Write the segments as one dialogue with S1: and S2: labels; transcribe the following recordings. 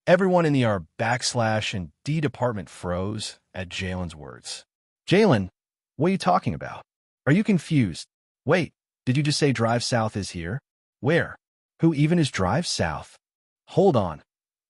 S1: Everyone in the R / D department froze at Jalen's words. Jalen, what are you talking about? Are you confused? Wait, did you just say Drive South is here? Where? Who even is Drive South? Hold on.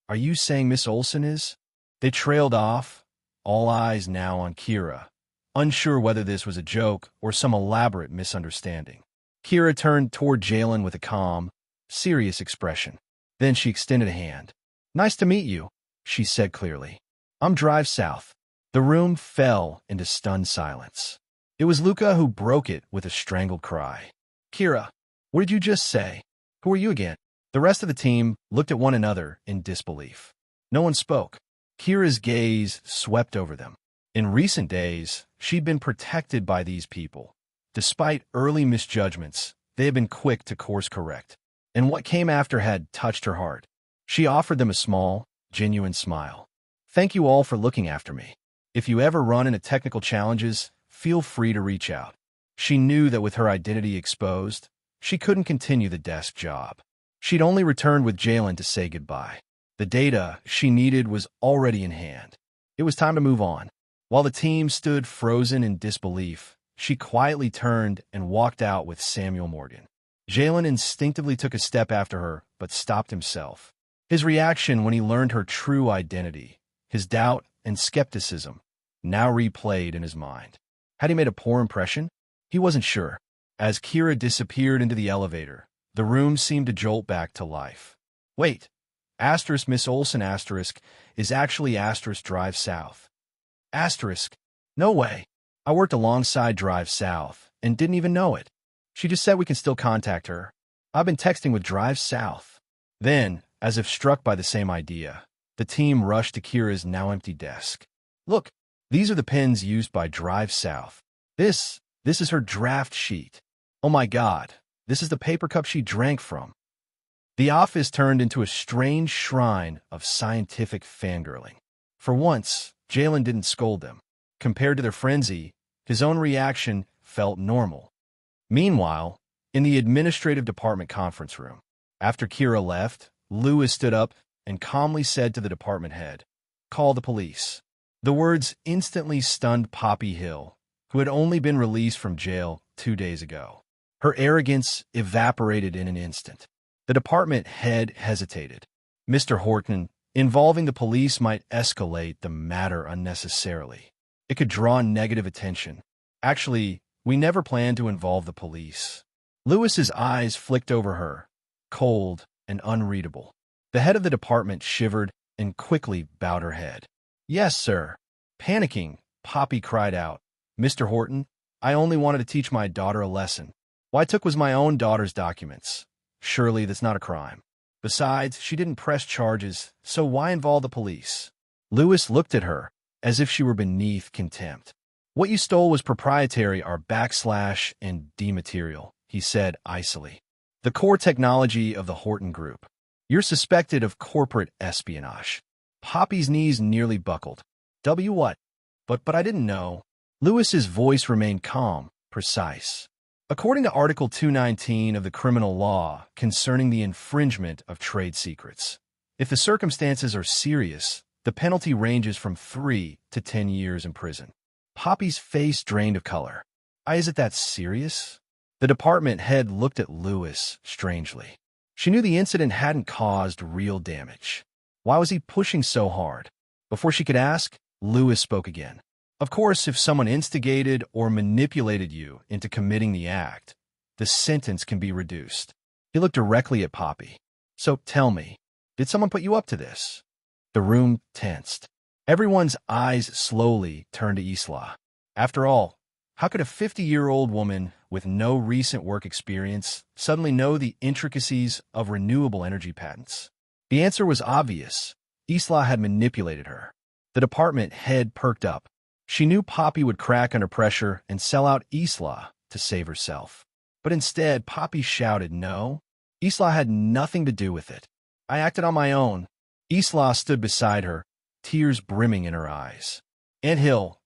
S1: Are you saying Miss Olson is? They trailed off, all eyes now on Kira, unsure whether this was a joke or some elaborate misunderstanding. Kira turned toward Jalen with a calm, serious expression. Then she extended a hand. Nice to meet you, she said clearly. I'm Drive South. The room fell into stunned silence. It was Luca who broke it with a strangled cry. Kira, what did you just say? Who are you again? The rest of the team looked at one another in disbelief. No one spoke. Kira's gaze swept over them. In recent days, she'd been protected by these people. Despite early misjudgments, they had been quick to course correct. And what came after had touched her heart. She offered them a small, genuine smile. Thank you all for looking after me. If you ever run into technical challenges, feel free to reach out. She knew that with her identity exposed, she couldn't continue the desk job. She'd only returned with Jalen to say goodbye. The data she needed was already in hand. It was time to move on. While the team stood frozen in disbelief, she quietly turned and walked out with Samuel Morgan. Jalen instinctively took a step after her, but stopped himself. His reaction when he learned her true identity, his doubt and skepticism, now replayed in his mind. Had he made a poor impression? He wasn't sure. As Kira disappeared into the elevator, the room seemed to jolt back to life. Wait, Miss Olson is actually Drive South. No way. I worked alongside Drive South and didn't even know it. She just said we can still contact her. I've been texting with Drive South. Then, as if struck by the same idea, the team rushed to Kira's now empty desk. Look, these are the pens used by Drive South. This is her draft sheet. Oh my God, this is the paper cup she drank from. The office turned into a strange shrine of scientific fangirling. For once, Jalen didn't scold them. Compared to their frenzy, his own reaction felt normal. Meanwhile, in the administrative department conference room, after Kira left, Lewis stood up and calmly said to the department head, "Call the police." The words instantly stunned Poppy Hill, who had only been released from jail 2 days ago. Her arrogance evaporated in an instant. The department head hesitated. Mr. Horton, involving the police might escalate the matter unnecessarily. It could draw negative attention. Actually, we never planned to involve the police. Lewis's eyes flicked over her, cold and unreadable. The head of the department shivered and quickly bowed her head. Yes, sir. Panicking, Poppy cried out, Mr. Horton, I only wanted to teach my daughter a lesson. What I took was my own daughter's documents. Surely that's not a crime. Besides, she didn't press charges, so why involve the police? Lewis looked at her as if she were beneath contempt. What you stole was proprietary / D material, he said icily. The core technology of the Horton Group. You're suspected of corporate espionage. Poppy's knees nearly buckled. What? But I didn't know. Lewis's voice remained calm, precise. According to Article 219 of the criminal law concerning the infringement of trade secrets, if the circumstances are serious, the penalty ranges from 3 to 10 years in prison. Poppy's face drained of color. Is it that serious? The department head looked at Lewis strangely. She knew the incident hadn't caused real damage. Why was he pushing so hard? Before she could ask, Lewis spoke again. Of course, if someone instigated or manipulated you into committing the act, the sentence can be reduced. He looked directly at Poppy. So tell me, did someone put you up to this? The room tensed. Everyone's eyes slowly turned to Isla. After all, how could a 50-year-old woman with no recent work experience suddenly know the intricacies of renewable energy patents? The answer was obvious. Isla had manipulated her. The department head perked up. She knew Poppy would crack under pressure and sell out Isla to save herself. But instead, Poppy shouted no. Isla had nothing to do with it. I acted on my own. Isla stood beside her, tears brimming in her eyes. Aunt Hill,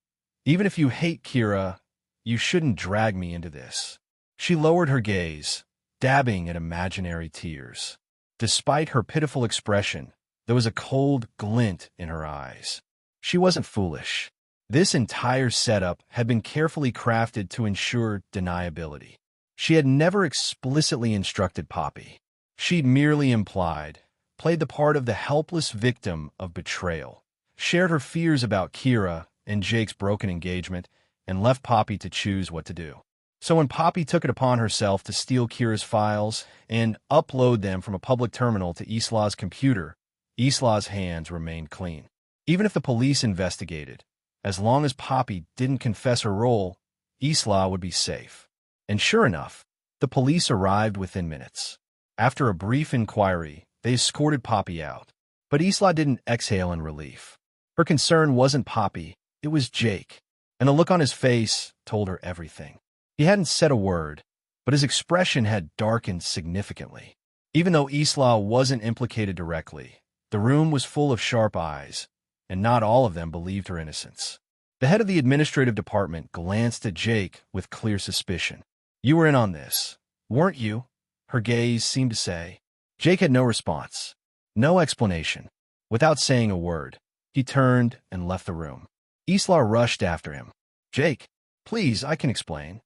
S1: even if you hate Kira, you shouldn't drag me into this. She lowered her gaze, dabbing at imaginary tears. Despite her pitiful expression, There was a cold glint in her eyes. She wasn't foolish. This entire setup had been carefully crafted to ensure deniability. She had never explicitly instructed Poppy. She'd merely implied, played the part of the helpless victim of betrayal, shared her fears about Kira and Jake's broken engagement, and left Poppy to choose what to do. So when Poppy took it upon herself to steal Kira's files and upload them from a public terminal to Isla's computer, Isla's hands remained clean. Even if the police investigated, as long as Poppy didn't confess her role, Isla would be safe. And sure enough, the police arrived within minutes. After a brief inquiry, they escorted Poppy out. But Isla didn't exhale in relief. Her concern wasn't Poppy, it was Jake. And the look on his face told her everything. He hadn't said a word, but his expression had darkened significantly. Even though Isla wasn't implicated directly, the room was full of sharp eyes, and not all of them believed her innocence. The head of the administrative department glanced at Jake with clear suspicion. "You were in on this, weren't you?" her gaze seemed to say. Jake had no response, no explanation. Without saying a word, he turned and left the room. Isla rushed after him. "Jake, please, I can explain."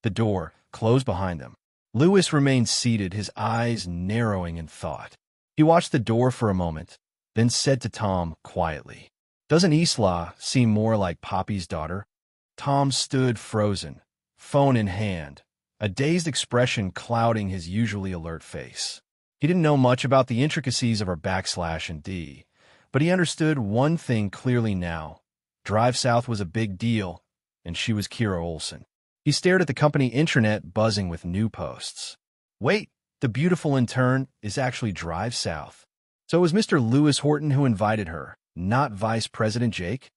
S1: The door closed behind them. Lewis remained seated, his eyes narrowing in thought. He watched the door for a moment, then said to Tom quietly, "Doesn't Isla seem more like Poppy's daughter?" Tom stood frozen, phone in hand, a dazed expression clouding his usually alert face. He didn't know much about the intricacies of her /&D, but he understood one thing clearly now. Drive South was a big deal, and she was Kira Olsen. He stared at the company intranet buzzing with new posts. Wait, the beautiful intern is actually Drive South. So it was Mr. Lewis Horton who invited her, not Vice President Jake?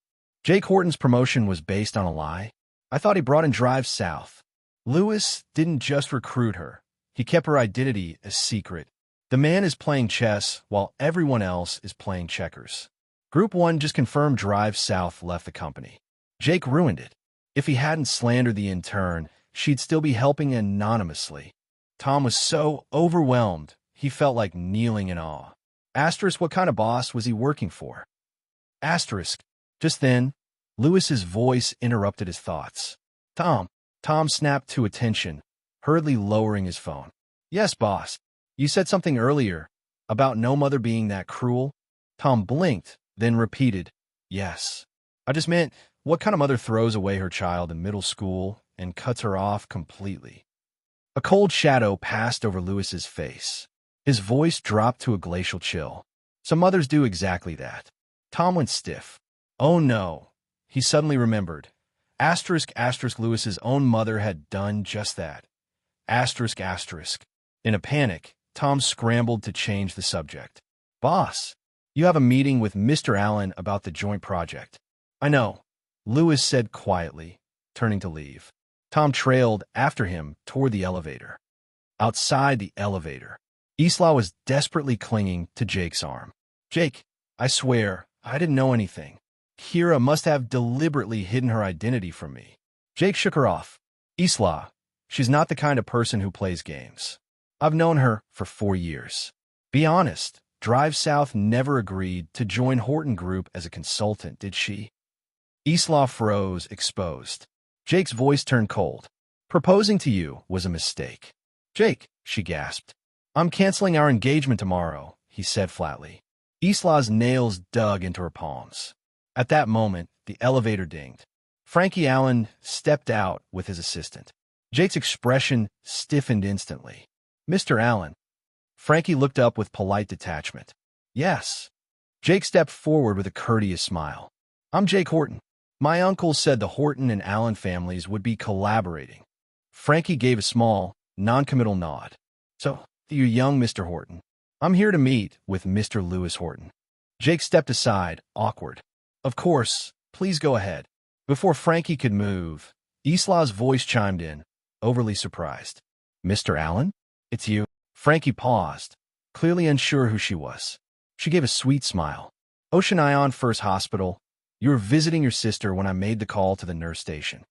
S1: Jake Horton's promotion was based on a lie? I thought he brought in Drive South. Lewis didn't just recruit her. He kept her identity a secret. The man is playing chess while everyone else is playing checkers. Group 1 just confirmed Drive South left the company. Jake ruined it. If he hadn't slandered the intern, she'd still be helping anonymously. Tom was so overwhelmed, he felt like kneeling in awe. Asterisk, what kind of boss was he working for? Asterisk. Just then, Lewis's voice interrupted his thoughts. Tom. Tom snapped to attention, hurriedly lowering his phone. Yes, boss. You said something earlier about no mother being that cruel. Tom blinked, then repeated, yes. I just meant, what kind of mother throws away her child in middle school and cuts her off completely? A cold shadow passed over Lewis's face. His voice dropped to a glacial chill. Some mothers do exactly that. Tom went stiff. Oh no, he suddenly remembered. Asterisk, Lewis's own mother had done just that. Asterisk. In a panic, Tom scrambled to change the subject. Boss, you have a meeting with Mr. Allen about the joint project. I know, Lewis said quietly, turning to leave. Tom trailed after him toward the elevator. Outside the elevator, Isla was desperately clinging to Jake's arm. Jake, I swear, I didn't know anything. Kira must have deliberately hidden her identity from me. Jake shook her off. Isla, she's not the kind of person who plays games. I've known her for 4 years. Be honest, Drive South never agreed to join Horton Group as a consultant, did she? Isla froze, exposed. Jake's voice turned cold. Proposing to you was a mistake. Jake, she gasped. I'm canceling our engagement tomorrow, he said flatly. Isla's nails dug into her palms. At that moment, the elevator dinged. Frankie Allen stepped out with his assistant. Jake's expression stiffened instantly. Mr. Allen. Frankie looked up with polite detachment. Yes. Jake stepped forward with a courteous smile. I'm Jake Horton. My uncle said the Horton and Allen families would be collaborating. Frankie gave a small, non-committal nod. So, you young Mr. Horton. I'm here to meet with Mr. Lewis Horton. Jake stepped aside, awkward. Of course, please go ahead. Before Frankie could move, Isla's voice chimed in, overly surprised. Mr. Allen? It's you. Frankie paused, clearly unsure who she was. She gave a sweet smile. Ocean Ion First Hospital. You were visiting your sister when I made the call to the nurse station.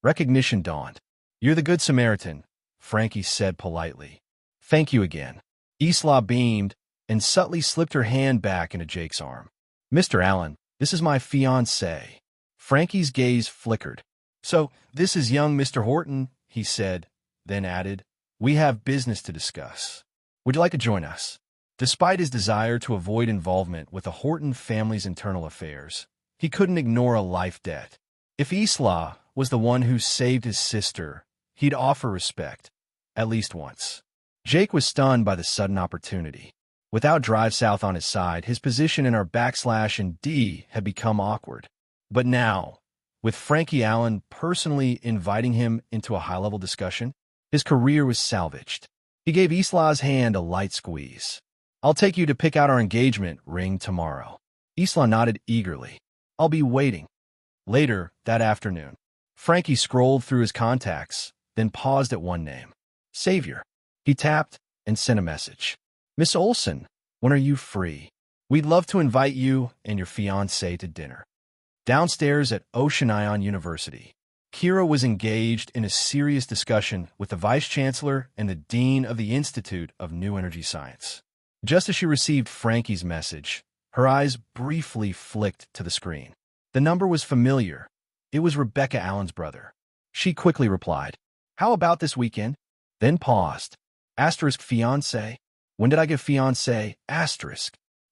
S1: Recognition dawned. You're the Good Samaritan, Frankie said politely. Thank you again. Isla beamed. and subtly slipped her hand back into Jake's arm. "Mr. Allen, this is my fiancée." Frankie's gaze flickered. "So, this is young Mr. Horton," he said, then added, "We have business to discuss. Would you like to join us?" Despite his desire to avoid involvement with the Horton family's internal affairs, he couldn't ignore a life debt. If Isla was the one who saved his sister, he'd offer respect, at least once. Jake was stunned by the sudden opportunity. Without Drive South on his side, his position in our /and D had become awkward. But now, with Frankie Allen personally inviting him into a high-level discussion, his career was salvaged. He gave Isla's hand a light squeeze. "I'll take you to pick out our engagement ring tomorrow." Isla nodded eagerly. "I'll be waiting." Later that afternoon, Frankie scrolled through his contacts, then paused at one name. Savior. He tapped and sent a message. "Miss Olson, when are you free? We'd love to invite you and your fiancé to dinner." Downstairs at Oceanion University, Kira was engaged in a serious discussion with the Vice-Chancellor and the Dean of the Institute of New Energy Science. Just as she received Frankie's message, her eyes briefly flicked to the screen. The number was familiar. It was Rebecca Allen's brother. She quickly replied, "How about this weekend?" Then paused. Fiancé? When did I get fiancé?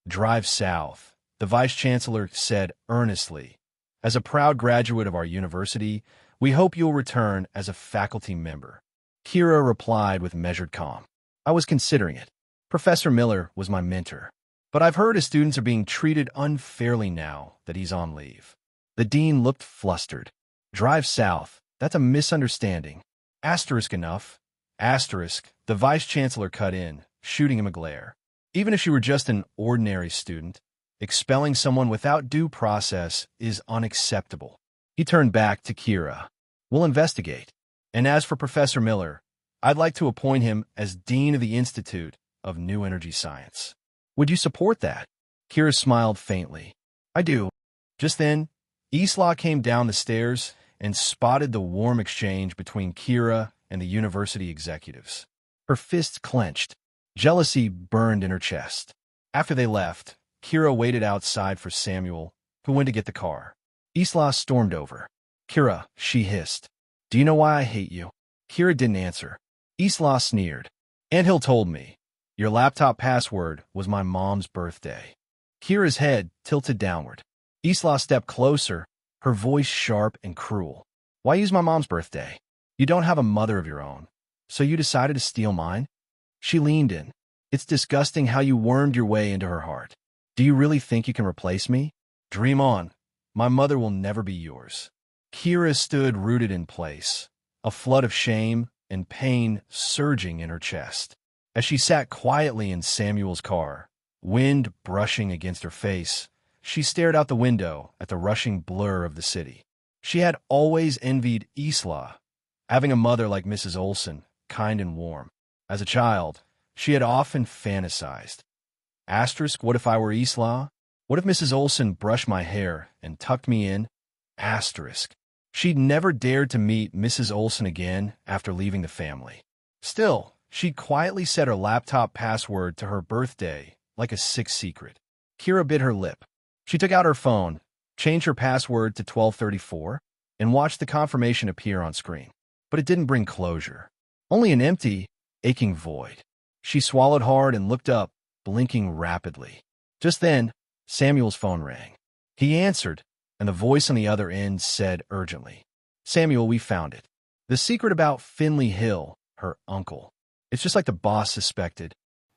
S1: Drive South, the Vice-Chancellor said earnestly. "As a proud graduate of our university, we hope you'll return as a faculty member." Kira replied with measured calm. "I was considering it. Professor Miller was my mentor. But I've heard his students are being treated unfairly now that he's on leave." The dean looked flustered. "Drive South, that's a misunderstanding." Enough. The Vice-Chancellor cut in, shooting him a glare. "Even if she were just an ordinary student, expelling someone without due process is unacceptable." He turned back to Kira. "We'll investigate. And as for Professor Miller, I'd like to appoint him as Dean of the Institute of New Energy Science." "Would you support that?" Kira smiled faintly. "I do." Just then, Isla came down the stairs and spotted the warm exchange between Kira and the university executives. Her fists clenched. Jealousy burned in her chest. After they left, Kira waited outside for Samuel, who went to get the car. Isla stormed over. "Kira," she hissed, "do you know why I hate you?" Kira didn't answer. Isla sneered. "Anthill told me. Your laptop password was my mom's birthday." Kira's head tilted downward. Isla stepped closer, her voice sharp and cruel. "Why use my mom's birthday? You don't have a mother of your own, so you decided to steal mine?" She leaned in. "It's disgusting how you wormed your way into her heart. Do you really think you can replace me? Dream on. My mother will never be yours." Kira stood rooted in place, a flood of shame and pain surging in her chest. As she sat quietly in Samuel's car, wind brushing against her face, she stared out the window at the rushing blur of the city. She had always envied Isla, having a mother like Mrs. Olson, kind and warm. As a child, she had often fantasized. What if I were Isla? What if Mrs. Olson brushed my hair and tucked me in? She'd never dared to meet Mrs. Olson again after leaving the family. Still, she'd quietly set her laptop password to her birthday like a sick secret. Kira bit her lip. She took out her phone, changed her password to 1234, and watched the confirmation appear on screen. But it didn't bring closure. Only an empty, aching void. She swallowed hard and looked up, blinking rapidly. Just then, Samuel's phone rang. He answered, and the voice on the other end said urgently, "Samuel, we found it. The secret about Finley Hill, her uncle. It's just like the boss suspected."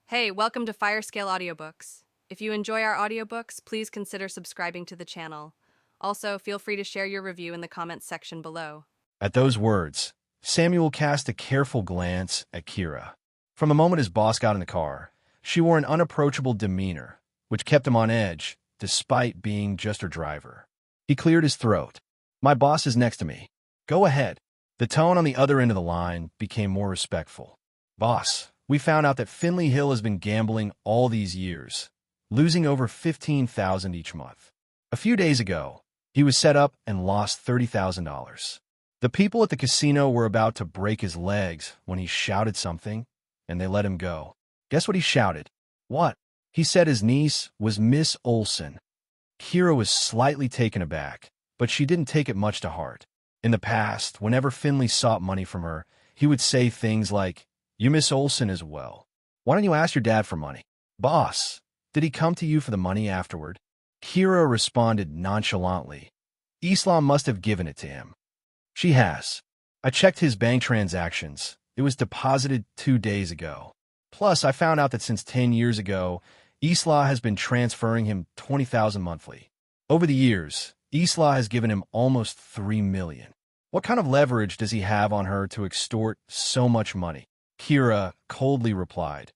S2: Hey, welcome to Firescale Audiobooks. If you enjoy our audiobooks, please consider subscribing to the channel. Also, feel free to share your review in the comments section below.
S1: At those words, Samuel cast a careful glance at Kira. From the moment his boss got in the car, she wore an unapproachable demeanor, which kept him on edge, despite being just her driver. He cleared his throat. "My boss is next to me. Go ahead." The tone on the other end of the line became more respectful. "Boss, we found out that Finley Hill has been gambling all these years, losing over $15,000 each month. A few days ago, he was set up and lost $30,000. The people at the casino were about to break his legs when he shouted something, and they let him go. Guess what he shouted?" "What?" He said his niece was Miss Olson. Kira was slightly taken aback, but she didn't take it much to heart. In the past, whenever Finley sought money from her, he would say things like, "You Miss Olson as well. Why don't you ask your dad for money?" "Boss, did he come to you for the money afterward?" Kira responded nonchalantly. "Islam must have given it to him." "She has. I checked his bank transactions. It was deposited 2 days ago. Plus, I found out that since 10 years ago, Isla has been transferring him 20,000 monthly. Over the years, Isla has given him almost 3 million. What kind of leverage does he have on her to extort so much money?" Kira coldly replied,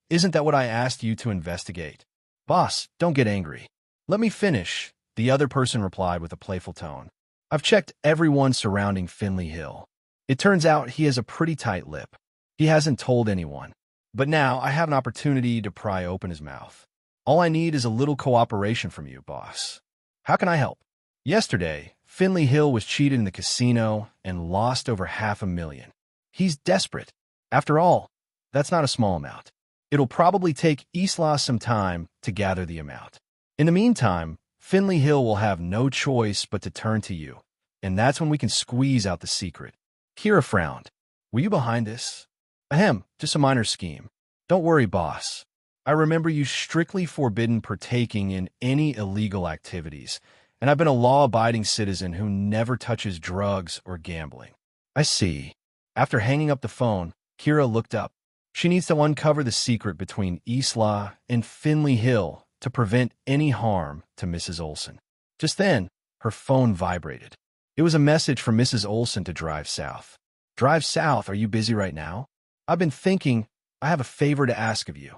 S1: "Isn't that what I asked you to investigate?" "Boss, don't get angry. Let me finish," the other person replied with a playful tone. "I've checked everyone surrounding Finley Hill. It turns out he has a pretty tight lip. He hasn't told anyone. But now I have an opportunity to pry open his mouth. All I need is a little cooperation from you, boss. How can I help?" "Yesterday, Finley Hill was cheated in the casino and lost over $500,000. He's desperate. After all, that's not a small amount. It'll probably take Isla some time to gather the amount. In the meantime, Finley Hill will have no choice but to turn to you, and that's when we can squeeze out the secret." Kira frowned. "Were you behind this?" "Ahem, just a minor scheme. Don't worry, boss. I remember you strictly forbidden partaking in any illegal activities, and I've been a law-abiding citizen who never touches drugs or gambling." "I see." After hanging up the phone, Kira looked up. She needs to uncover the secret between Isla and Finley Hill to prevent any harm to Mrs. Olson. Just then, her phone vibrated. It was a message from Mrs. Olson to Drive South. "Drive South, are you busy right now? I've been thinking, I have a favor to ask of you."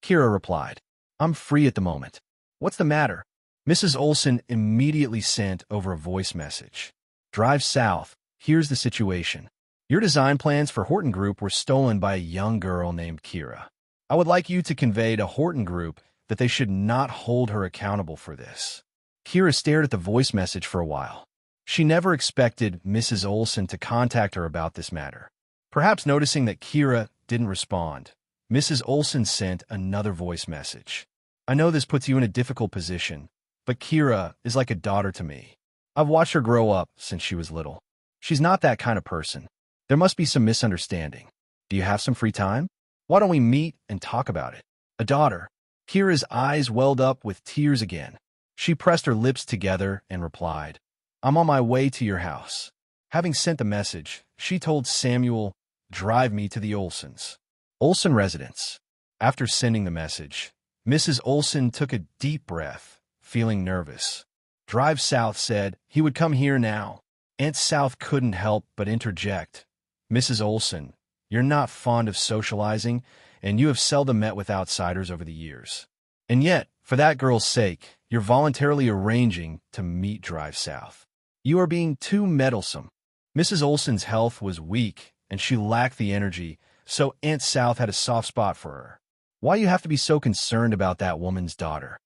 S1: Kira replied, "I'm free at the moment." "What's the matter?" Mrs. Olson immediately sent over a voice message. "Drive South, here's the situation. Your design plans for Horton Group were stolen by a young girl named Kira. I would like you to convey to Horton Group that they should not hold her accountable for this." Kira stared at the voice message for a while. She never expected Mrs. Olson to contact her about this matter. Perhaps noticing that Kira didn't respond, Mrs. Olson sent another voice message. "I know this puts you in a difficult position, but Kira is like a daughter to me. I've watched her grow up since she was little. She's not that kind of person. There must be some misunderstanding. Do you have some free time? Why don't we meet and talk about it?" "A daughter." Kira's eyes welled up with tears again. She pressed her lips together and replied, "I'm on my way to your house." Having sent the message, she told Samuel, "Drive me to the Olsons." Olson residence. After sending the message, Mrs. Olson took a deep breath, feeling nervous. Drive South said he would come here now. Aunt South couldn't help but interject. "Mrs. Olson, you're not fond of socializing, and you have seldom met with outsiders over the years. And yet, for that girl's sake, you're voluntarily arranging to meet Drive South. You are being too meddlesome." Mrs. Olson's health was weak, and she lacked the energy, so Aunt South had a soft spot for her. "Why do you have to be so concerned about that woman's daughter?"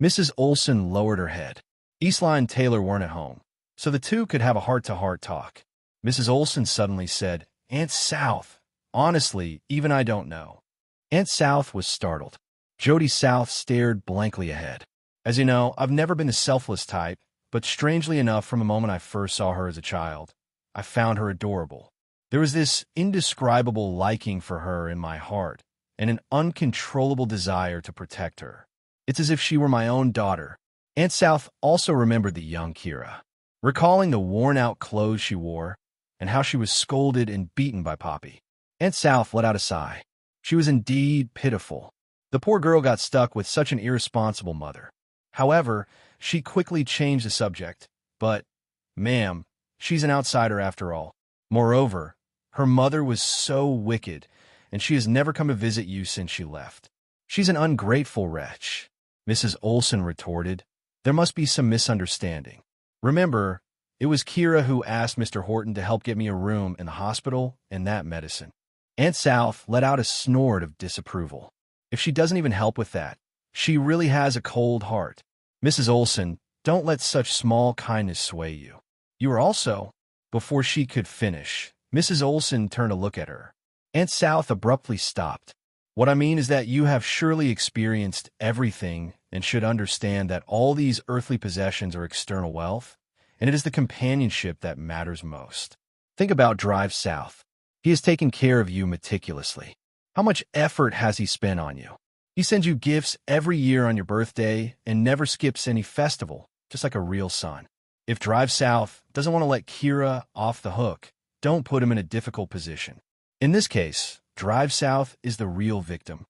S1: Mrs. Olson lowered her head. Isla and Taylor weren't at home, so the two could have a heart-to-heart talk. Mrs. Olson suddenly said, "Aunt South, honestly, even I don't know." Aunt South was startled. Jody South stared blankly ahead. "As you know, I've never been the selfless type, but strangely enough, from the moment I first saw her as a child, I found her adorable. There was this indescribable liking for her in my heart, and an uncontrollable desire to protect her. It's as if she were my own daughter." Aunt South also remembered the young Kira, recalling the worn-out clothes she wore and how she was scolded and beaten by Poppy. Aunt South let out a sigh. She was indeed pitiful. The poor girl got stuck with such an irresponsible mother. However, she quickly changed the subject. "But, ma'am, she's an outsider after all. Moreover, her mother was so wicked, and she has never come to visit you since she left." "She's an ungrateful wretch," Mrs. Olson retorted. "There must be some misunderstanding. Remember, it was Kira who asked Mr. Horton to help get me a room in the hospital and that medicine." Aunt South let out a snort of disapproval. "If she doesn't even help with that, she really has a cold heart. Mrs. Olson, don't let such small kindness sway you. You are also—" Before she could finish, Mrs. Olson turned to look at her. Aunt South abruptly stopped. What I mean is that you have surely experienced everything and should understand that all these earthly possessions are external wealth, and it is the companionship that matters most. Think about Drive South. He has taken care of you meticulously. How much effort has he spent on you? He sends you gifts every year on your birthday and never skips any festival, just like a real son. If Drive South doesn't want to let Kira off the hook, don't put him in a difficult position. In this case, Drive South is the real victim.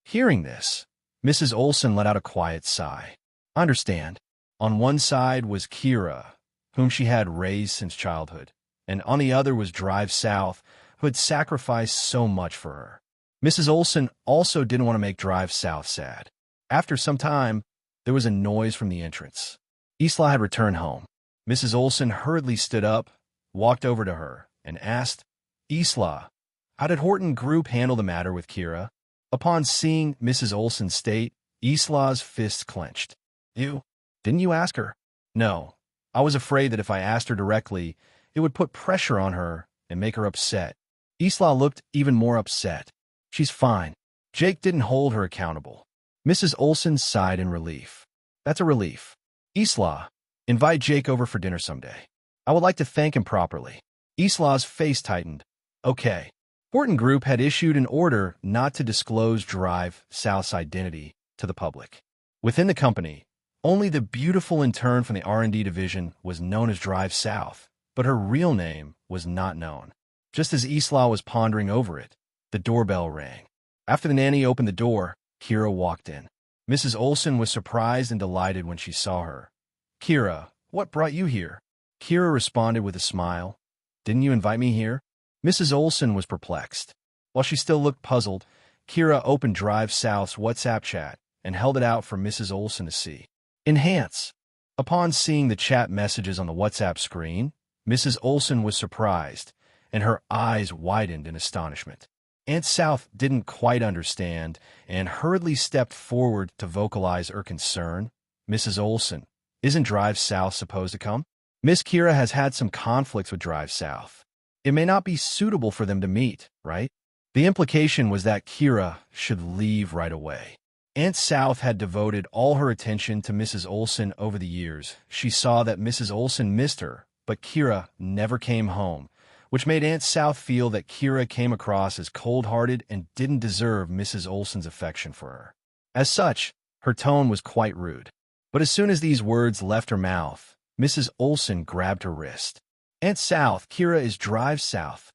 S1: Hearing this, Mrs. Olson let out a quiet sigh. I understand. On one side was Kira, whom she had raised since childhood, and on the other was Drive South, who had sacrificed so much for her. Mrs. Olson also didn't want to make Drive South sad. After some time, there was a noise from the entrance. Isla had returned home. Mrs. Olson hurriedly stood up, walked over to her, and asked, Isla, how did Horton Group handle the matter with Kira? Upon seeing Mrs. Olson's state, Isla's fists clenched. Didn't you ask her? No. I was afraid that if I asked her directly, it would put pressure on her and make her upset. Isla looked even more upset. She's fine. Jake didn't hold her accountable. Mrs. Olson sighed in relief. That's a relief. Isla, invite Jake over for dinner someday. I would like to thank him properly. Isla's face tightened. Okay. Horton Group had issued an order not to disclose Drive South's identity to the public. Within the company, only the beautiful intern from the R&D division was known as Drive South, but her real name was not known. Just as Isla was pondering over it, the doorbell rang. After the nanny opened the door, Kira walked in. Mrs. Olson was surprised and delighted when she saw her. Kira, what brought you here? Kira responded with a smile. Didn't you invite me here? Mrs. Olson was perplexed. While she still looked puzzled, Kira opened Drive South's WhatsApp chat and held it out for Mrs. Olson to see. Enhance. Upon seeing the chat messages on the WhatsApp screen, Mrs. Olson was surprised, and her eyes widened in astonishment. Aunt South didn't quite understand and hurriedly stepped forward to vocalize her concern. Mrs. Olson, isn't Drive South supposed to come? Miss Kira has had some conflicts with Drive South. It may not be suitable for them to meet, right? The implication was that Kira should leave right away. Aunt South had devoted all her attention to Mrs. Olson over the years. She saw that Mrs. Olson missed her, but Kira never came home, which made Aunt South feel that Kira came across as cold-hearted and didn't deserve Mrs. Olson's affection for her. As such, her tone was quite rude. But as soon as these words left her mouth, Mrs. Olson grabbed her wrist. Aunt South, Kira is Drive South.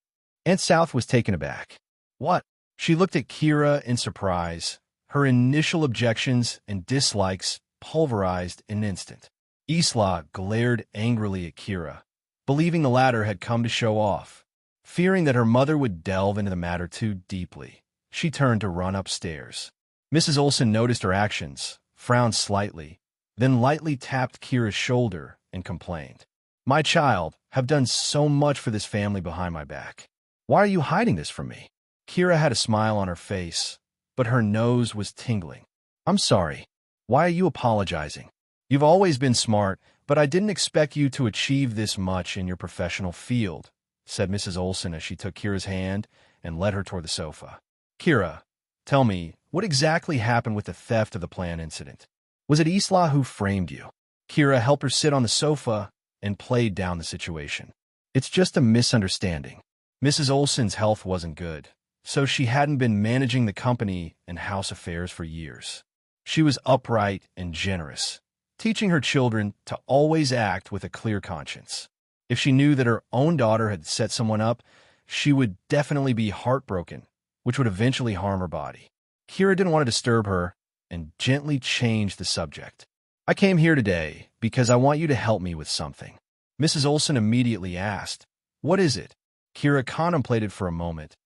S1: Aunt South was taken aback. What? She looked at Kira in surprise. Her initial objections and dislikes pulverized in an instant. Isla glared angrily at Kira, believing the latter had come to show off. Fearing that her mother would delve into the matter too deeply, she turned to run upstairs. Mrs. Olson noticed her actions, frowned slightly, then lightly tapped Kira's shoulder and complained. My child, have done so much for this family behind my back. Why are you hiding this from me? Kira had a smile on her face, but her nose was tingling. I'm sorry. Why are you apologizing? You've always been smart, but I didn't expect you to achieve this much in your professional field, said Mrs. Olson as she took Kira's hand and led her toward the sofa. Kira, tell me, what exactly happened with the theft of the plan incident? Was it Isla who framed you? Kira helped her sit on the sofa and played down the situation. It's just a misunderstanding. Mrs. Olson's health wasn't good, so she hadn't been managing the company and house affairs for years. She was upright and generous, teaching her children to always act with a clear conscience. If she knew that her own daughter had set someone up, she would definitely be heartbroken, which would eventually harm her body. Kira didn't want to disturb her and gently changed the subject. I came here today because I want you to help me with something. Mrs. Olson immediately asked, What is it? Kira contemplated for a moment.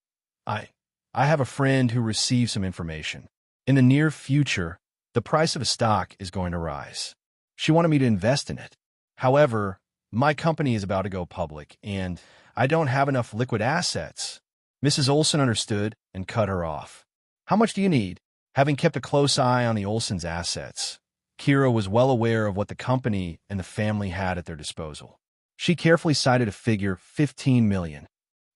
S1: I have a friend who received some information. In the near future, the price of a stock is going to rise. She wanted me to invest in it. However, my company is about to go public, and I don't have enough liquid assets. Mrs. Olson understood and cut her off. How much do you need? Having kept a close eye on the Olsons' assets, Kira was well aware of what the company and the family had at their disposal. She carefully cited a figure, $15 million.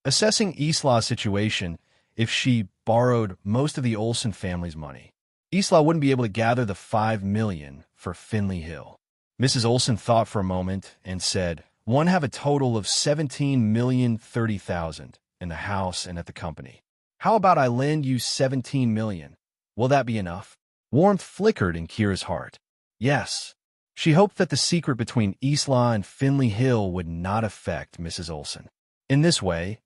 S1: Assessing Isla's situation, if she borrowed most of the Olsen family's money. Isla wouldn't be able to gather the $5 million for Finley Hill. Mrs. Olsen thought for a moment and said, "One have a total of $17,030,000 in the house and at the company. How about I lend you $17 million? Will that be enough?" Warmth flickered in Kira's heart. Yes. She hoped that the secret between Isla and Finley Hill would not affect Mrs. Olsen. In this way,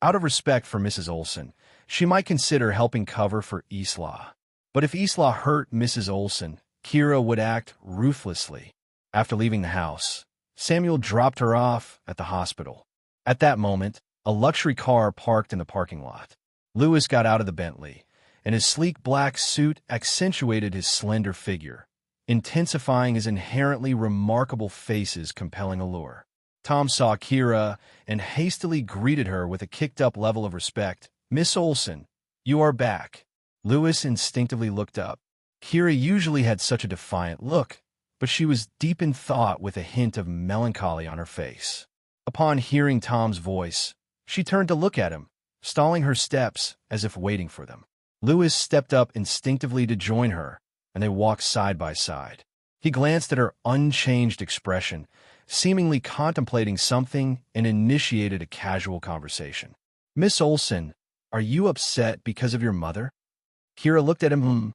S1: out of respect for Mrs. Olsen, she might consider helping cover for Isla. But if Isla hurt Mrs. Olsen, Kira would act ruthlessly. After leaving the house, Samuel dropped her off at the hospital. At that moment, a luxury car parked in the parking lot. Louis got out of the Bentley, and his sleek black suit accentuated his slender figure, intensifying his inherently remarkable face's compelling allure. Tom saw Kira and hastily greeted her with a kicked-up level of respect. "Miss Olsen, you are back." Louis instinctively looked up. Kira usually had such a defiant look, but she was deep in thought with a hint of melancholy on her face. Upon hearing Tom's voice, she turned to look at him, stalling her steps as if waiting for them. Louis stepped up instinctively to join her, and they walked side by side. He glanced at her unchanged expression, seemingly contemplating something, and initiated a casual conversation. "Miss Olsen, are you upset because of your mother?" Kira looked at him.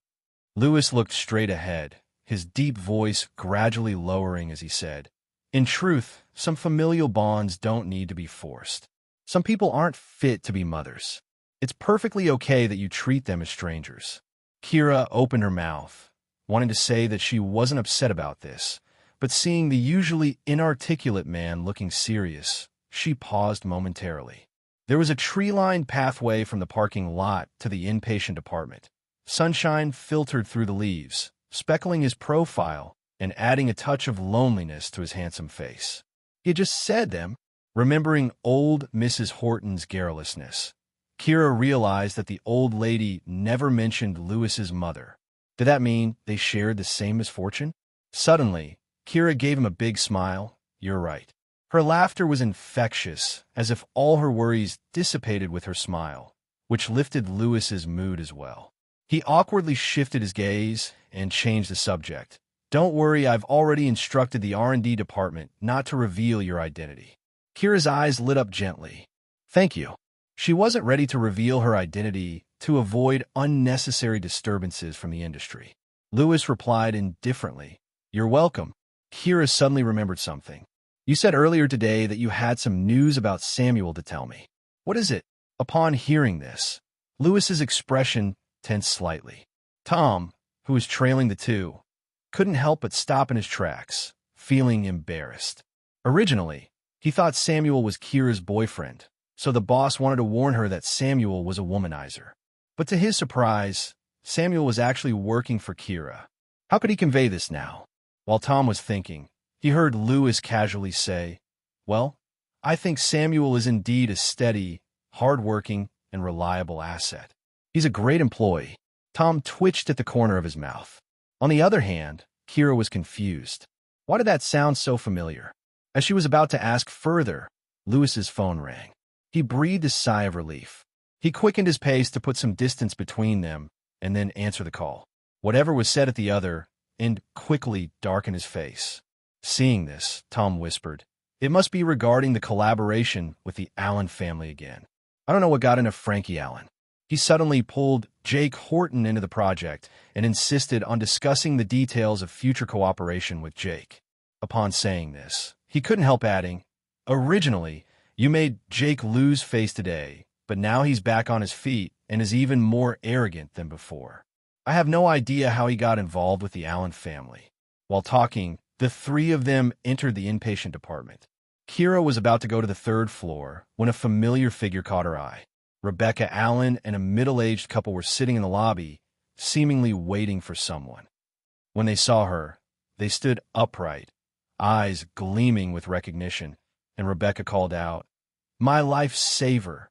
S1: Louis looked straight ahead, his deep voice gradually lowering as he said, "In truth, some familial bonds don't need to be forced. Some people aren't fit to be mothers. It's perfectly okay that you treat them as strangers." Kira opened her mouth, wanting to say that she wasn't upset about this, but seeing the usually inarticulate man looking serious, she paused momentarily. There was a tree-lined pathway from the parking lot to the inpatient department. Sunshine filtered through the leaves, speckling his profile and adding a touch of loneliness to his handsome face. He had just said them, remembering old Mrs. Horton's garrulousness. Kira realized that the old lady never mentioned Louis's mother. Did that mean they shared the same misfortune? Suddenly, Kira gave him a big smile. "You're right." Her laughter was infectious, as if all her worries dissipated with her smile, which lifted Louis's mood as well. He awkwardly shifted his gaze and changed the subject. "Don't worry, I've already instructed the R&D department not to reveal your identity." Kira's eyes lit up gently. "Thank you." She wasn't ready to reveal her identity to avoid unnecessary disturbances from the industry. Louis replied indifferently, "You're welcome." Kira suddenly remembered something. "You said earlier today that you had some news about Samuel to tell me. What is it?" Upon hearing this, Louis's expression tensed slightly. Tom, who was trailing the two, couldn't help but stop in his tracks, feeling embarrassed. Originally, he thought Samuel was Kira's boyfriend, so the boss wanted to warn her that Samuel was a womanizer. But to his surprise, Samuel was actually working for Kira. How could he convey this now? While Tom was thinking, he heard Louis casually say, "Well, I think Samuel is indeed a steady, hard-working, and reliable asset. He's a great employee." Tom twitched at the corner of his mouth. On the other hand, Kira was confused. Why did that sound so familiar? As she was about to ask further, Louis's phone rang. He breathed a sigh of relief. He quickened his pace to put some distance between them and then answer the call. Whatever was said at the other end quickly darkened his face. Seeing this, Tom whispered, "It must be regarding the collaboration with the Allen family again. I don't know what got into Frankie Allen. He suddenly pulled Jake Horton into the project and insisted on discussing the details of future cooperation with Jake." Upon saying this, he couldn't help adding, "Originally, you made Jake lose face today, but now he's back on his feet and is even more arrogant than before. I have no idea how he got involved with the Allen family." While talking, the three of them entered the inpatient department. Kira was about to go to the third floor when a familiar figure caught her eye. Rebecca Allen and a middle-aged couple were sitting in the lobby, seemingly waiting for someone. When they saw her, they stood upright, eyes gleaming with recognition, and Rebecca called out, "My lifesaver."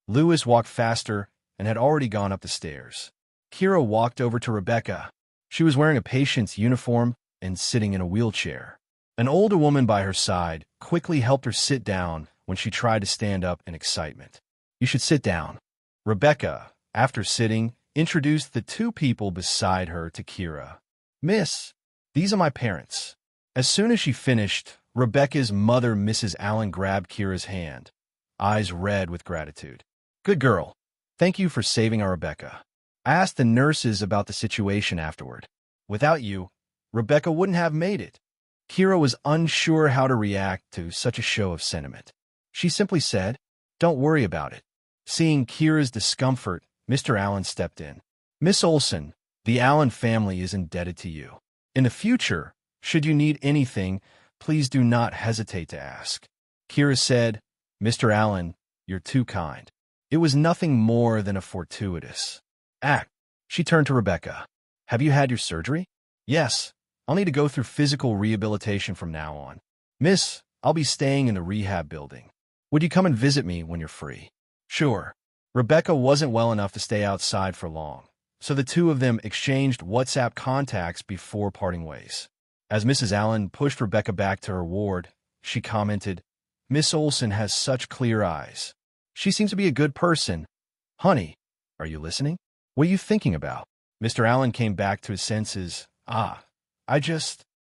S1: Louis walked faster and had already gone up the stairs. Kira walked over to Rebecca. She was wearing a patient's uniform and sitting in a wheelchair. An older woman by her side quickly helped her sit down when she tried to stand up in excitement. "You should sit down." Rebecca, After sitting, introduced the two people beside her to Kira. Miss, these are my parents. As soon as she finished, Rebecca's mother, Mrs. Allen, grabbed Kira's hand, eyes red with gratitude. Good girl. Thank you for saving our Rebecca. I asked the nurses about the situation afterward. Without you, Rebecca wouldn't have made it. Kira was unsure how to react to such a show of sentiment. She simply said, "Don't worry about it." Seeing Kira's discomfort, Mr. Allen stepped in. Miss Olson, the Allen family is indebted to you. In the future, should you need anything, please do not hesitate to ask. Kira said, Mr. Allen, you're too kind. It was nothing more than a fortuitous act. She turned to Rebecca. Have you had your surgery? Yes. I'll need to go through physical rehabilitation from now on. Miss, I'll be staying in the rehab building. Would you come and visit me when you're free? Sure. Rebecca wasn't well enough to stay outside for long, so the two of them exchanged WhatsApp contacts before parting ways. As Mrs. Allen pushed Rebecca back to her ward, she commented, Miss Olson has such clear eyes. She seems to be a good person. Honey, are you listening? What are you thinking about? Mr. Allen came back to his senses.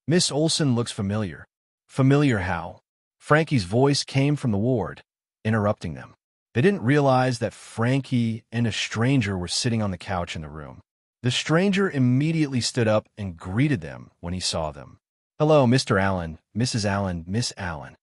S1: Miss Olson looks familiar. Familiar how? Frankie's voice came from the ward, interrupting them. They didn't realize that Frankie and a stranger were sitting on the couch in the room. The stranger immediately stood up and greeted them when he saw them. Hello, Mr. Allen, Mrs. Allen, Miss Allen.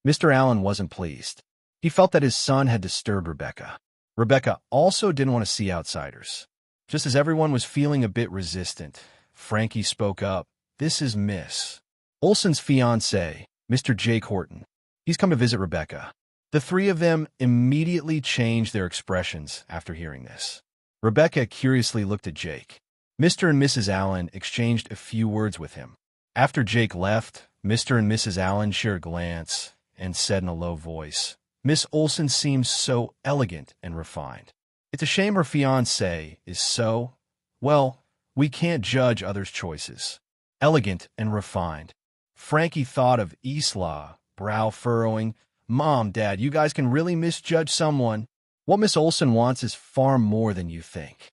S1: Mr. Allen wasn't pleased. He felt that his son had disturbed Rebecca. Rebecca also didn't want to see outsiders. Just as everyone was feeling a bit resistant, Frankie spoke up. This is Miss Olson's fiancé, Mr. Jake Horton. He's come to visit Rebecca. The three of them immediately changed their expressions after hearing this. Rebecca curiously looked at Jake. Mr. and Mrs. Allen exchanged a few words with him. After Jake left, Mr. and Mrs. Allen shared a glance and said in a low voice, Miss Olson seems so elegant and refined. It's a shame her fiancé is so, well, we can't judge others' choices. Elegant and refined. Frankie thought of Isla, brow furrowing. Mom, Dad, you guys can really misjudge someone. What Miss Olson wants is far more than you think.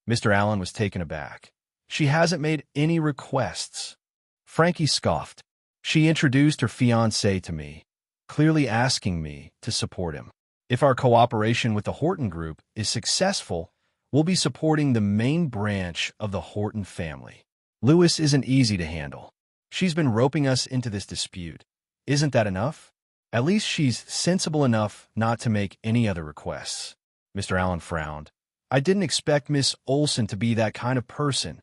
S1: Mr. Allen was taken aback. She hasn't made any requests. Frankie scoffed. She introduced her fiancé to me, clearly asking me to support him. If our cooperation with the Horton Group is successful, we'll be supporting the main branch of the Horton family. Lewis isn't easy to handle. She's been roping us into this dispute. Isn't that enough? At least she's sensible enough not to make any other requests. Mr. Allen frowned. I didn't expect Miss Olson to be that kind of person.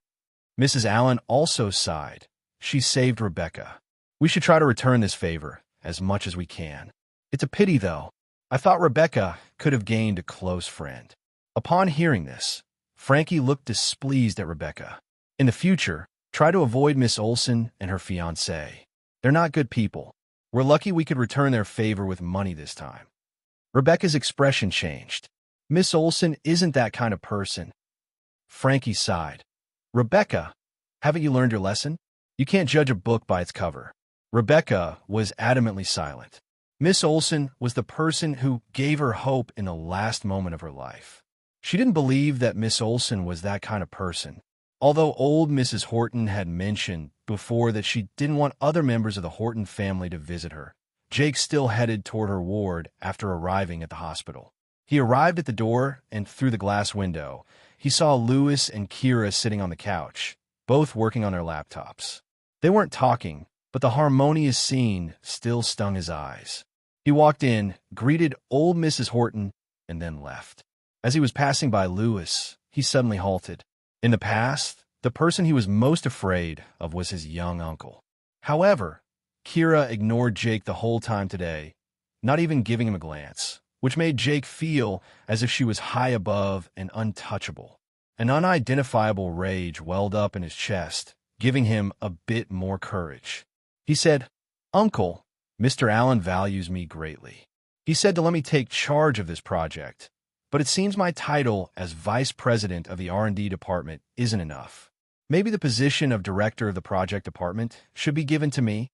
S1: Mrs. Allen also sighed. She saved Rebecca. We should try to return this favor as much as we can. It's a pity, though. I thought Rebecca could have gained a close friend. Upon hearing this, Frankie looked displeased at Rebecca. In the future, try to avoid Miss Olson and her fiancé. They're not good people. We're lucky we could return their favor with money this time. Rebecca's expression changed. Miss Olson isn't that kind of person. Frankie sighed. Rebecca, haven't you learned your lesson? You can't judge a book by its cover. Rebecca was adamantly silent. Miss Olson was the person who gave her hope in the last moment of her life. She didn't believe that Miss Olson was that kind of person. Although old Mrs. Horton had mentioned before that she didn't want other members of the Horton family to visit her, Jake still headed toward her ward after arriving at the hospital. He arrived at the door, and through the glass window, he saw Lewis and Kira sitting on the couch, both working on their laptops. They weren't talking, but the harmonious scene still stung his eyes. He walked in, greeted old Mrs. Horton, and then left. As he was passing by Lewis, he suddenly halted. In the past, the person he was most afraid of was his young uncle. However, Kira ignored Jake the whole time today, not even giving him a glance, which made Jake feel as if she was high above and untouchable. An unidentifiable rage welled up in his chest, giving him a bit more courage. He said, Uncle, Mr. Allen values me greatly. He said to let me take charge of this project, but it seems my title as vice president of the R&D department isn't enough. Maybe the position of director of the project department should be given to me?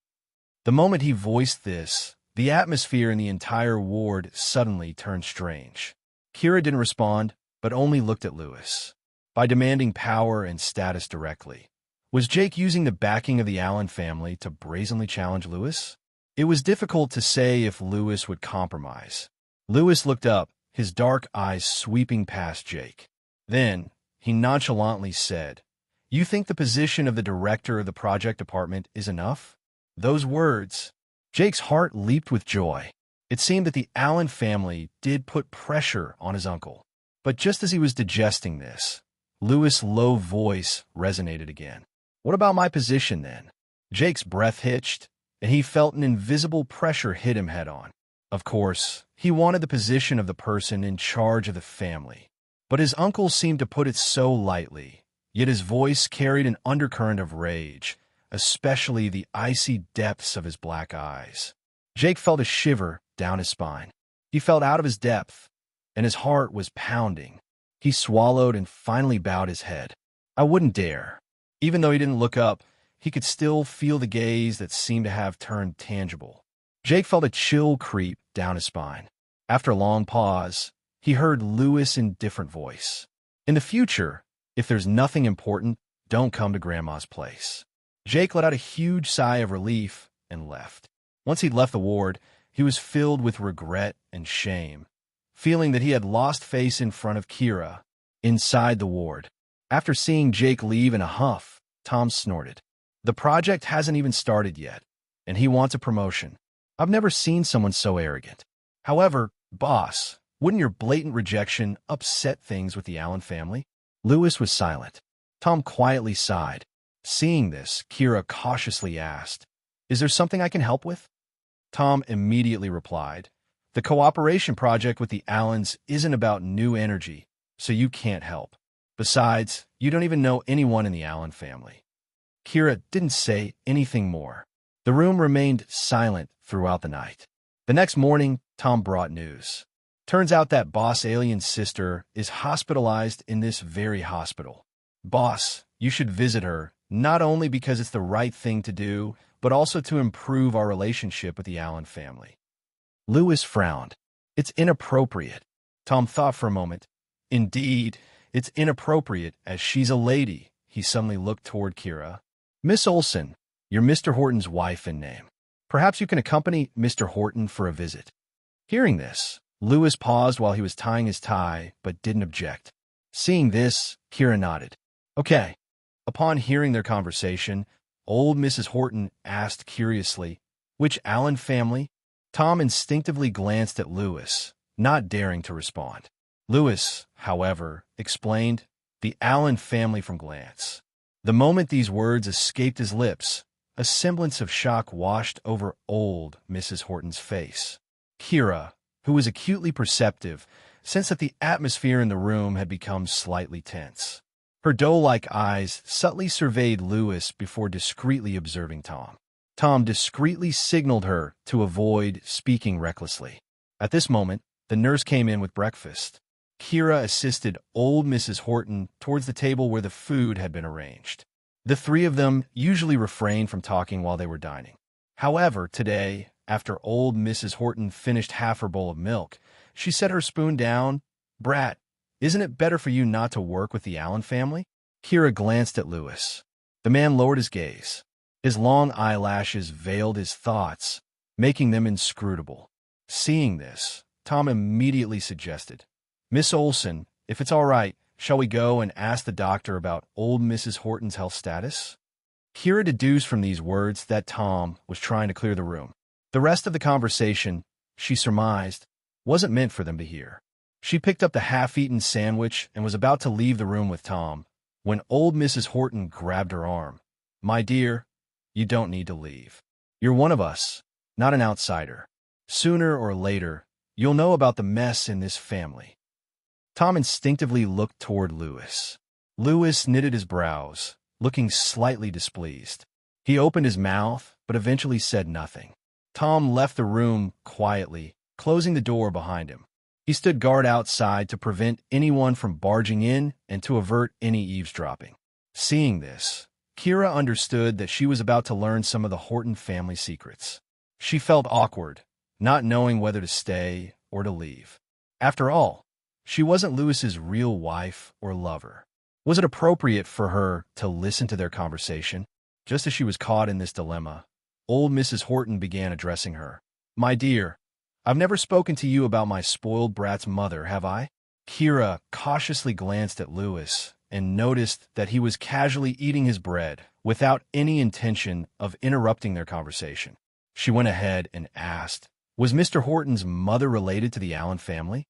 S1: The moment he voiced this, the atmosphere in the entire ward suddenly turned strange. Kira didn't respond. but only looked at Lewis. By demanding power and status directly, was Jake using the backing of the Allen family to brazenly challenge Lewis? It was difficult to say if Lewis would compromise. Lewis looked up, his dark eyes sweeping past Jake. Then, he nonchalantly said, "You think the position of the director of the project department is enough?" Those words, Jake's heart leaped with joy. It seemed that the Allen family did put pressure on his uncle. But just as he was digesting this, Lewis' low voice resonated again. "What about my position, then?" Jake's breath hitched, and he felt an invisible pressure hit him head-on. Of course, he wanted the position of the person in charge of the family. But his uncle seemed to put it so lightly, yet his voice carried an undercurrent of rage, especially the icy depths of his black eyes. Jake felt a shiver down his spine. He felt out of his depth, and his heart was pounding. He swallowed and finally bowed his head. "I wouldn't dare." Even though he didn't look up, he could still feel the gaze that seemed to have turned tangible. Jake felt a chill creep down his spine. After a long pause, he heard Lewis' indifferent voice. "In the future, if there's nothing important, don't come to Grandma's place." Jake let out a huge sigh of relief and left. Once he'd left the ward, he was filled with regret and shame, feeling that he had lost face in front of Kira inside the ward. After seeing Jake leave in a huff, Tom snorted. "The project hasn't even started yet, and he wants a promotion. I've never seen someone so arrogant. However, boss, wouldn't your blatant rejection upset things with the Allen family?" Lewis was silent. Tom quietly sighed. Seeing this, Kira cautiously asked, "Is there something I can help with?" Tom immediately replied, "The cooperation project with the Allens isn't about new energy, so you can't help. Besides, you don't even know anyone in the Allen family." Kira didn't say anything more. The room remained silent throughout the night. The next morning, Tom brought news. Turns out that Boss Alien's sister is hospitalized in this very hospital. "Boss, you should visit her, not only because it's the right thing to do, but also to improve our relationship with the Allen family." Lewis frowned. "It's inappropriate." Tom thought for a moment. "Indeed, it's inappropriate, as she's a lady." He suddenly looked toward Kira. "Miss Olson, you're Mr. Horton's wife in name. Perhaps you can accompany Mr. Horton for a visit." Hearing this, Lewis paused while he was tying his tie, but didn't object. Seeing this, Kira nodded. "Okay." Upon hearing their conversation, old Mrs. Horton asked curiously, "Which Allen family?" Tom instinctively glanced at Lewis, not daring to respond. Lewis, however, explained, "The Allen family," from glance. The moment these words escaped his lips, a semblance of shock washed over old Mrs. Horton's face. Kira, who was acutely perceptive, sensed that the atmosphere in the room had become slightly tense. Her doe-like eyes subtly surveyed Lewis before discreetly observing Tom. Tom discreetly signaled her to avoid speaking recklessly. At this moment, the nurse came in with breakfast. Kira assisted old Mrs. Horton towards the table where the food had been arranged. The three of them usually refrained from talking while they were dining. However, today, after old Mrs. Horton finished half her bowl of milk, she set her spoon down. "Brat, isn't it better for you not to work with the Allen family?" Kira glanced at Lewis. The man lowered his gaze. His long eyelashes veiled his thoughts, making them inscrutable. Seeing this, Tom immediately suggested, "Miss Olson, if it's all right, shall we go and ask the doctor about old Mrs. Horton's health status?" Kira deduced from these words that Tom was trying to clear the room. The rest of the conversation, she surmised, wasn't meant for them to hear. She picked up the half-eaten sandwich and was about to leave the room with Tom, when old Mrs. Horton grabbed her arm. "My dear, you don't need to leave. You're one of us, not an outsider. Sooner or later, you'll know about the mess in this family." Tom instinctively looked toward Lewis. Lewis knitted his brows, looking slightly displeased. He opened his mouth, but eventually said nothing. Tom left the room quietly, closing the door behind him. He stood guard outside to prevent anyone from barging in and to avert any eavesdropping. Seeing this, Kira understood that she was about to learn some of the Horton family secrets. She felt awkward, not knowing whether to stay or to leave. After all, She wasn't Lewis's real wife or lover. Was it appropriate for her to listen to their conversation? Just as she was caught in this dilemma, old Mrs. Horton began addressing her. "My dear, I've never spoken to you about my spoiled brat's mother, have I?" Kira cautiously glanced at Lewis and noticed that he was casually eating his bread without any intention of interrupting their conversation. She went ahead and asked, "Was Mr. Horton's mother related to the Allen family?"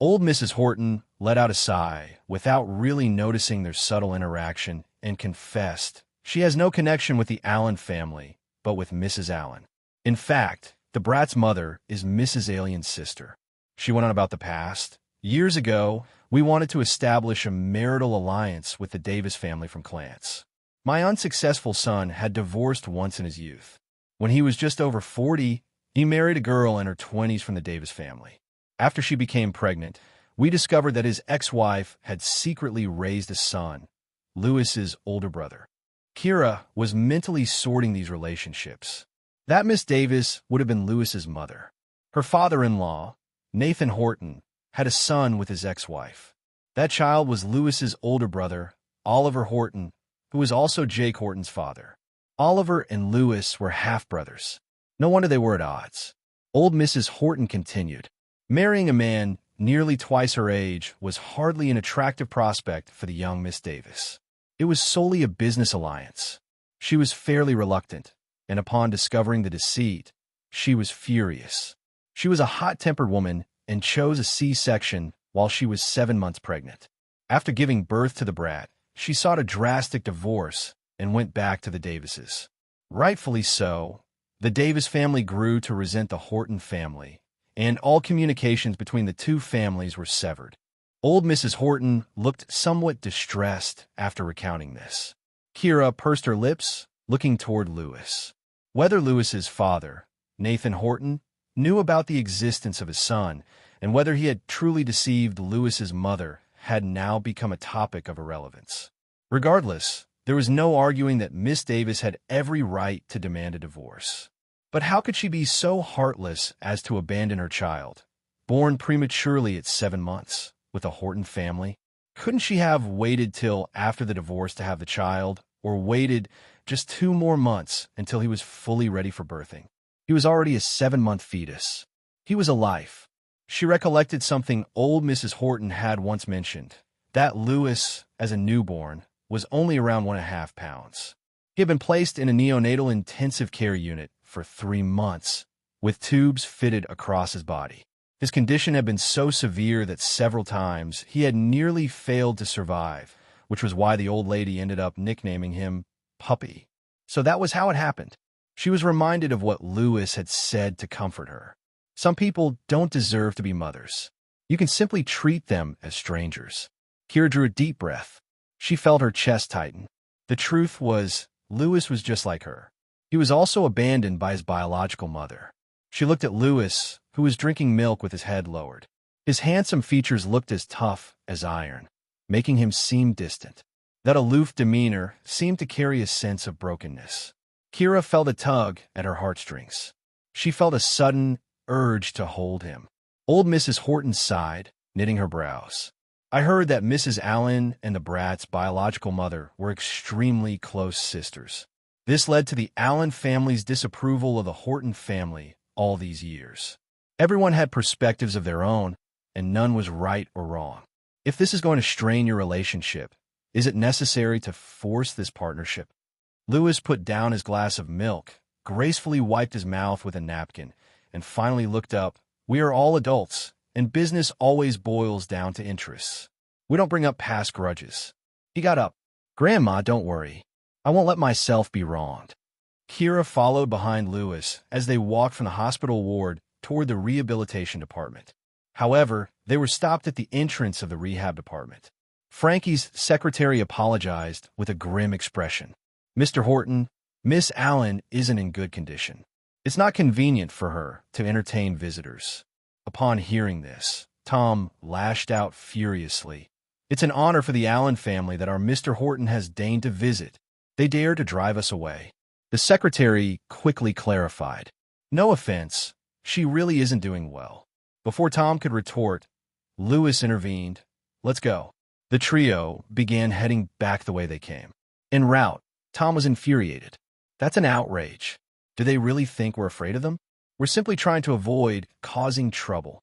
S1: Old Mrs. Horton let out a sigh without really noticing their subtle interaction and confessed she has no connection with the Allen family, but with Mrs. Allen. In fact, the brat's mother is Mrs. Alien's sister. She went on about the past. "Years ago, we wanted to establish a marital alliance with the Davis family from Clance. My unsuccessful son had divorced once in his youth. When he was just over 40, he married a girl in her 20s from the Davis family. After she became pregnant, we discovered that his ex-wife had secretly raised a son, Lewis's older brother." Kira was mentally sorting these relationships. That Miss Davis would have been Lewis's mother. Her father-in-law, Nathan Horton, had a son with his ex-wife. That child was Lewis's older brother, Oliver Horton, who was also Jake Horton's father. Oliver and Lewis were half-brothers. No wonder they were at odds. Old Mrs. Horton continued. Marrying a man nearly twice her age was hardly an attractive prospect for the young Miss Davis. It was solely a business alliance. She was fairly reluctant, and upon discovering the deceit, she was furious. She was a hot-tempered woman and chose a C-section while she was 7 months pregnant. After giving birth to the brat, she sought a drastic divorce and went back to the Davises. Rightfully so, the Davis family grew to resent the Horton family, and all communications between the two families were severed. Old Mrs. Horton looked somewhat distressed after recounting this. Kira pursed her lips, looking toward Lewis. Whether Lewis's father, Nathan Horton, knew about the existence of his son, and whether he had truly deceived Lewis's mother had now become a topic of irrelevance. Regardless, there was no arguing that Miss Davis had every right to demand a divorce. But how could she be so heartless as to abandon her child, born prematurely at 7 months, with a Horton family? Couldn't she have waited till after the divorce to have the child, or waited just 2 more months until he was fully ready for birthing? He was already a 7-month fetus. He was a life. She recollected something old Mrs. Horton had once mentioned, that Lewis, as a newborn, was only around 1.5 pounds. He had been placed in a neonatal intensive care unit for 3 months, with tubes fitted across his body. His condition had been so severe that several times he had nearly failed to survive, which was why the old lady ended up nicknaming him Puppy. So that was how it happened. She was reminded of what Lewis had said to comfort her. Some people don't deserve to be mothers. You can simply treat them as strangers. Kira drew a deep breath. She felt her chest tighten. The truth was, Lewis was just like her. He was also abandoned by his biological mother. She looked at Lewis, who was drinking milk with his head lowered. His handsome features looked as tough as iron, making him seem distant. That aloof demeanor seemed to carry a sense of brokenness. Kira felt a tug at her heartstrings. She felt a sudden urge to hold him. Old Mrs. Horton sighed, knitting her brows. "I heard that Mrs. Allen and the brat's biological mother were extremely close sisters. This led to the Allen family's disapproval of the Horton family all these years. Everyone had perspectives of their own, and none was right or wrong. If this is going to strain your relationship, is it necessary to force this partnership?" Lewis put down his glass of milk, gracefully wiped his mouth with a napkin, and finally looked up. "We are all adults, and business always boils down to interests. We don't bring up past grudges." He got up. "Grandma, don't worry. I won't let myself be wronged." Kira followed behind Lewis as they walked from the hospital ward toward the rehabilitation department. However, they were stopped at the entrance of the rehab department. Frankie's secretary apologized with a grim expression. "Mr. Horton, Miss Allen isn't in good condition. It's not convenient for her to entertain visitors." Upon hearing this, Tom lashed out furiously. "It's an honor for the Allen family that our Mr. Horton has deigned to visit. They dare to drive us away." The secretary quickly clarified. "No offense, she really isn't doing well." Before Tom could retort, Lewis intervened. Let's go. The trio began heading back the way they came. En route, Tom was infuriated. That's an outrage. Do they really think we're afraid of them? We're simply trying to avoid causing trouble.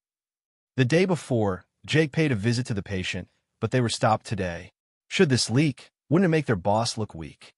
S1: The day before, Jake paid a visit to the patient, but they were stopped today. Should this leak, wouldn't it make their boss look weak?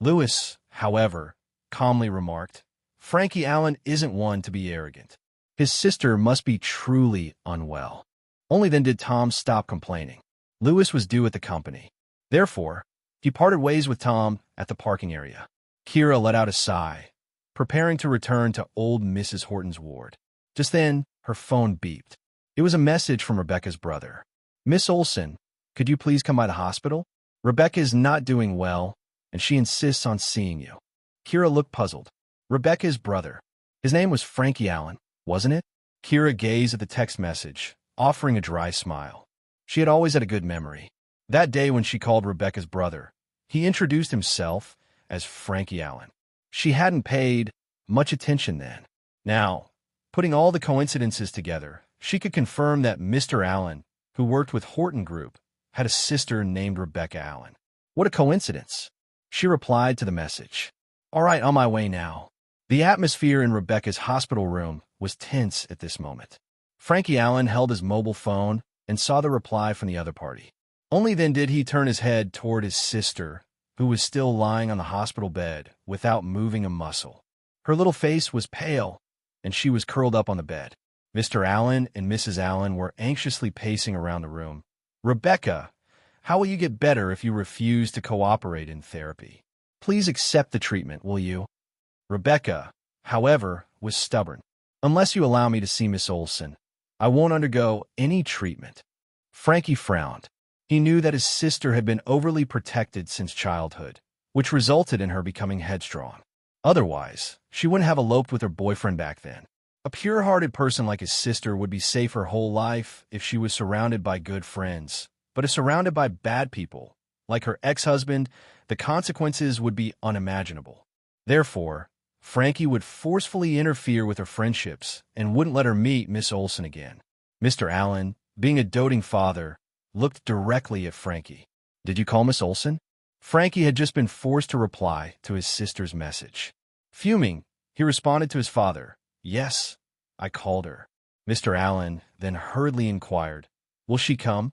S1: Lewis, however, calmly remarked, Frankie Allen isn't one to be arrogant. His sister must be truly unwell. Only then did Tom stop complaining. Lewis was due at the company. Therefore, he parted ways with Tom at the parking area. Kira let out a sigh, preparing to return to old Mrs. Horton's ward. Just then, her phone beeped. It was a message from Rebecca's brother. Miss Olson, could you please come by the hospital? Rebecca is not doing well, and she insists on seeing you. Kira looked puzzled. Rebecca's brother. His name was Frankie Allen, wasn't it? Kira gazed at the text message, offering a dry smile. She had always had a good memory. That day when she called Rebecca's brother, he introduced himself as Frankie Allen. She hadn't paid much attention then. Now, putting all the coincidences together, she could confirm that Mr. Allen, who worked with Horton Group, had a sister named Rebecca Allen. What a coincidence. She replied to the message. All right, on my way now. The atmosphere in Rebecca's hospital room was tense at this moment. Frankie Allen held his mobile phone and saw the reply from the other party. Only then did he turn his head toward his sister, who was still lying on the hospital bed without moving a muscle. Her little face was pale, and she was curled up on the bed. Mr. Allen and Mrs. Allen were anxiously pacing around the room. Rebecca, how will you get better if you refuse to cooperate in therapy? Please accept the treatment, will you? Rebecca, however, was stubborn. Unless you allow me to see Miss Olson, I won't undergo any treatment. Frankie frowned. He knew that his sister had been overly protected since childhood, which resulted in her becoming headstrong. Otherwise, she wouldn't have eloped with her boyfriend back then. A pure-hearted person like his sister would be safe her whole life if she was surrounded by good friends. But if surrounded by bad people, like her ex-husband, the consequences would be unimaginable. Therefore, Frankie would forcefully interfere with her friendships and wouldn't let her meet Miss Olson again. Mr. Allen, being a doting father, looked directly at Frankie. Did you call Miss Olson? Frankie had just been forced to reply to his sister's message. Fuming, he responded to his father, Yes, I called her. Mr. Allen then hurriedly inquired, Will she come?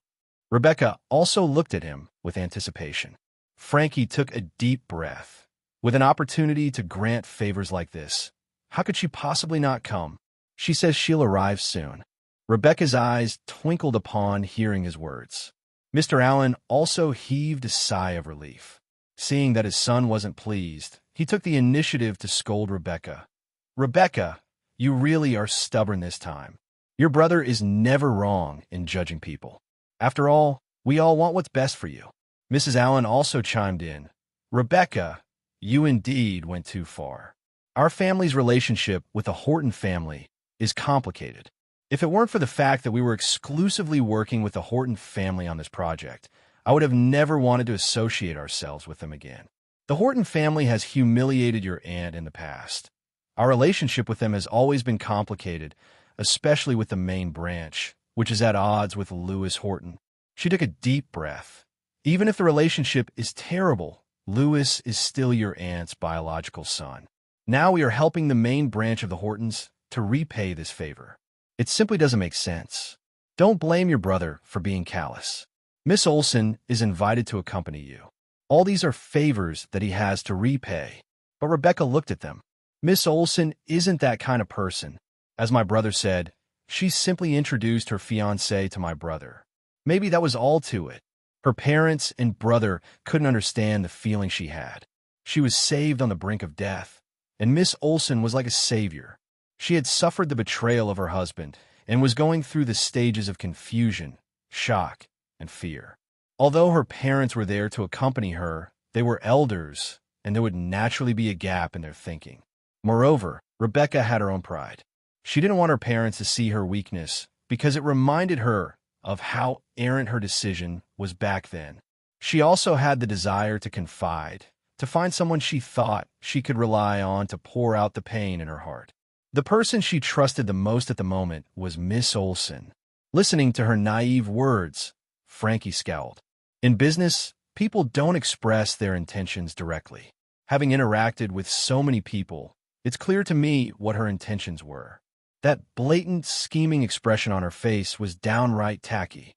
S1: Rebecca also looked at him with anticipation. Frankie took a deep breath. With an opportunity to grant favors like this, how could she possibly not come? She says she'll arrive soon. Rebecca's eyes twinkled upon hearing his words. Mr. Allen also heaved a sigh of relief. Seeing that his son wasn't pleased, he took the initiative to scold Rebecca. Rebecca, you really are stubborn this time. Your brother is never wrong in judging people. After all, we all want what's best for you. Mrs. Allen also chimed in. Rebecca, you indeed went too far. Our family's relationship with the Horton family is complicated. If it weren't for the fact that we were exclusively working with the Horton family on this project, I would have never wanted to associate ourselves with them again. The Horton family has humiliated your aunt in the past. Our relationship with them has always been complicated, especially with the main branch, which is at odds with Lewis Horton. She took a deep breath. Even if the relationship is terrible, Lewis is still your aunt's biological son. Now we are helping the main branch of the Hortons to repay this favor. It simply doesn't make sense. Don't blame your brother for being callous. Miss Olson is invited to accompany you. All these are favors that he has to repay. But Rebecca looked at them. Miss Olson isn't that kind of person. As my brother said, she simply introduced her fiancé to my brother. Maybe that was all to it. Her parents and brother couldn't understand the feeling she had. She was saved on the brink of death, and Miss Olson was like a savior. She had suffered the betrayal of her husband and was going through the stages of confusion, shock, and fear. Although her parents were there to accompany her, they were elders, and there would naturally be a gap in their thinking. Moreover, Rebecca had her own pride. She didn't want her parents to see her weakness because it reminded her of how errant her decision was back then. She also had the desire to confide, to find someone she thought she could rely on to pour out the pain in her heart. The person she trusted the most at the moment was Miss Olson. Listening to her naive words, Frankie scowled. In business, people don't express their intentions directly. Having interacted with so many people, it's clear to me what her intentions were. That blatant, scheming expression on her face was downright tacky.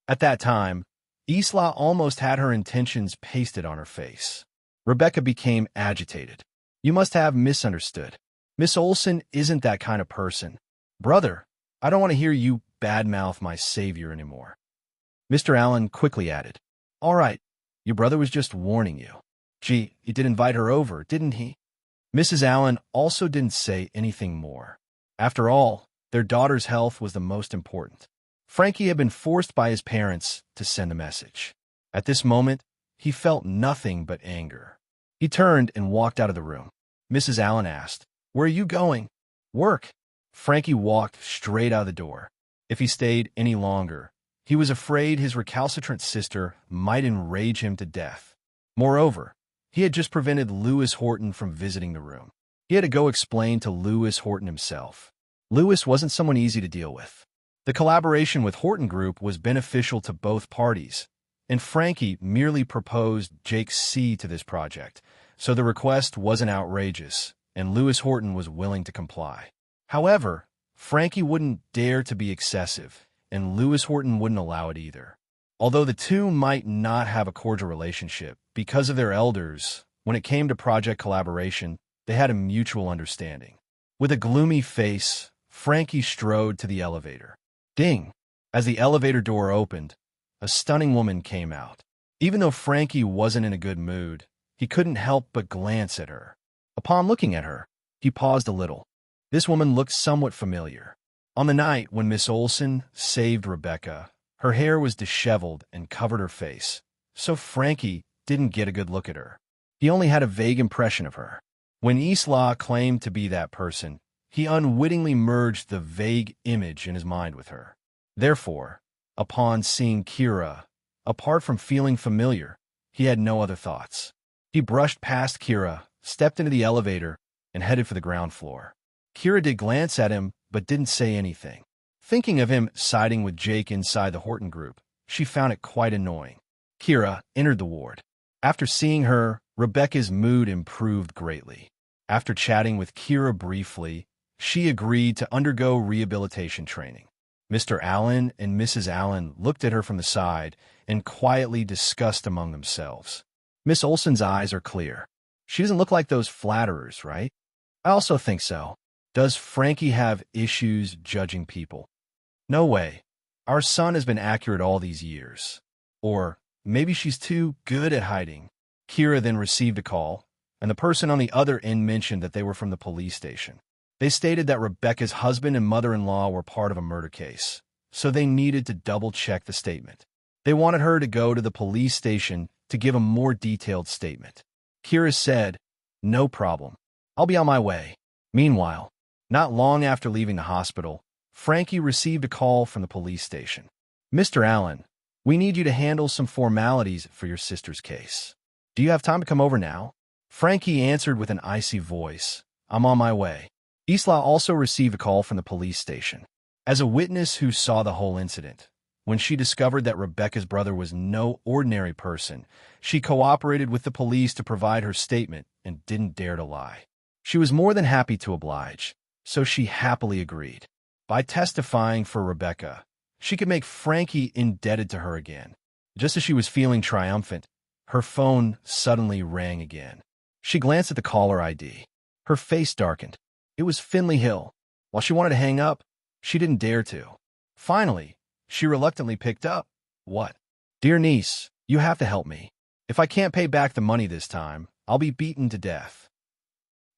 S1: At that time, Isla almost had her intentions pasted on her face. Rebecca became agitated. You must have misunderstood. Miss Olson isn't that kind of person. Brother, I don't want to hear you badmouth my savior anymore. Mr. Allen quickly added, All right, your brother was just warning you. Gee, you did invite her over, didn't he? Mrs. Allen also didn't say anything more. After all, their daughter's health was the most important. Frankie had been forced by his parents to send a message. At this moment, he felt nothing but anger. He turned and walked out of the room. Mrs. Allen asked, Where are you going? Work. Frankie walked straight out of the door. If he stayed any longer, he was afraid his recalcitrant sister might enrage him to death. Moreover, he had just prevented Lewis Horton from visiting the room. He had to go explain to Lewis Horton himself. Lewis wasn't someone easy to deal with. The collaboration with Horton Group was beneficial to both parties, and Frankie merely proposed Jake C. to this project, so the request wasn't outrageous, and Lewis Horton was willing to comply. However, Frankie wouldn't dare to be excessive, and Lewis Horton wouldn't allow it either. Although the two might not have a cordial relationship, because of their elders, when it came to project collaboration, they had a mutual understanding. With a gloomy face, Frankie strode to the elevator. Ding! As the elevator door opened, a stunning woman came out. Even though Frankie wasn't in a good mood, he couldn't help but glance at her. Upon looking at her, he paused a little. This woman looked somewhat familiar. On the night when Miss Olson saved Rebecca, her hair was disheveled and covered her face, so Frankie didn't get a good look at her. He only had a vague impression of her. When Isla claimed to be that person, he unwittingly merged the vague image in his mind with her. Therefore, upon seeing Kira, apart from feeling familiar, he had no other thoughts. He brushed past Kira, stepped into the elevator, and headed for the ground floor. Kira did glance at him, but didn't say anything. Thinking of him siding with Jake inside the Horton Group, she found it quite annoying. Kira entered the ward. After seeing her, Rebecca's mood improved greatly. After chatting with Kira briefly, she agreed to undergo rehabilitation training. Mr. Allen and Mrs. Allen looked at her from the side and quietly discussed among themselves. Miss Olson's eyes are clear. She doesn't look like those flatterers, right? I also think so. Does Frankie have issues judging people? No way. Our son has been accurate all these years. Or maybe she's too good at hiding. Kira then received a call, and the person on the other end mentioned that they were from the police station. They stated that Rebecca's husband and mother-in-law were part of a murder case, so they needed to double-check the statement. They wanted her to go to the police station to give a more detailed statement. Kira said, No problem. I'll be on my way. Meanwhile, not long after leaving the hospital, Frankie received a call from the police station. Mr. Allen, we need you to handle some formalities for your sister's case. Do you have time to come over now? Frankie answered with an icy voice, I'm on my way. Isla also received a call from the police station. As a witness who saw the whole incident, when she discovered that Rebecca's brother was no ordinary person, she cooperated with the police to provide her statement and didn't dare to lie. She was more than happy to oblige, so she happily agreed. By testifying for Rebecca, she could make Frankie indebted to her again. Just as she was feeling triumphant, her phone suddenly rang again. She glanced at the caller ID. Her face darkened. It was Finley Hill. While she wanted to hang up, she didn't dare to. Finally, she reluctantly picked up. What? Dear niece, you have to help me. If I can't pay back the money this time, I'll be beaten to death.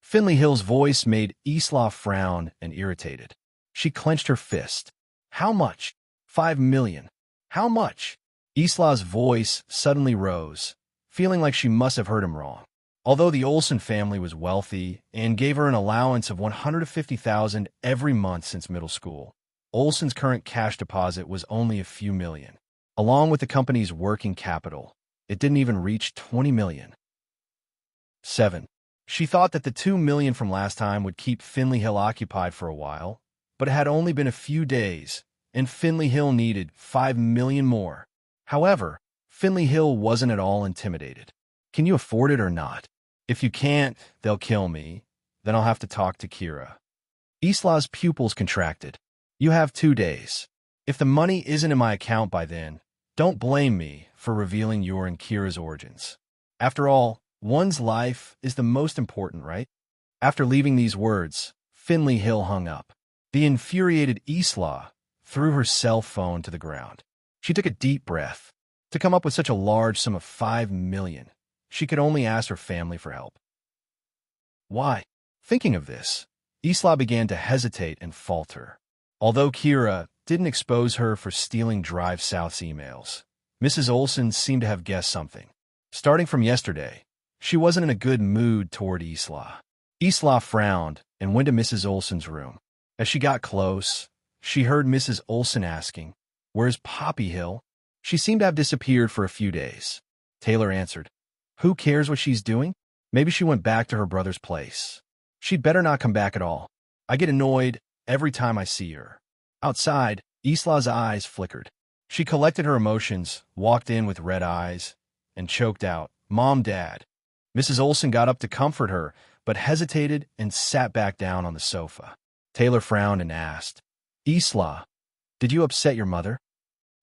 S1: Finley Hill's voice made Isla frown and irritated. She clenched her fist. How much? 5 million. How much? Isla's voice suddenly rose, feeling like she must have heard him wrong. Although the Olson family was wealthy and gave her an allowance of $150,000 every month since middle school, Olson's current cash deposit was only a few million. Along with the company's working capital, it didn't even reach 20 million. 7. She thought that the 2 million from last time would keep Finley Hill occupied for a while, but it had only been a few days, and Finley Hill needed 5 million more. However, Finley Hill wasn't at all intimidated. Can you afford it or not? If you can't, they'll kill me. Then I'll have to talk to Kira. Isla's pupils contracted. You have 2 days. If the money isn't in my account by then, don't blame me for revealing your and Kira's origins. After all, one's life is the most important, right? After leaving these words, Finley Hill hung up. The infuriated Isla threw her cell phone to the ground. She took a deep breath. To come up with such a large sum of 5 million, she could only ask her family for help. Why? Thinking of this, Isla began to hesitate and falter. Although Kira didn't expose her for stealing Drive South's emails, Mrs. Olson seemed to have guessed something. Starting from yesterday, she wasn't in a good mood toward Isla. Isla frowned and went to Mrs. Olson's room. As she got close, she heard Mrs. Olson asking, "Where's Poppy Hill?" She seemed to have disappeared for a few days. Taylor answered, "Who cares what she's doing? Maybe she went back to her brother's place. She'd better not come back at all. I get annoyed every time I see her." Outside, Isla's eyes flickered. She collected her emotions, walked in with red eyes, and choked out, "Mom, Dad." Mrs. Olson got up to comfort her, but hesitated and sat back down on the sofa. Taylor frowned and asked, "Isla, did you upset your mother?"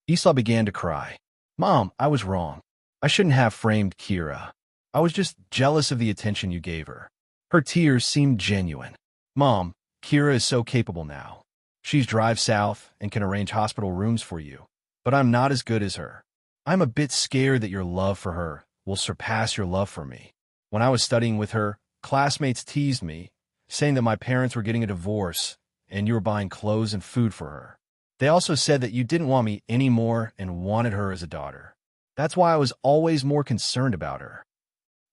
S1: Isla began to cry. "Mom, I was wrong. I shouldn't have framed Kira. I was just jealous of the attention you gave her." Her tears seemed genuine. "Mom, Kira is so capable now. She's Drive South and can arrange hospital rooms for you. But I'm not as good as her. I'm a bit scared that your love for her will surpass your love for me. When I was studying with her, classmates teased me, saying that my parents were getting a divorce and you were buying clothes and food for her. They also said that you didn't want me anymore and wanted her as a daughter. That's why I was always more concerned about her."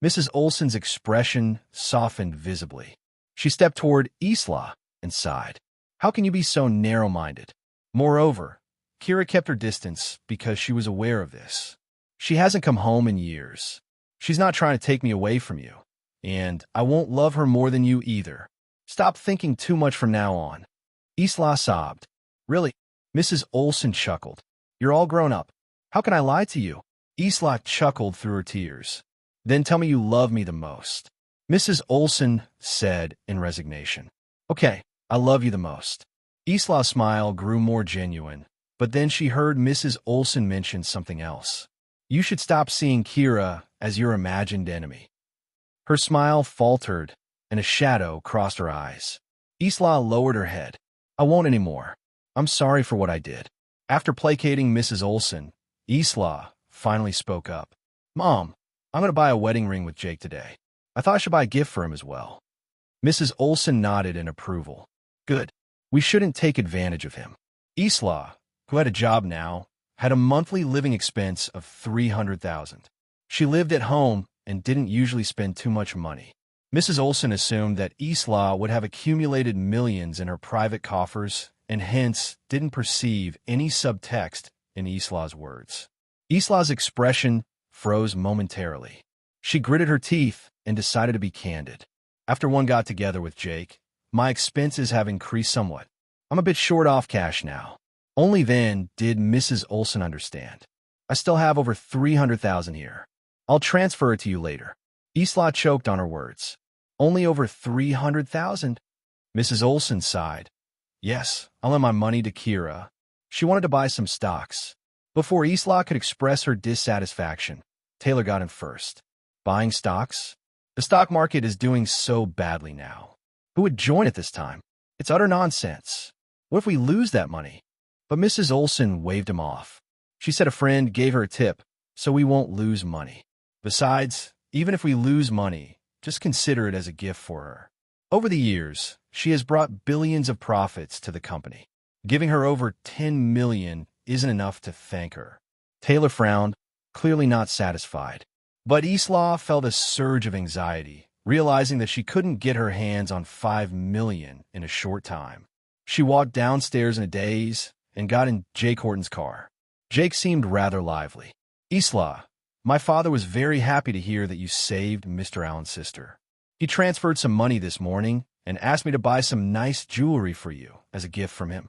S1: Mrs. Olson's expression softened visibly. She stepped toward Isla and sighed. "How can you be so narrow-minded?" Moreover, Kira kept her distance because she was aware of this. "She hasn't come home in years. She's not trying to take me away from you. And I won't love her more than you either. Stop thinking too much from now on." Isla sobbed. "Really?" Mrs. Olson chuckled. "You're all grown up. How can I lie to you?" Isla chuckled through her tears. "Then tell me you love me the most." Mrs. Olson said in resignation, "Okay, I love you the most." Isla's smile grew more genuine, but then she heard Mrs. Olson mention something else. "You should stop seeing Kira as your imagined enemy." Her smile faltered, and a shadow crossed her eyes. Isla lowered her head. "I won't anymore. I'm sorry for what I did." After placating Mrs. Olson, Isla finally spoke up. "Mom, I'm going to buy a wedding ring with Jake today. I thought I should buy a gift for him as well." Mrs. Olson nodded in approval. "Good. We shouldn't take advantage of him." Isla, who had a job now, had a monthly living expense of $300,000. She lived at home and didn't usually spend too much money. Mrs. Olson assumed that Isla would have accumulated millions in her private coffers and hence didn't perceive any subtext in Isla's words. Isla's expression froze momentarily. She gritted her teeth and decided to be candid. "After one got together with Jake, my expenses have increased somewhat. I'm a bit short off cash now." Only then did Mrs. Olson understand. "I still have over $300,000 here. I'll transfer it to you later." Isla choked on her words. "Only over $300,000? Mrs. Olson sighed. "Yes, I'll lend my money to Kira." She wanted to buy some stocks. Before Isla could express her dissatisfaction, Taylor got in first. "Buying stocks? The stock market is doing so badly now. Who would join at this time? It's utter nonsense. What if we lose that money?" But Mrs. Olson waved him off. She said a friend gave her a tip, so we won't lose money. Besides, even if we lose money, just consider it as a gift for her. Over the years, she has brought billions of profits to the company. Giving her over $10 million isn't enough to thank her. Taylor frowned, clearly not satisfied. But Isla felt a surge of anxiety, realizing that she couldn't get her hands on $5 million in a short time. She walked downstairs in a daze and got in Jake Horton's car. Jake seemed rather lively. "Isla, my father was very happy to hear that you saved Mr. Allen's sister. He transferred some money this morning and asked me to buy some nice jewelry for you as a gift from him."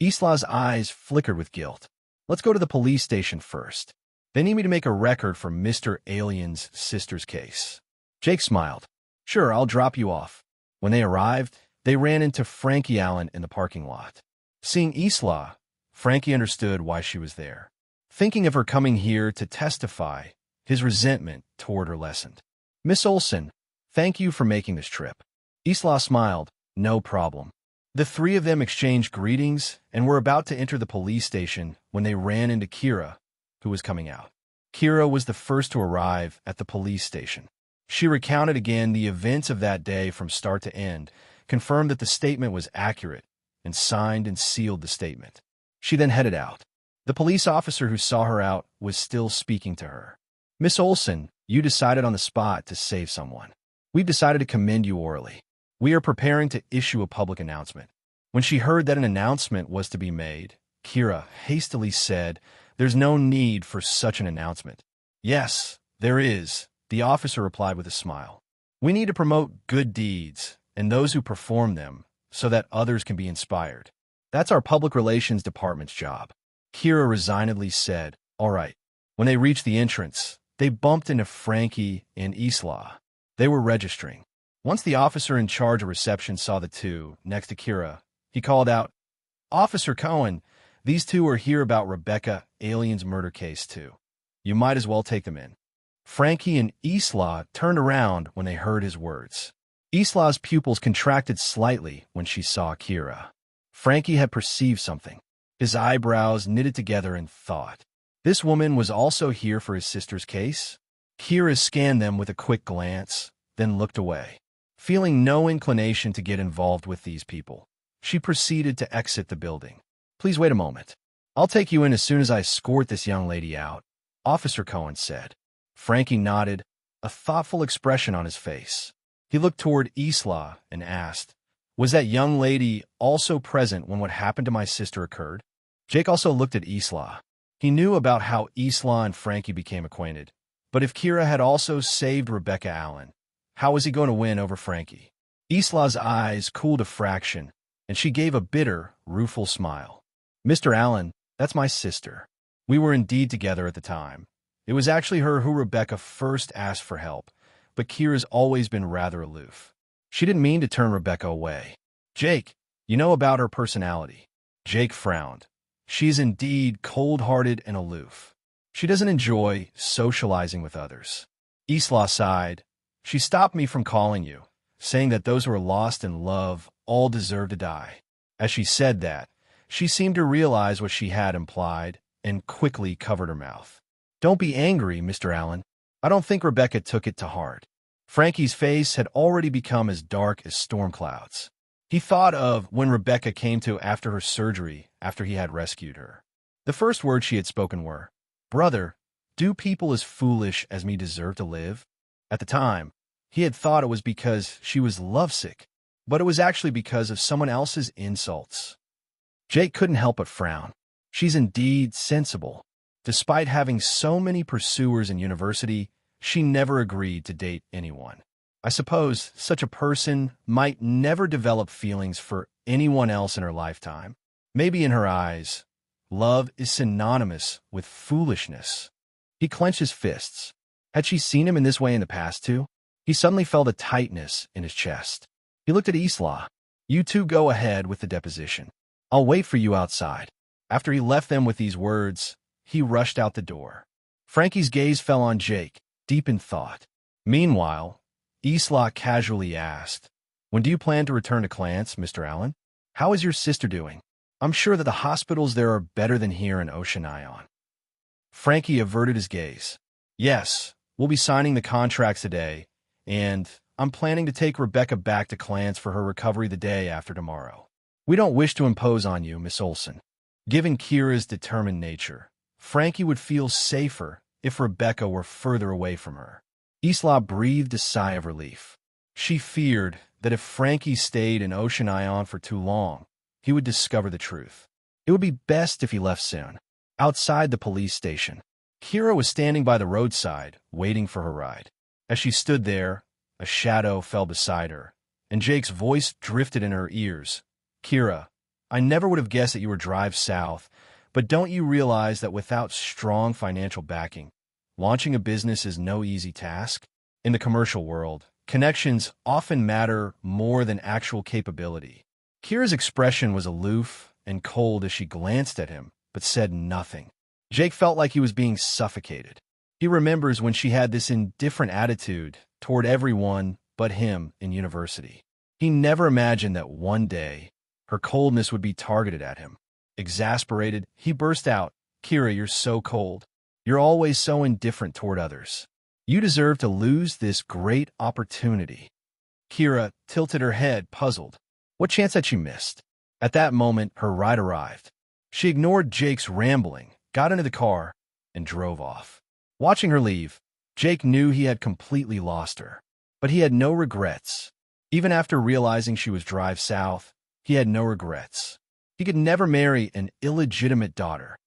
S1: Isla's eyes flickered with guilt. Let's go to the police station first. They need me to make a record for Mr. Alien's sister's case. Jake smiled. Sure, I'll drop you off. When they arrived, they ran into Frankie Allen in the parking lot. Seeing Isla, Frankie understood why she was there. Thinking of her coming here to testify, his resentment toward her lessened. Miss Olson, thank you for making this trip. Isla smiled. No problem. The three of them exchanged greetings and were about to enter the police station when they ran into Kira, who was coming out. Kira was the first to arrive at the police station. She recounted again the events of that day from start to end, confirmed that the statement was accurate, and signed and sealed the statement. She then headed out. The police officer who saw her out was still speaking to her. Miss Olson, you decided on the spot to save someone. We've decided to commend you orally. We are preparing to issue a public announcement. When she heard that an announcement was to be made, Kira hastily said, There's no need for such an announcement. Yes, there is, the officer replied with a smile. We need to promote good deeds and those who perform them so that others can be inspired. That's our public relations department's job. Kira resignedly said, All right. When they reached the entrance, they bumped into Frankie and Isla. They were registering. Once the officer in charge of reception saw the two next to Kira, he called out, Officer Cohen, these two are here about Rebecca Alien's murder case too. You might as well take them in. Frankie and Isla turned around when they heard his words. Isla's pupils contracted slightly when she saw Kira. Frankie had perceived something. His eyebrows knitted together in thought. This woman was also here for his sister's case? Kira scanned them with a quick glance, then looked away. Feeling no inclination to get involved with these people, she proceeded to exit the building. Please wait a moment. I'll take you in as soon as I escort this young lady out, Officer Cohen said. Frankie nodded, a thoughtful expression on his face. He looked toward Isla and asked, Was that young lady also present when what happened to my sister occurred? Jake also looked at Isla. He knew about how Isla and Frankie became acquainted, but if Kira had also saved Rebecca Allen, how was he going to win over Frankie? Isla's eyes cooled a fraction, and she gave a bitter, rueful smile. Mr. Allen, that's my sister. We were indeed together at the time. It was actually her who Rebecca first asked for help, but Kira's always been rather aloof. She didn't mean to turn Rebecca away. Jake, you know about her personality. Jake frowned. She's indeed cold-hearted and aloof. She doesn't enjoy socializing with others. Isla sighed. She stopped me from calling you, saying that those who are lost in love all deserve to die. As she said that, she seemed to realize what she had implied and quickly covered her mouth. Don't be angry, Mr. Allen. I don't think Rebecca took it to heart. Frankie's face had already become as dark as storm clouds. He thought of when Rebecca came to after her surgery after he had rescued her. The first words she had spoken were, Brother, do people as foolish as me deserve to live? At the time, he had thought it was because she was lovesick, but it was actually because of someone else's insults. Jake couldn't help but frown. She's indeed sensible. Despite having so many pursuers in university, she never agreed to date anyone. I suppose such a person might never develop feelings for anyone else in her lifetime. Maybe in her eyes, love is synonymous with foolishness. He clenched his fists. Had she seen him in this way in the past too? He suddenly felt a tightness in his chest. He looked at Isla. You two go ahead with the deposition. I'll wait for you outside. After he left them with these words, he rushed out the door. Frankie's gaze fell on Jake, deep in thought. Meanwhile, Isla casually asked, When do you plan to return to Clarence, Mr. Allen? How is your sister doing? I'm sure that the hospitals there are better than here in Oceanion. Frankie averted his gaze. Yes, we'll be signing the contracts today, and I'm planning to take Rebecca back to Clarence for her recovery the day after tomorrow. We don't wish to impose on you, Miss Olson. Given Kira's determined nature, Frankie would feel safer if Rebecca were further away from her. Isla breathed a sigh of relief. She feared that if Frankie stayed in Oceanion for too long, he would discover the truth. It would be best if he left soon. Outside the police station, Kira was standing by the roadside, waiting for her ride. As she stood there, a shadow fell beside her, and Jake's voice drifted in her ears. Kira, I never would have guessed that you were Drive South, but don't you realize that without strong financial backing, launching a business is no easy task? In the commercial world, connections often matter more than actual capability. Kira's expression was aloof and cold as she glanced at him, but said nothing. Jake felt like he was being suffocated. He remembers when she had this indifferent attitude toward everyone but him in university. He never imagined that one day her coldness would be targeted at him. Exasperated, he burst out, "Kira, you're so cold. You're always so indifferent toward others. You deserve to lose this great opportunity." Kira tilted her head, puzzled. What chance had she missed? At that moment, her ride arrived. She ignored Jake's rambling, got into the car, and drove off. Watching her leave, Jake knew he had completely lost her. But he had no regrets. Even after realizing she was Drive South, he had no regrets. He could never marry an illegitimate daughter.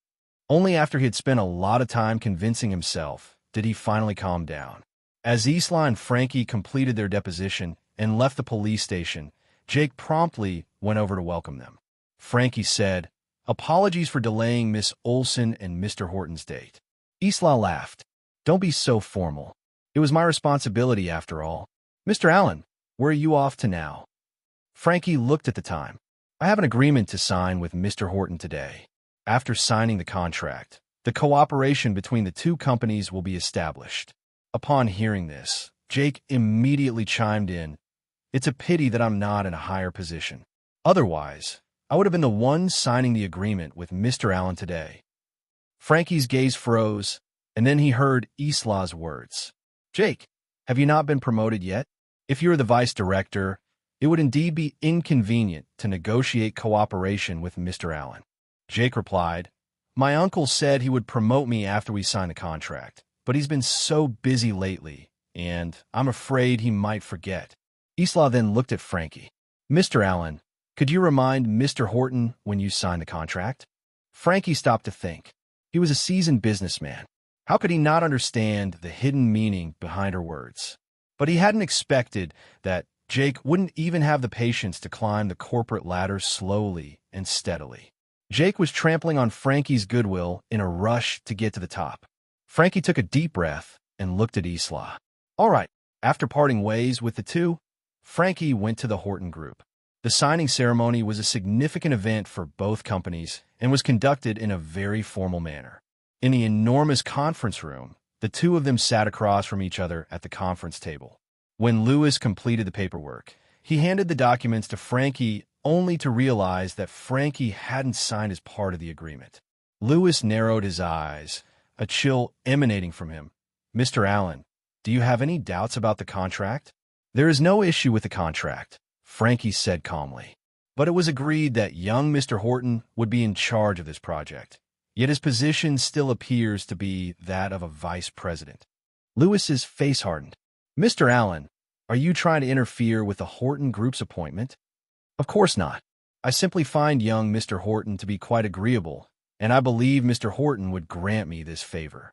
S1: Only after he had spent a lot of time convincing himself did he finally calm down. As Isla and Frankie completed their deposition and left the police station, Jake promptly went over to welcome them. Frankie said, "Apologies for delaying Miss Olson and Mr. Horton's date." Isla laughed. "Don't be so formal. It was my responsibility after all. Mr. Allen, where are you off to now?" Frankie looked at the time. "I have an agreement to sign with Mr. Horton today. After signing the contract, the cooperation between the two companies will be established." Upon hearing this, Jake immediately chimed in, "It's a pity that I'm not in a higher position. Otherwise, I would have been the one signing the agreement with Mr. Allen today." Frankie's gaze froze, and then he heard Isla's words. "Jake, have you not been promoted yet? If you are the vice director, it would indeed be inconvenient to negotiate cooperation with Mr. Allen." Jake replied, "My uncle said he would promote me after we sign the contract, but he's been so busy lately, and I'm afraid he might forget." Isla then looked at Frankie. "Mr. Allen, could you remind Mr. Horton when you signed the contract?" Frankie stopped to think. He was a seasoned businessman. How could he not understand the hidden meaning behind her words? But he hadn't expected that Jake wouldn't even have the patience to climb the corporate ladder slowly and steadily. Jake was trampling on Frankie's goodwill in a rush to get to the top. Frankie took a deep breath and looked at Isla. All right, after parting ways with the two, Frankie went to the Horton Group. The signing ceremony was a significant event for both companies and was conducted in a very formal manner. In the enormous conference room, the two of them sat across from each other at the conference table. When Lewis completed the paperwork, he handed the documents to Frankie only to realize that Frankie hadn't signed his part of the agreement. Lewis narrowed his eyes, a chill emanating from him. "Mr. Allen, do you have any doubts about the contract?" "There is no issue with the contract," Frankie said calmly. "But it was agreed that young Mr. Horton would be in charge of this project. Yet his position still appears to be that of a vice president." Lewis's face hardened. "Mr. Allen, are you trying to interfere with the Horton Group's appointment?" "Of course not. I simply find young Mr. Horton to be quite agreeable, and I believe Mr. Horton would grant me this favor."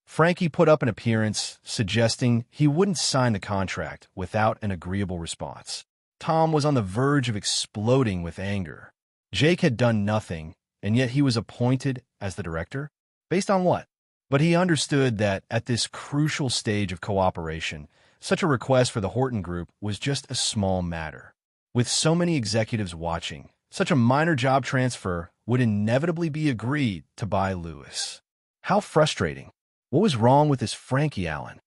S1: Frankie put up an appearance, suggesting he wouldn't sign the contract without an agreeable response. Tom was on the verge of exploding with anger. Jake had done nothing, and yet he was appointed as the director? Based on what? But he understood that at this crucial stage of cooperation, such a request for the Horton Group was just a small matter. With so many executives watching, such a minor job transfer would inevitably be agreed to by Lewis. How frustrating. What was wrong with this Frankie Allen?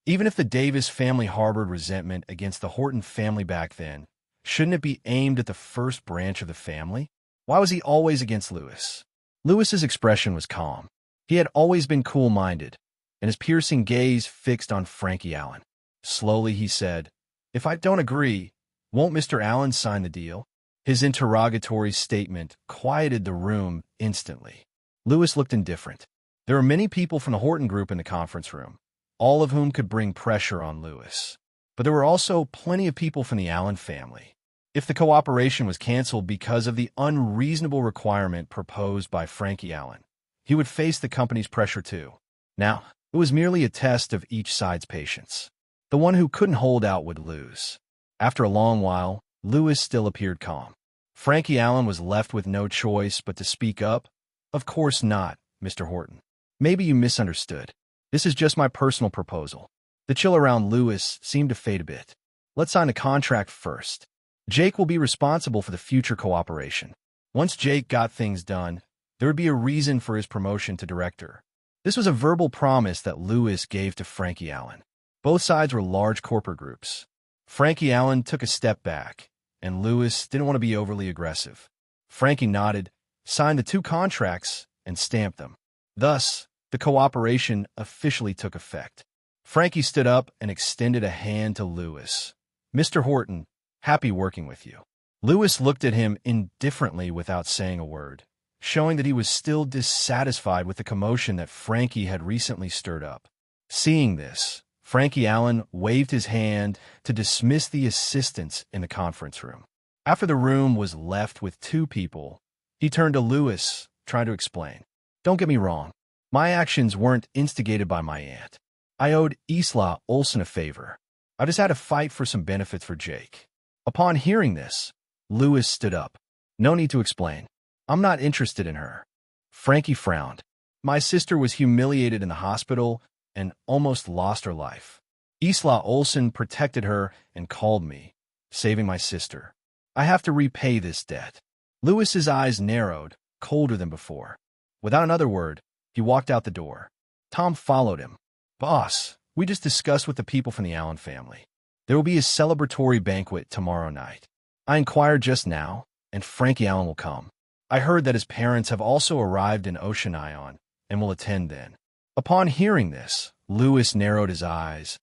S1: Even if the Davis family harbored resentment against the Horton family back then, shouldn't it be aimed at the first branch of the family? Why was he always against Lewis? Lewis's expression was calm. He had always been cool-minded, and his piercing gaze fixed on Frankie Allen. Slowly he said, "If I don't agree, won't Mr. Allen sign the deal?" His interrogatory statement quieted the room instantly. Lewis looked indifferent. There were many people from the Horton Group in the conference room, all of whom could bring pressure on Lewis. But there were also plenty of people from the Allen family. If the cooperation was canceled because of the unreasonable requirement proposed by Frankie Allen, he would face the company's pressure too. Now, it was merely a test of each side's patience. The one who couldn't hold out would lose. After a long while, Lewis still appeared calm. Frankie Allen was left with no choice but to speak up. Of course not, Mr. Horton. Maybe you misunderstood. This is just my personal proposal. The chill around Lewis seemed to fade a bit. Let's sign a contract first. Jake will be responsible for the future cooperation. Once Jake got things done, there would be a reason for his promotion to director. This was a verbal promise that Lewis gave to Frankie Allen. Both sides were large corporate groups. Frankie Allen took a step back, and Lewis didn't want to be overly aggressive. Frankie nodded, signed the two contracts, and stamped them. Thus, the cooperation officially took effect. Frankie stood up and extended a hand to Lewis. Mr. Horton, happy working with you. Lewis looked at him indifferently without saying a word, showing that he was still dissatisfied with the commotion that Frankie had recently stirred up. Seeing this, Frankie Allen waved his hand to dismiss the assistants in the conference room. After the room was left with two people, he turned to Lewis, trying to explain. Don't get me wrong. My actions weren't instigated by my aunt. I owed Isla Olsen a favor. I just had to fight for some benefits for Jake. Upon hearing this, Lewis stood up. No need to explain. I'm not interested in her. Frankie frowned. My sister was humiliated in the hospital and almost lost her life. Isla Olsen protected her and called me, saving my sister. I have to repay this debt. Lewis's eyes narrowed, colder than before. Without another word, he walked out the door. Tom followed him. Boss, we just discussed with the people from the Allen family. There will be a celebratory banquet tomorrow night. I inquired just now, and Frankie Allen will come. I heard that his parents have also arrived in Oceanion and will attend then. Upon hearing this, Lewis narrowed his eyes.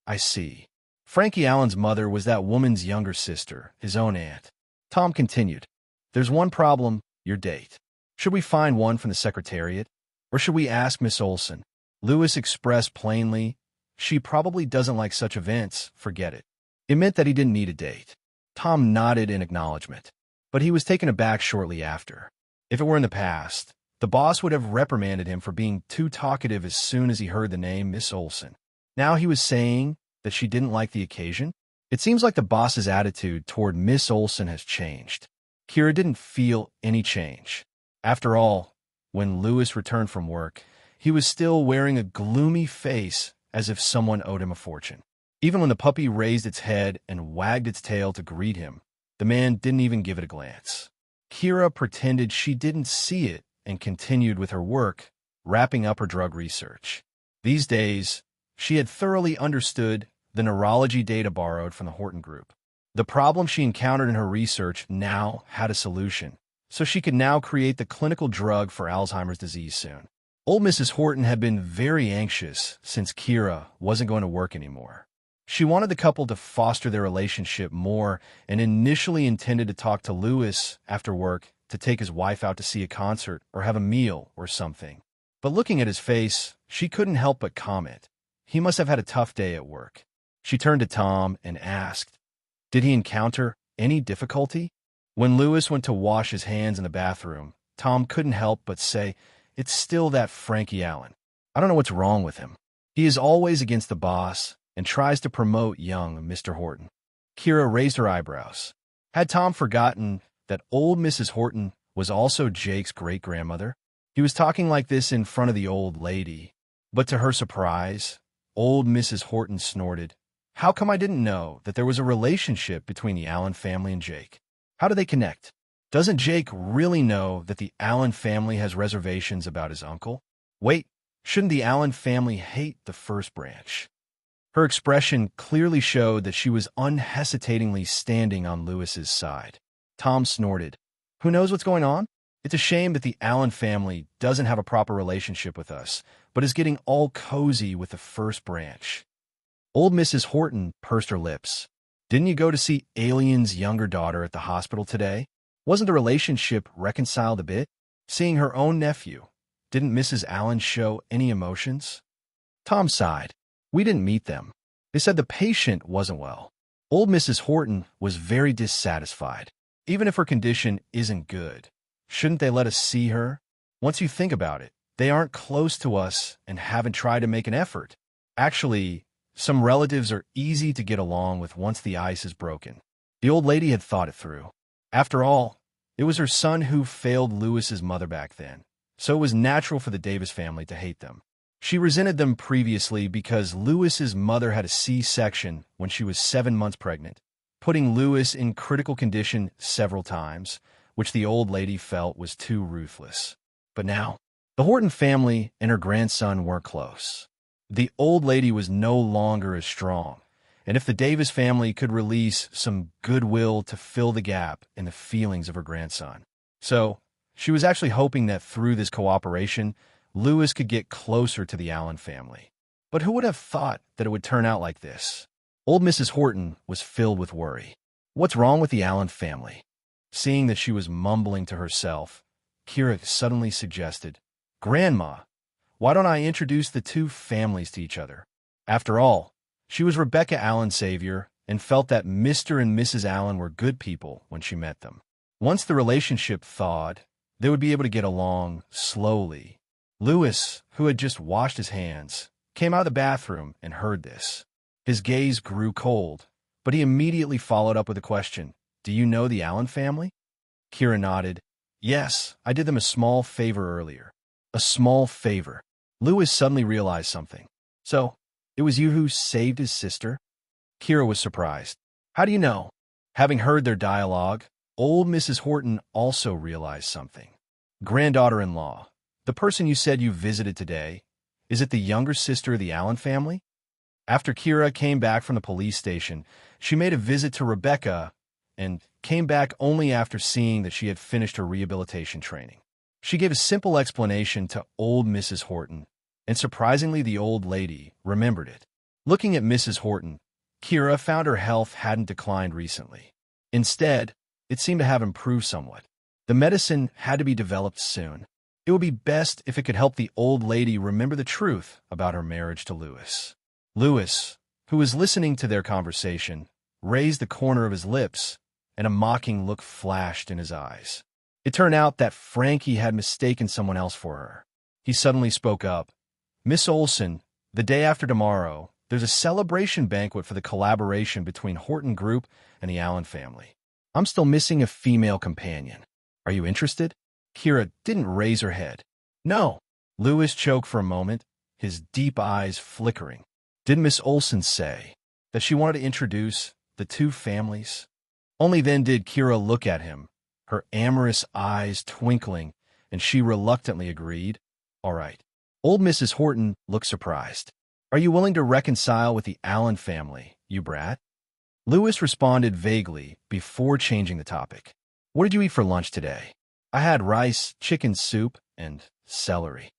S1: I see. Frankie Allen's mother was that woman's younger sister, his own aunt. Tom continued. There's one problem, your date. Should we find one from the Secretariat? Or should we ask Miss Olsen? Lewis expressed plainly, she probably doesn't like such events, forget it. It meant that he didn't need a date. Tom nodded in acknowledgement, but he was taken aback shortly after. If it were in the past, the boss would have reprimanded him for being too talkative as soon as he heard the name Miss Olsen. Now he was saying that she didn't like the occasion? It seems like the boss's attitude toward Miss Olsen has changed. Kira didn't feel any change. After all, when Lewis returned from work, he was still wearing a gloomy face as if someone owed him a fortune. Even when the puppy raised its head and wagged its tail to greet him, the man didn't even give it a glance. Kira pretended she didn't see it and continued with her work, wrapping up her drug research. These days, she had thoroughly understood the neurology data borrowed from the Horton Group. The problem she encountered in her research now had a solution, so she could now create the clinical drug for Alzheimer's disease soon. Old Mrs. Horton had been very anxious since Kira wasn't going to work anymore. She wanted the couple to foster their relationship more and initially intended to talk to Lewis after work to take his wife out to see a concert or have a meal or something. But looking at his face, she couldn't help but comment. He must have had a tough day at work. She turned to Tom and asked, did he encounter any difficulty? When Lewis went to wash his hands in the bathroom, Tom couldn't help but say, it's still that Frankie Allen. I don't know what's wrong with him. He is always against the boss and tries to promote young Mr. Horton. Kira raised her eyebrows. Had Tom forgotten that old Mrs. Horton was also Jake's great-grandmother? He was talking like this in front of the old lady, but to her surprise, old Mrs. Horton snorted. How come I didn't know that there was a relationship between the Allen family and Jake? How do they connect? Doesn't Jake really know that the Allen family has reservations about his uncle? Wait, shouldn't the Allen family hate the first branch? Her expression clearly showed that she was unhesitatingly standing on Lewis's side. Tom snorted. Who knows what's going on? It's a shame that the Allen family doesn't have a proper relationship with us, but is getting all cozy with the first branch. Old Mrs. Horton pursed her lips. Didn't you go to see Alien's younger daughter at the hospital today? Wasn't the relationship reconciled a bit? Seeing her own nephew, didn't Mrs. Allen show any emotions? Tom sighed. We didn't meet them. They said the patient wasn't well. Old Mrs. Horton was very dissatisfied. Even if her condition isn't good, shouldn't they let us see her? Once you think about it, they aren't close to us and haven't tried to make an effort. Actually, some relatives are easy to get along with once the ice is broken. The old lady had thought it through. After all, It was her son who failed Lewis's mother back then, so it was natural for the Davis family to hate them. She resented them previously because Lewis's mother had a C-section when she was 7 months pregnant, putting Lewis in critical condition several times, which the old lady felt was too ruthless. But now, the Horton family and her grandson weren't close. The old lady was no longer as strong, and if the Davis family could release some goodwill to fill the gap in the feelings of her grandson. So, she was actually hoping that through this cooperation, Lewis could get closer to the Allen family. But who would have thought that it would turn out like this? Old Mrs. Horton was filled with worry. What's wrong with the Allen family? Seeing that she was mumbling to herself, Kira suddenly suggested, "Grandma, why don't I introduce the two families to each other?" After all, she was Rebecca Allen's savior and felt that Mr. and Mrs. Allen were good people when she met them. Once the relationship thawed, they would be able to get along slowly. Lewis, who had just washed his hands, came out of the bathroom and heard this. His gaze grew cold, but he immediately followed up with a question. "Do you know the Allen family?" Kira nodded. "Yes, I did them a small favor earlier." A small favor. Lewis suddenly realized something. "So, it was you who saved his sister?" Kira was surprised. "How do you know?" Having heard their dialogue, old Mrs. Horton also realized something. "Granddaughter-in-law, the person you said you visited today, is it the younger sister of the Allen family?" After Kira came back from the police station, she made a visit to Rebecca and came back only after seeing that she had finished her rehabilitation training. She gave a simple explanation to old Mrs. Horton, and surprisingly the old lady remembered it. Looking at Mrs. Horton, Kira found her health hadn't declined recently. Instead, it seemed to have improved somewhat. The medicine had to be developed soon. It would be best if it could help the old lady remember the truth about her marriage to Lewis. Lewis, who was listening to their conversation, raised the corner of his lips, and a mocking look flashed in his eyes. It turned out that Frankie had mistaken someone else for her. He suddenly spoke up. "Miss Olson, the day after tomorrow, there's a celebration banquet for the collaboration between Horton Group and the Allen family. I'm still missing a female companion. Are you interested?" Kira didn't raise her head. "No." Lewis choked for a moment, his deep eyes flickering. Did Miss Olson say that she wanted to introduce the two families? Only then did Kira look at him, her amorous eyes twinkling, and she reluctantly agreed. "All right." Old Mrs. Horton looked surprised. "Are you willing to reconcile with the Allen family, you brat?" Lewis responded vaguely before changing the topic. "What did you eat for lunch today?" "I had rice, chicken soup, and celery."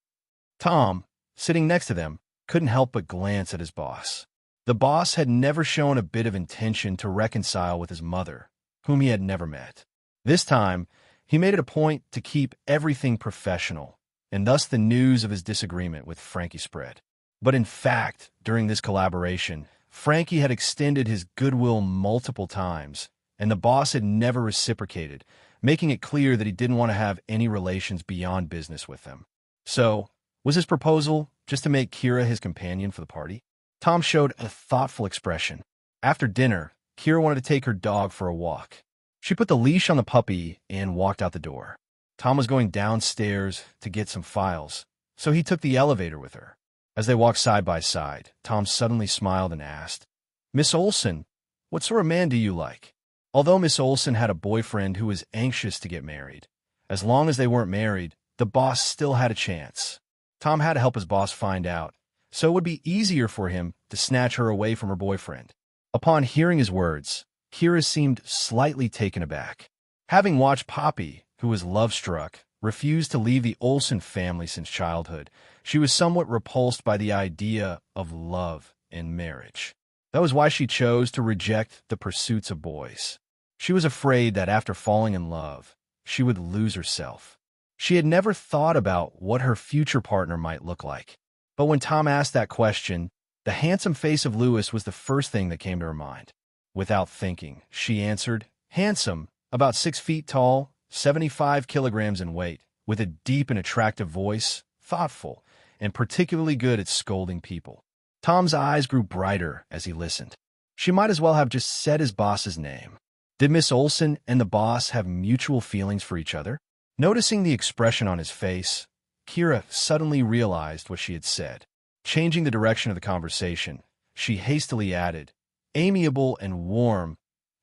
S1: Tom, sitting next to them, couldn't help but glance at his boss. The boss had never shown a bit of intention to reconcile with his mother, whom he had never met. This time, he made it a point to keep everything professional, and thus the news of his disagreement with Frankie spread. But in fact, during this collaboration, Frankie had extended his goodwill multiple times, and the boss had never reciprocated, making it clear that he didn't want to have any relations beyond business with them. So, was his proposal just to make Kira his companion for the party? Tom showed a thoughtful expression. After dinner, Kira wanted to take her dog for a walk. She put the leash on the puppy and walked out the door. Tom was going downstairs to get some files, so he took the elevator with her. As they walked side by side, Tom suddenly smiled and asked, "Miss Olson, what sort of man do you like?" Although Miss Olson had a boyfriend who was anxious to get married, as long as they weren't married, the boss still had a chance. Tom had to help his boss find out, so it would be easier for him to snatch her away from her boyfriend. Upon hearing his words, Kira seemed slightly taken aback. Having watched Poppy, who was love-struck, refuse to leave the Olsen family since childhood, she was somewhat repulsed by the idea of love and marriage. That was why she chose to reject the pursuits of boys. She was afraid that after falling in love, she would lose herself. She had never thought about what her future partner might look like. But when Tom asked that question, the handsome face of Lewis was the first thing that came to her mind. Without thinking, she answered, "Handsome, about 6 feet tall, 75 kilograms in weight, with a deep and attractive voice, thoughtful, and particularly good at scolding people." Tom's eyes grew brighter as he listened. She might as well have just said his boss's name. Did Miss Olson and the boss have mutual feelings for each other? Noticing the expression on his face, Kira suddenly realized what she had said. Changing the direction of the conversation, she hastily added, amiable and warm,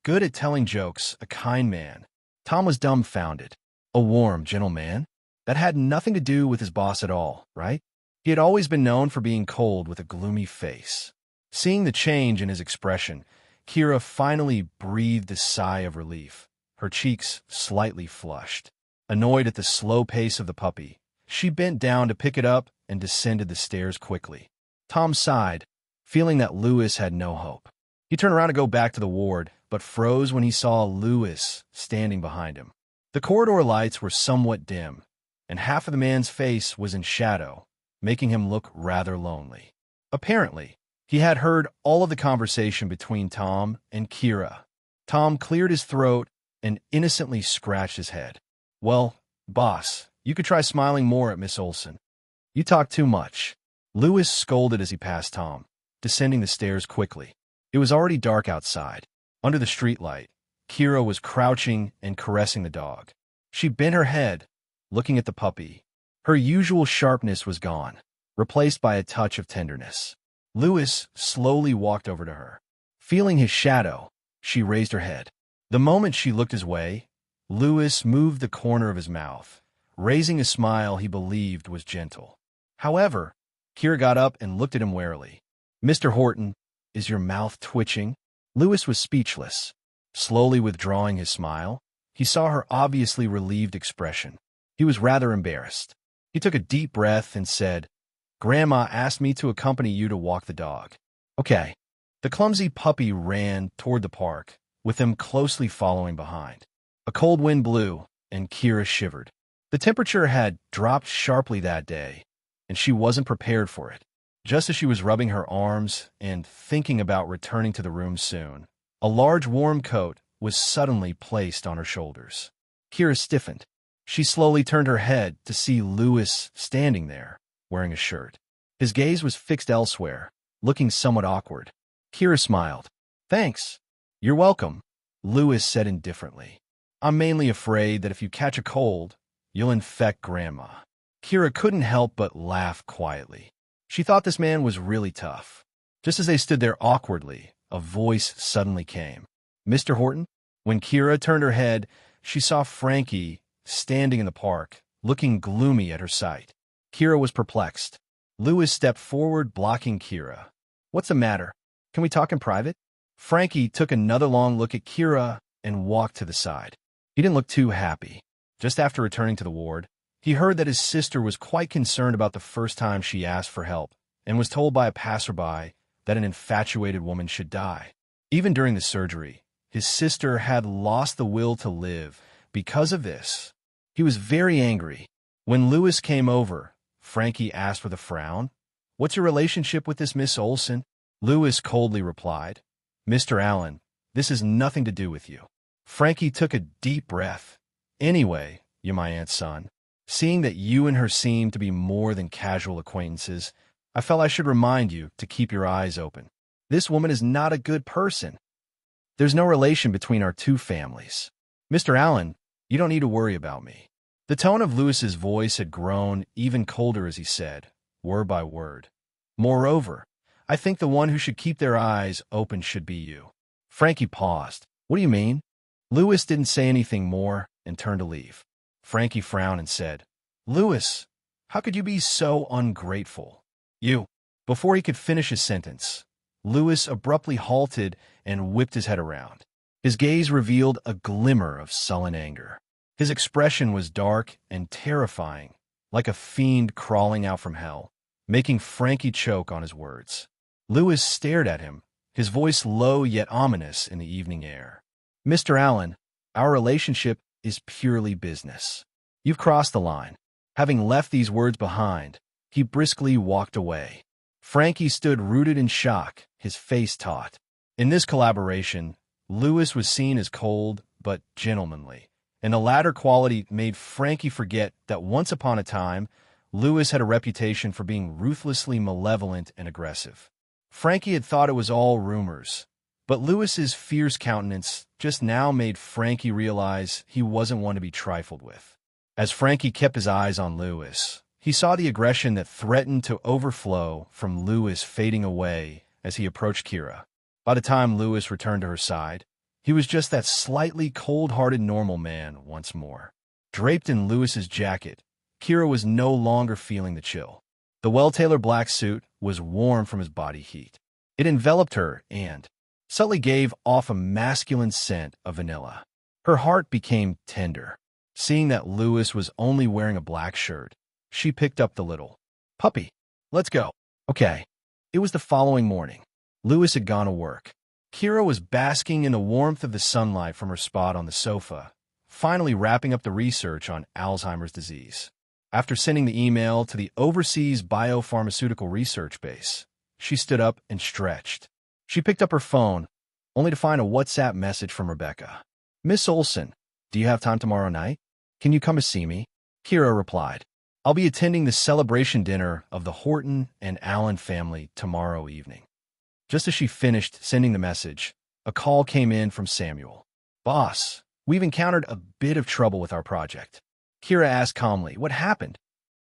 S1: good at telling jokes, a kind man. Tom was dumbfounded. A warm, gentle man? That had nothing to do with his boss at all, right? He had always been known for being cold with a gloomy face. Seeing the change in his expression, Kira finally breathed a sigh of relief, her cheeks slightly flushed. Annoyed at the slow pace of the puppy, she bent down to pick it up and descended the stairs quickly. Tom sighed, feeling that Lewis had no hope. He turned around to go back to the ward, but froze when he saw Lewis standing behind him. The corridor lights were somewhat dim, and half of the man's face was in shadow, making him look rather lonely. Apparently, he had heard all of the conversation between Tom and Kira. Tom cleared his throat and innocently scratched his head. Well, boss, you could try smiling more at Miss Olson. You talk too much. Lewis scolded as he passed Tom, descending the stairs quickly. It was already dark outside. Under the streetlight, Kira was crouching and caressing the dog. She bent her head, looking at the puppy. Her usual sharpness was gone, replaced by a touch of tenderness. Lewis slowly walked over to her. Feeling his shadow, she raised her head. The moment she looked his way, Lewis moved the corner of his mouth, raising a smile he believed was gentle. However, Kira got up and looked at him warily. Mr. Horton, is your mouth twitching? Lewis was speechless. Slowly withdrawing his smile, he saw her obviously relieved expression. He was rather embarrassed. He took a deep breath and said, Grandma asked me to accompany you to walk the dog. Okay. The clumsy puppy ran toward the park, with him closely following behind. A cold wind blew, and Kira shivered. The temperature had dropped sharply that day, and she wasn't prepared for it. Just as she was rubbing her arms and thinking about returning to the room soon, a large warm coat was suddenly placed on her shoulders. Kira stiffened. She slowly turned her head to see Lewis standing there, wearing a shirt. His gaze was fixed elsewhere, looking somewhat awkward. Kira smiled. Thanks. You're welcome, Lewis said indifferently. I'm mainly afraid that if you catch a cold, you'll infect Grandma. Kira couldn't help but laugh quietly. She thought this man was really tough. Just as they stood there awkwardly, a voice suddenly came. Mr. Horton? When Kira turned her head, she saw Frankie standing in the park, looking gloomy at her sight. Kira was perplexed. Lewis stepped forward, blocking Kira. What's the matter? Can we talk in private? Frankie took another long look at Kira and walked to the side. He didn't look too happy. Just after returning to the ward, he heard that his sister was quite concerned about the first time she asked for help and was told by a passerby that an infatuated woman should die. Even during the surgery, his sister had lost the will to live because of this. He was very angry. When Lewis came over, Frankie asked with a frown, What's your relationship with this Miss Olson? Lewis coldly replied, Mr. Allen, this has nothing to do with you. Frankie took a deep breath. Anyway, you're my aunt's son. Seeing that you and her seem to be more than casual acquaintances, I felt I should remind you to keep your eyes open. This woman is not a good person. There's no relation between our two families. Mr. Allen, you don't need to worry about me. The tone of Lewis's voice had grown even colder as he said, word by word. Moreover, I think the one who should keep their eyes open should be you. Frankie paused. What do you mean? Lewis didn't say anything more and turned to leave. Frankie frowned and said, Lewis, how could you be so ungrateful? You. Before he could finish his sentence, Lewis abruptly halted and whipped his head around. His gaze revealed a glimmer of sullen anger. His expression was dark and terrifying, like a fiend crawling out from hell, making Frankie choke on his words. Lewis stared at him, his voice low yet ominous in the evening air. Mr. Allen, our relationship is purely business. You've crossed the line. Having left these words behind, he briskly walked away. Frankie stood rooted in shock, his face taut. In this collaboration, Lewis was seen as cold but gentlemanly, and the latter quality made Frankie forget that once upon a time, Lewis had a reputation for being ruthlessly malevolent and aggressive. Frankie had thought it was all rumors, but Lewis's fierce countenance just now made Frankie realize he wasn't one to be trifled with. As Frankie kept his eyes on Lewis, he saw the aggression that threatened to overflow from Lewis fading away as he approached Kira. By the time Lewis returned to her side, he was just that slightly cold-hearted normal man once more. Draped in Lewis's jacket, Kira was no longer feeling the chill. The well-tailored black suit was warm from his body heat. It enveloped her and subtly gave off a masculine scent of vanilla. Her heart became tender. Seeing that Lewis was only wearing a black shirt, she picked up the little puppy. Let's go. Okay. It was the following morning. Lewis had gone to work. Kira was basking in the warmth of the sunlight from her spot on the sofa, finally wrapping up the research on Alzheimer's disease. After sending the email to the overseas biopharmaceutical research base, she stood up and stretched. She picked up her phone, only to find a WhatsApp message from Rebecca. "Miss Olson, do you have time tomorrow night? Can you come to see me?" Kira replied, "I'll be attending the celebration dinner of the Horton and Allen family tomorrow evening." Just as she finished sending the message, a call came in from Samuel. "Boss, we've encountered a bit of trouble with our project." Kira asked calmly, "What happened?"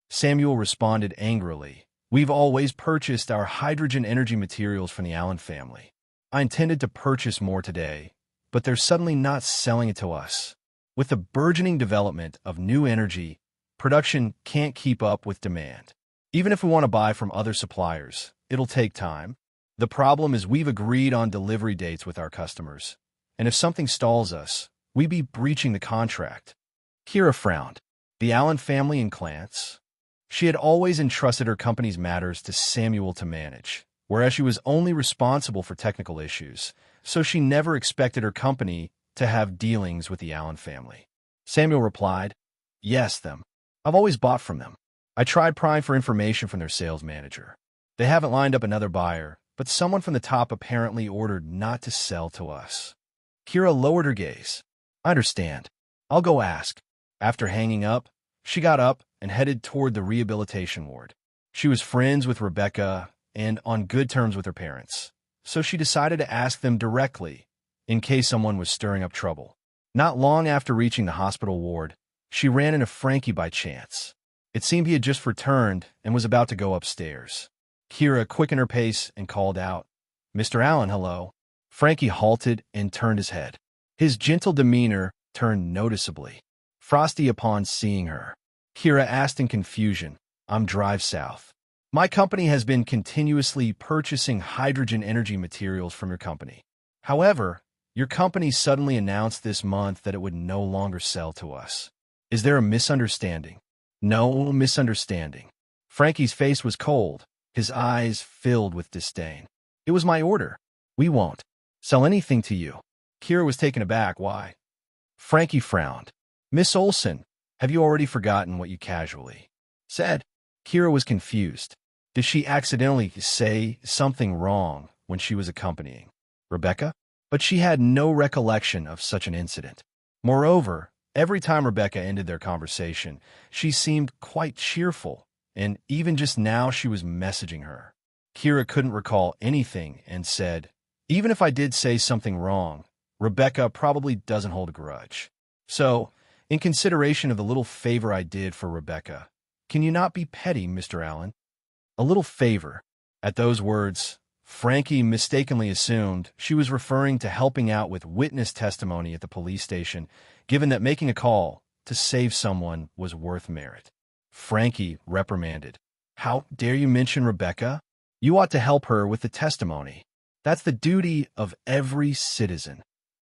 S1: Samuel responded angrily, "We've always purchased our hydrogen energy materials from the Allen family. I intended to purchase more today, but they're suddenly not selling it to us. With the burgeoning development of new energy, production can't keep up with demand. Even if we want to buy from other suppliers, it'll take time. The problem is we've agreed on delivery dates with our customers, and if something stalls us, we'd be breaching the contract." Kira frowned. The Allen family and clans? She had always entrusted her company's matters to Samuel to manage, whereas she was only responsible for technical issues, so she never expected her company to have dealings with the Allen family. Samuel replied, "Yes, them. I've always bought from them. I tried prying for information from their sales manager. They haven't lined up another buyer, but someone from the top apparently ordered not to sell to us." Kira lowered her gaze. "I understand. I'll go ask." After hanging up, she got up and headed toward the rehabilitation ward. She was friends with Rebecca and on good terms with her parents, so she decided to ask them directly in case someone was stirring up trouble. Not long after reaching the hospital ward, she ran into Frankie by chance. It seemed he had just returned and was about to go upstairs. Kira quickened her pace and called out, "Mr. Allen, hello." Frankie halted and turned his head. His gentle demeanor turned noticeably frosty upon seeing her. Kira asked in confusion, "I'm Drive South. My company has been continuously purchasing hydrogen energy materials from your company. However, your company suddenly announced this month that it would no longer sell to us. Is there a misunderstanding?" "No misunderstanding." Frankie's face was cold, his eyes filled with disdain. "It was my order. We won't sell anything to you." Kira was taken aback. "Why?" Frankie frowned. "Miss Olson, have you already forgotten what you casually said?" Kira was confused. Did she accidentally say something wrong when she was accompanying Rebecca? But she had no recollection of such an incident. Moreover, every time Rebecca ended their conversation, she seemed quite cheerful, and even just now she was messaging her. Kira couldn't recall anything and said, "Even if I did say something wrong, Rebecca probably doesn't hold a grudge. So, in consideration of the little favor I did for Rebecca, can you not be petty, Mr. Allen?" A little favor. At those words, Frankie mistakenly assumed she was referring to helping out with witness testimony at the police station, given that making a call to save someone was worth merit. Frankie reprimanded, "How dare you mention Rebecca? You ought to help her with the testimony. That's the duty of every citizen."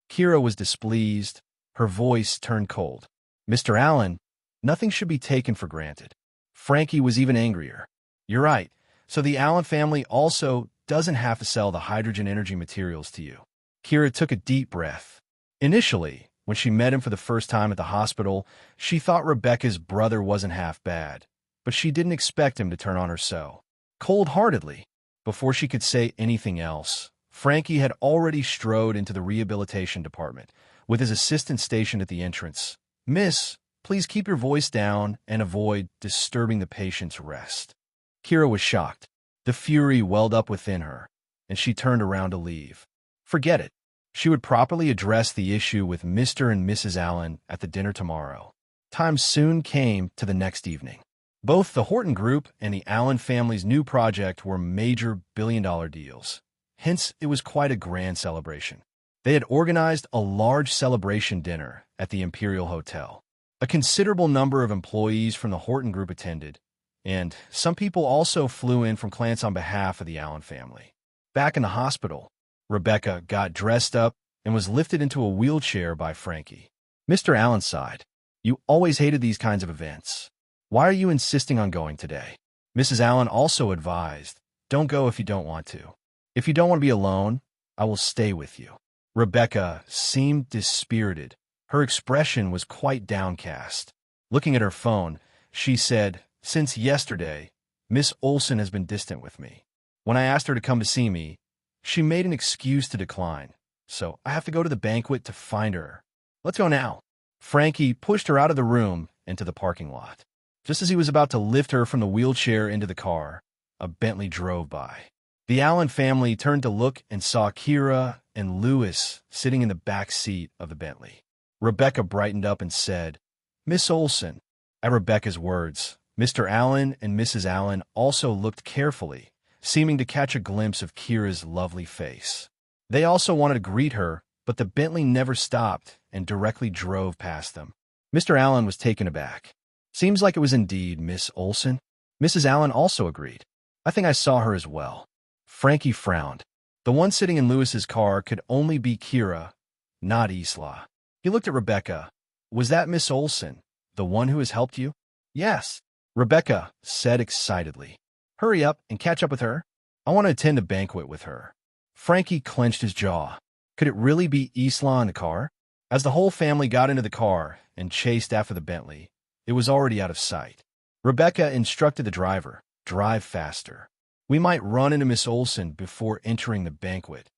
S1: Kira was displeased. Her voice turned cold. "Mr. Allen, nothing should be taken for granted." Frankie was even angrier. "You're right. So the Allen family also doesn't have to sell the hydrogen energy materials to you." Kira took a deep breath. Initially, when she met him for the first time at the hospital, she thought Rebecca's brother wasn't half bad, but she didn't expect him to turn on her so cold-heartedly. Before she could say anything else, Frankie had already strode into the rehabilitation department, with his assistant stationed at the entrance. "Miss, please keep your voice down and avoid disturbing the patient's rest." Kira was shocked. The fury welled up within her, and she turned around to leave. "Forget it. She would properly address the issue with Mr. and Mrs. Allen at the dinner tomorrow. Time soon came to the next evening. Both the Horton Group and the Allen family's new project were major billion-dollar deals. Hence, it was quite a grand celebration. They had organized a large celebration dinner at the Imperial Hotel. A considerable number of employees from the Horton Group attended, and some people also flew in from clients on behalf of the Allen family. Back in the hospital, Rebecca got dressed up and was lifted into a wheelchair by Frankie. Mr. Allen sighed. "You always hated these kinds of events. Why are you insisting on going today?" Mrs. Allen also advised, "Don't go if you don't want to. If you don't want to be alone, I will stay with you." Rebecca seemed dispirited. Her expression was quite downcast. Looking at her phone, she said, "Since yesterday, Miss Olson has been distant with me. When I asked her to come to see me, she made an excuse to decline, so I have to go to the banquet to find her. Let's go now." Frankie pushed her out of the room into the parking lot. Just as he was about to lift her from the wheelchair into the car, a Bentley drove by. The Allen family turned to look and saw Kira and Louis sitting in the back seat of the Bentley. Rebecca brightened up and said, "Miss Olson." At Rebecca's words, Mr. Allen and Mrs. Allen also looked carefully, seeming to catch a glimpse of Kira's lovely face. They also wanted to greet her, but the Bentley never stopped and directly drove past them. Mr. Allen was taken aback. "Seems like it was indeed Miss Olson." Mrs. Allen also agreed. "I think I saw her as well." Frankie frowned. The one sitting in Louis's car could only be Kira, not Isla. He looked at Rebecca. "Was that Miss Olson, the one who has helped you?" "Yes," Rebecca said excitedly. "Hurry up and catch up with her. I want to attend the banquet with her." Frankie clenched his jaw. Could it really be Isla in the car? As the whole family got into the car and chased after the Bentley, it was already out of sight. Rebecca instructed the driver, "Drive faster. We might run into Miss Olson before entering the banquet."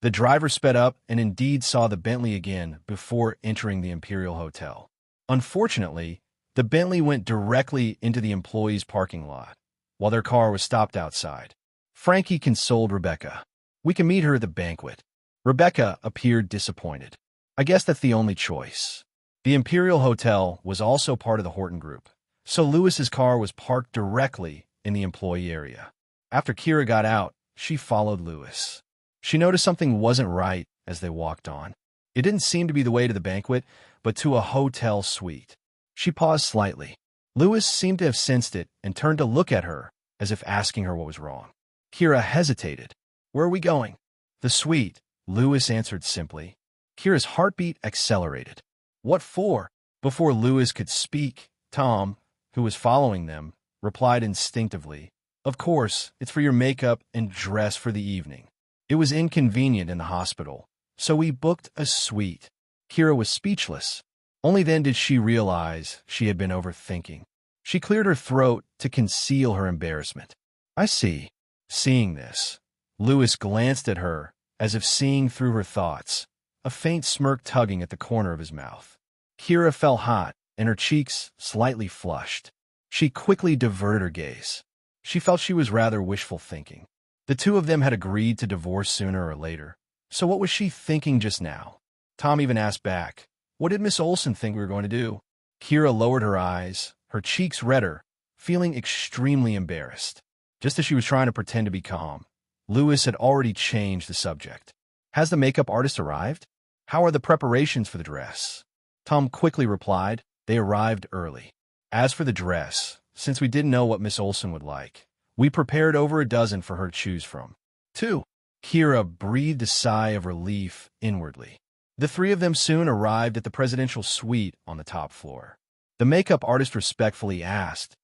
S1: The driver sped up and indeed saw the Bentley again before entering the Imperial Hotel. Unfortunately, the Bentley went directly into the employees' parking lot, while their car was stopped outside. Frankie consoled Rebecca. "We can meet her at the banquet." Rebecca appeared disappointed. "I guess that's the only choice." The Imperial Hotel was also part of the Horton Group, so Louis's car was parked directly in the employee area. After Kira got out, she followed Louis. She noticed something wasn't right as they walked on. It didn't seem to be the way to the banquet, but to a hotel suite. She paused slightly. Louis seemed to have sensed it and turned to look at her, as if asking her what was wrong. Kira hesitated. "Where are we going?" "The suite," Louis answered simply. Kira's heartbeat accelerated. "What for?" Before Louis could speak, Tom, who was following them, replied instinctively, "Of course, it's for your makeup and dress for the evening. It was inconvenient in the hospital, so we booked a suite." Kira was speechless. Only then did she realize she had been overthinking. She cleared her throat to conceal her embarrassment. "I see." Seeing this, Louis glanced at her as if seeing through her thoughts, a faint smirk tugging at the corner of his mouth. Kira felt hot, and her cheeks slightly flushed. She quickly diverted her gaze. She felt she was rather wishful thinking. The two of them had agreed to divorce sooner or later, so what was she thinking just now? Tom even asked back, "What did Miss Olson think we were going to do?" Kira lowered her eyes, her cheeks redder, feeling extremely embarrassed. Just as she was trying to pretend to be calm, Louis had already changed the subject. "Has the makeup artist arrived? How are the preparations for the dress?" Tom quickly replied, "They arrived early. As for the dress, since we didn't know what Miss Olson would like, we prepared over a dozen for her to choose from." "Two." Kira breathed a sigh of relief inwardly. The three of them soon arrived at the presidential suite on the top floor. The makeup artist respectfully asked,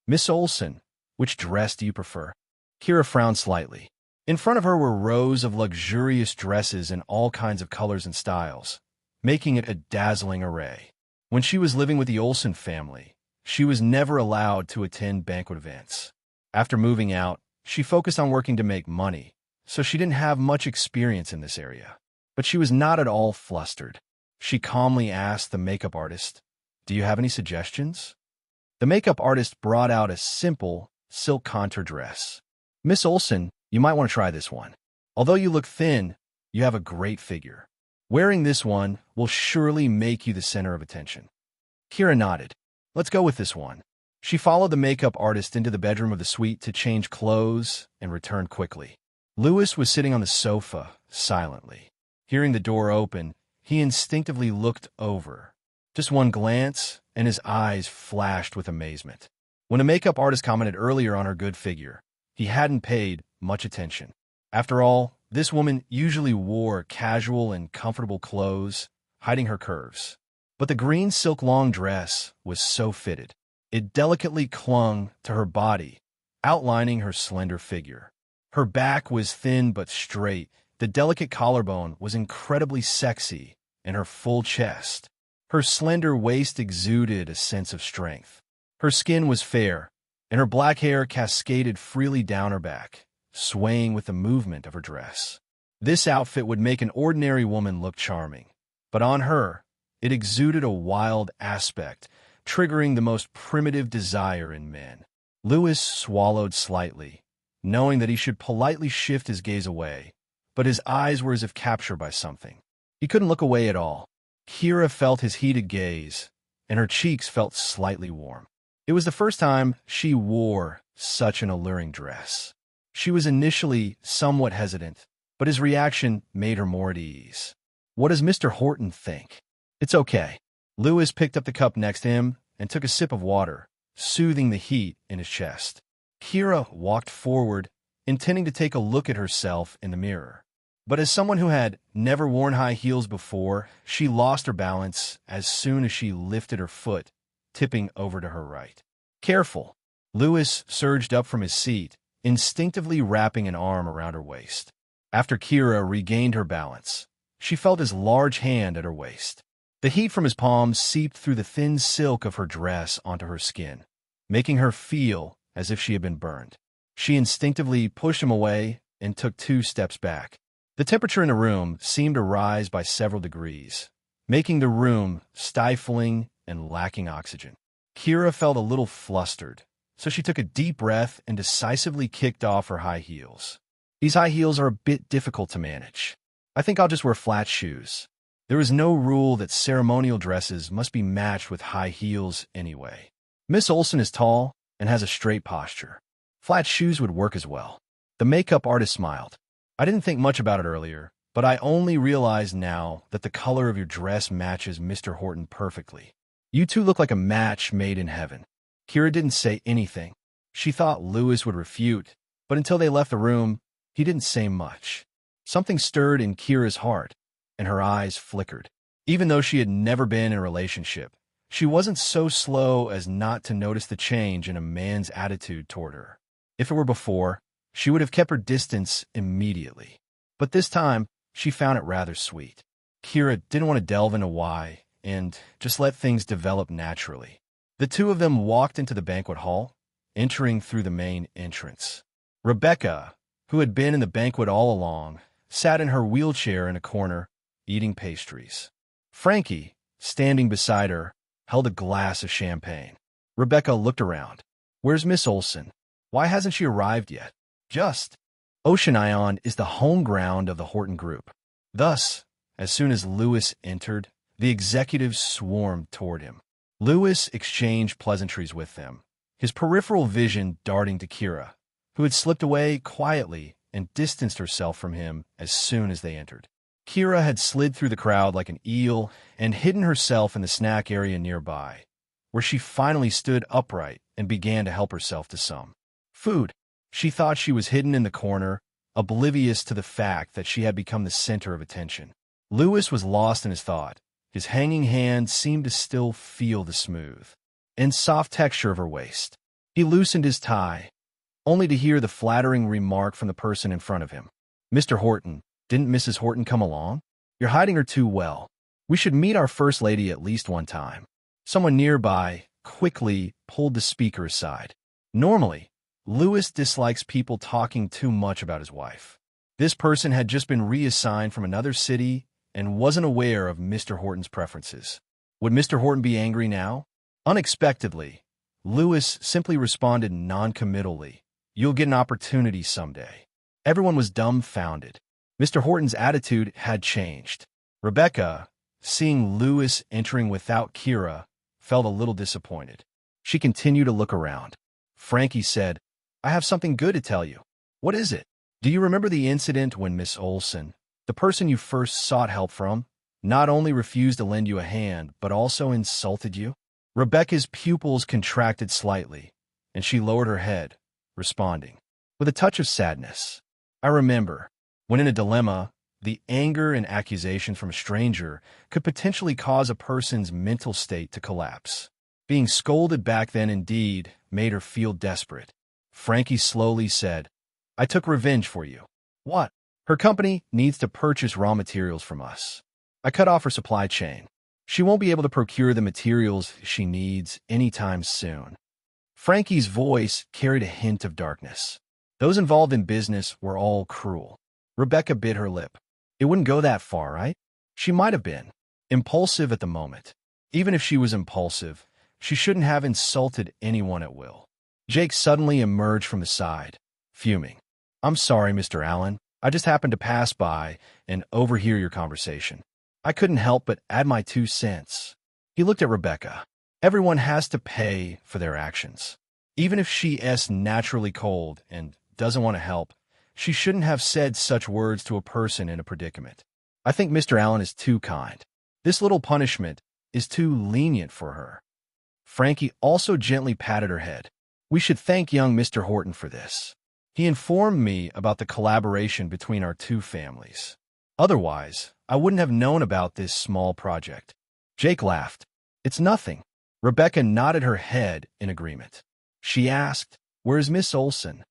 S1: "Miss Olson, which dress do you prefer?" Kira frowned slightly. In front of her were rows of luxurious dresses in all kinds of colors and styles, making it a dazzling array. When she was living with the Olson family, she was never allowed to attend banquet events. After moving out, she focused on working to make money, so she didn't have much experience in this area. But she was not at all flustered. She calmly asked the makeup artist, "Do you have any suggestions?" The makeup artist brought out a simple, silk contour dress. "Miss Olson, you might want to try this one. Although you look thin, you have a great figure." Wearing this one will surely make you the center of attention. Kira nodded. Let's go with this one. She followed the makeup artist into the bedroom of the suite to change clothes and returned quickly. Louis was sitting on the sofa, silently. Hearing the door open, he instinctively looked over. Just one glance, and his eyes flashed with amazement. When a makeup artist commented earlier on her good figure, he hadn't paid much attention. After all, this woman usually wore casual and comfortable clothes, hiding her curves. But the green silk long dress was so fitted. It delicately clung to her body, outlining her slender figure. Her back was thin but straight. The delicate collarbone was incredibly sexy, and her full chest. Her slender waist exuded a sense of strength. Her skin was fair, and her black hair cascaded freely down her back, swaying with the movement of her dress. This outfit would make an ordinary woman look charming, but on her, it exuded a wild aspect, triggering the most primitive desire in men. Louis swallowed slightly, knowing that he should politely shift his gaze away, but his eyes were as if captured by something. He couldn't look away at all. Kira felt his heated gaze, and her cheeks felt slightly warm. It was the first time she wore such an alluring dress. She was initially somewhat hesitant, but his reaction made her more at ease. What does Mr. Horton think? It's okay. Louis picked up the cup next to him and took a sip of water, soothing the heat in his chest. Kira walked forward, intending to take a look at herself in the mirror. But as someone who had never worn high heels before, she lost her balance as soon as she lifted her foot, tipping over to her right. Careful! Louis surged up from his seat, instinctively wrapping an arm around her waist. After Kira regained her balance, she felt his large hand at her waist. The heat from his palms seeped through the thin silk of her dress onto her skin, making her feel as if she had been burned. She instinctively pushed him away and took 2 steps back. The temperature in the room seemed to rise by several degrees, making the room stifling and lacking oxygen. Kira felt a little flustered, so she took a deep breath and decisively kicked off her high heels. These high heels are a bit difficult to manage. I think I'll just wear flat shoes. There is no rule that ceremonial dresses must be matched with high heels anyway. Miss Olsen is tall and has a straight posture. Flat shoes would work as well. The makeup artist smiled. I didn't think much about it earlier, but I only realize now that the color of your dress matches Mr. Horton perfectly. You two look like a match made in heaven. Kira didn't say anything. She thought Louis would refute, but until they left the room, he didn't say much. Something stirred in Kira's heart, and her eyes flickered. Even though she had never been in a relationship, she wasn't so slow as not to notice the change in a man's attitude toward her. If it were before, she would have kept her distance immediately. But this time, she found it rather sweet. Kira didn't want to delve into why, and just let things develop naturally. The two of them walked into the banquet hall, entering through the main entrance. Rebecca, who had been in the banquet all along, sat in her wheelchair in a corner, eating pastries. Frankie, standing beside her, held a glass of champagne. Rebecca looked around. Where's Miss Olsen? Why hasn't she arrived yet? Just. Ocean Ion is the home ground of the Horton Group. Thus, as soon as Louis entered, the executives swarmed toward him. Louis exchanged pleasantries with them, his peripheral vision darting to Kira, who had slipped away quietly and distanced herself from him as soon as they entered. Kira had slid through the crowd like an eel and hidden herself in the snack area nearby, where she finally stood upright and began to help herself to some food. She thought she was hidden in the corner, oblivious to the fact that she had become the center of attention. Louis was lost in his thought. His hanging hand seemed to still feel the smooth and soft texture of her waist. He loosened his tie, only to hear the flattering remark from the person in front of him. Mr. Horton, didn't Mrs. Horton come along? You're hiding her too well. We should meet our First Lady at least one time. Someone nearby quickly pulled the speaker aside. Normally, Louis dislikes people talking too much about his wife. This person had just been reassigned from another city and wasn't aware of Mr. Horton's preferences. Would Mr. Horton be angry now? Unexpectedly, Louis simply responded non-committally. You'll get an opportunity someday. Everyone was dumbfounded. Mr. Horton's attitude had changed. Rebecca, seeing Lewis entering without Kira, felt a little disappointed. She continued to look around. Frankie said, "I have something good to tell you." "What is it?" "Do you remember the incident when Miss Olson, the person you first sought help from, not only refused to lend you a hand, but also insulted you?" Rebecca's pupils contracted slightly, and she lowered her head, responding, with a touch of sadness. "I remember. When in a dilemma, the anger and accusation from a stranger could potentially cause a person's mental state to collapse. Being scolded back then indeed made her feel desperate." Frankie slowly said, "I took revenge for you." "What?" "Her company needs to purchase raw materials from us. I cut off her supply chain. She won't be able to procure the materials she needs anytime soon." Frankie's voice carried a hint of darkness. Those involved in business were all cruel. Rebecca bit her lip. It wouldn't go that far, right? She might have been impulsive at the moment. Even if she was impulsive, she shouldn't have insulted anyone at will. Jake suddenly emerged from the side, fuming. "I'm sorry, Mr. Allen. I just happened to pass by and overhear your conversation. I couldn't help but add my 2 cents. He looked at Rebecca. Everyone has to pay for their actions. Even if she is naturally cold and doesn't want to help, she shouldn't have said such words to a person in a predicament. I think Mr. Allen is too kind. This little punishment is too lenient for her." Frankie also gently patted her head. "We should thank young Mr. Horton for this. He informed me about the collaboration between our two families. Otherwise, I wouldn't have known about this small project." Jake laughed. "It's nothing." Rebecca nodded her head in agreement. She asked, "Where's Miss Olson?"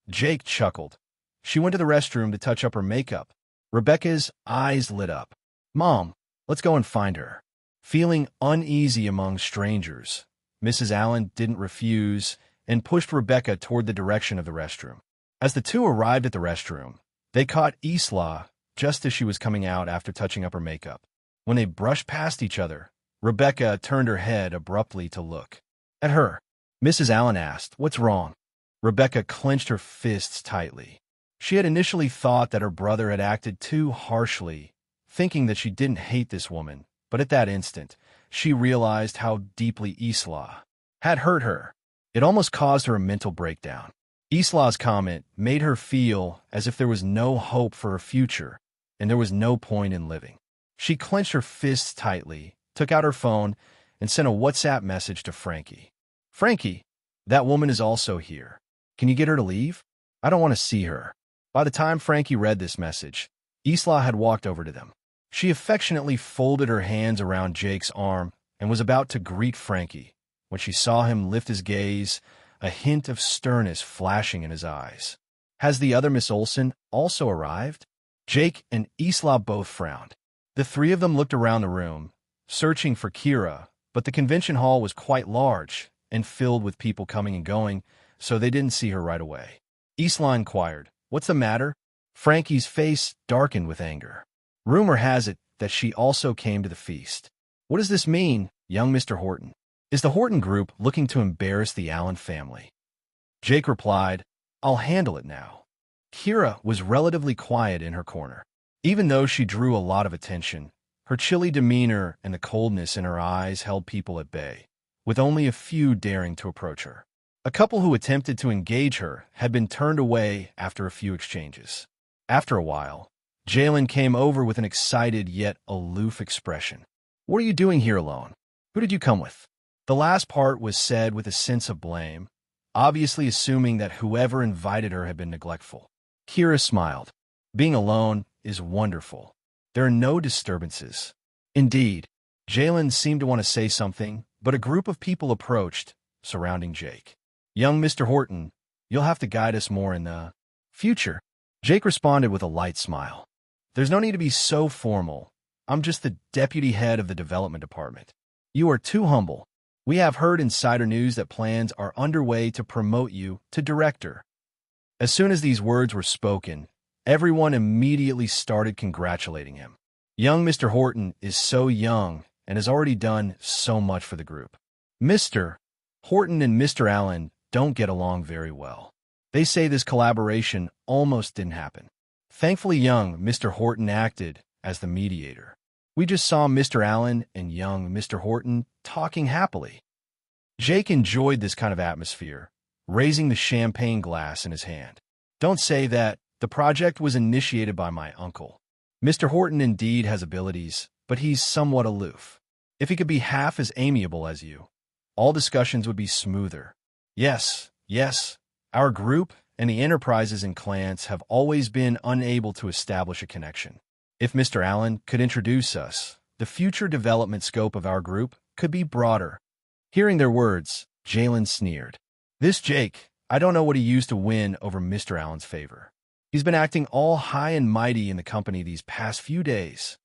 S1: Jake chuckled. "She went to the restroom to touch up her makeup." Rebecca's eyes lit up. "Mom, let's go and find her." Feeling uneasy among strangers, Mrs. Allen didn't refuse and pushed Rebecca toward the direction of the restroom. As the two arrived at the restroom, they caught Isla just as she was coming out after touching up her makeup. When they brushed past each other, Rebecca turned her head abruptly to look at her. Mrs. Allen asked, "What's wrong?" Rebecca clenched her fists tightly. She had initially thought that her brother had acted too harshly, thinking that she didn't hate this woman, but at that instant, she realized how deeply Isla had hurt her. It almost caused her a mental breakdown. Isla's comment made her feel as if there was no hope for her future, and there was no point in living. She clenched her fists tightly, took out her phone, and sent a WhatsApp message to Frankie. "Frankie, that woman is also here. Can you get her to leave? I don't want to see her." By the time Frankie read this message, Isla had walked over to them. She affectionately folded her hands around Jake's arm and was about to greet Frankie when she saw him lift his gaze, a hint of sternness flashing in his eyes. "Has the other Miss Olson also arrived?" Jake and Isla both frowned. The three of them looked around the room, searching for Kira, but the convention hall was quite large and filled with people coming and going, so they didn't see her right away. Isla inquired, "What's the matter?" Frankie's face darkened with anger. "Rumor has it that she also came to the feast. What does this mean, young Mr. Horton? Is the Horton Group looking to embarrass the Allen family?" Jake replied, "I'll handle it now." Kira was relatively quiet in her corner. Even though she drew a lot of attention, her chilly demeanor and the coldness in her eyes held people at bay, with only a few daring to approach her. A couple who attempted to engage her had been turned away after a few exchanges. After a while, Jalen came over with an excited yet aloof expression. "What are you doing here alone? Who did you come with?" The last part was said with a sense of blame, obviously assuming that whoever invited her had been neglectful. Kira smiled. "Being alone is wonderful. There are no disturbances." Indeed, Jalen seemed to want to say something, but a group of people approached, surrounding Jake. "Young Mr. Horton, you'll have to guide us more in the future." Jake responded with a light smile. "There's no need to be so formal. I'm just the deputy head of the development department. You are too humble. We have heard insider news that plans are underway to promote you to director." As soon as these words were spoken, everyone immediately started congratulating him. Young Mr. Horton is so young and has already done so much for the group. Mr. Horton and Mr. Allen don't get along very well. They say this collaboration almost didn't happen. Thankfully, young Mr. Horton acted as the mediator. We just saw Mr. Allen and young Mr. Horton talking happily. Jake enjoyed this kind of atmosphere, raising the champagne glass in his hand. Don't say that. The project was initiated by my uncle. Mr. Horton indeed has abilities, but he's somewhat aloof. If he could be half as amiable as you, all discussions would be smoother. Yes, yes, our group and the enterprises and clans have always been unable to establish a connection. If Mr. Allen could introduce us, the future development scope of our group could be broader. Hearing their words, Jalen sneered. This Jake, I don't know what he used to win over Mr. Allen's favor. He's been acting all high and mighty in the company these past few days.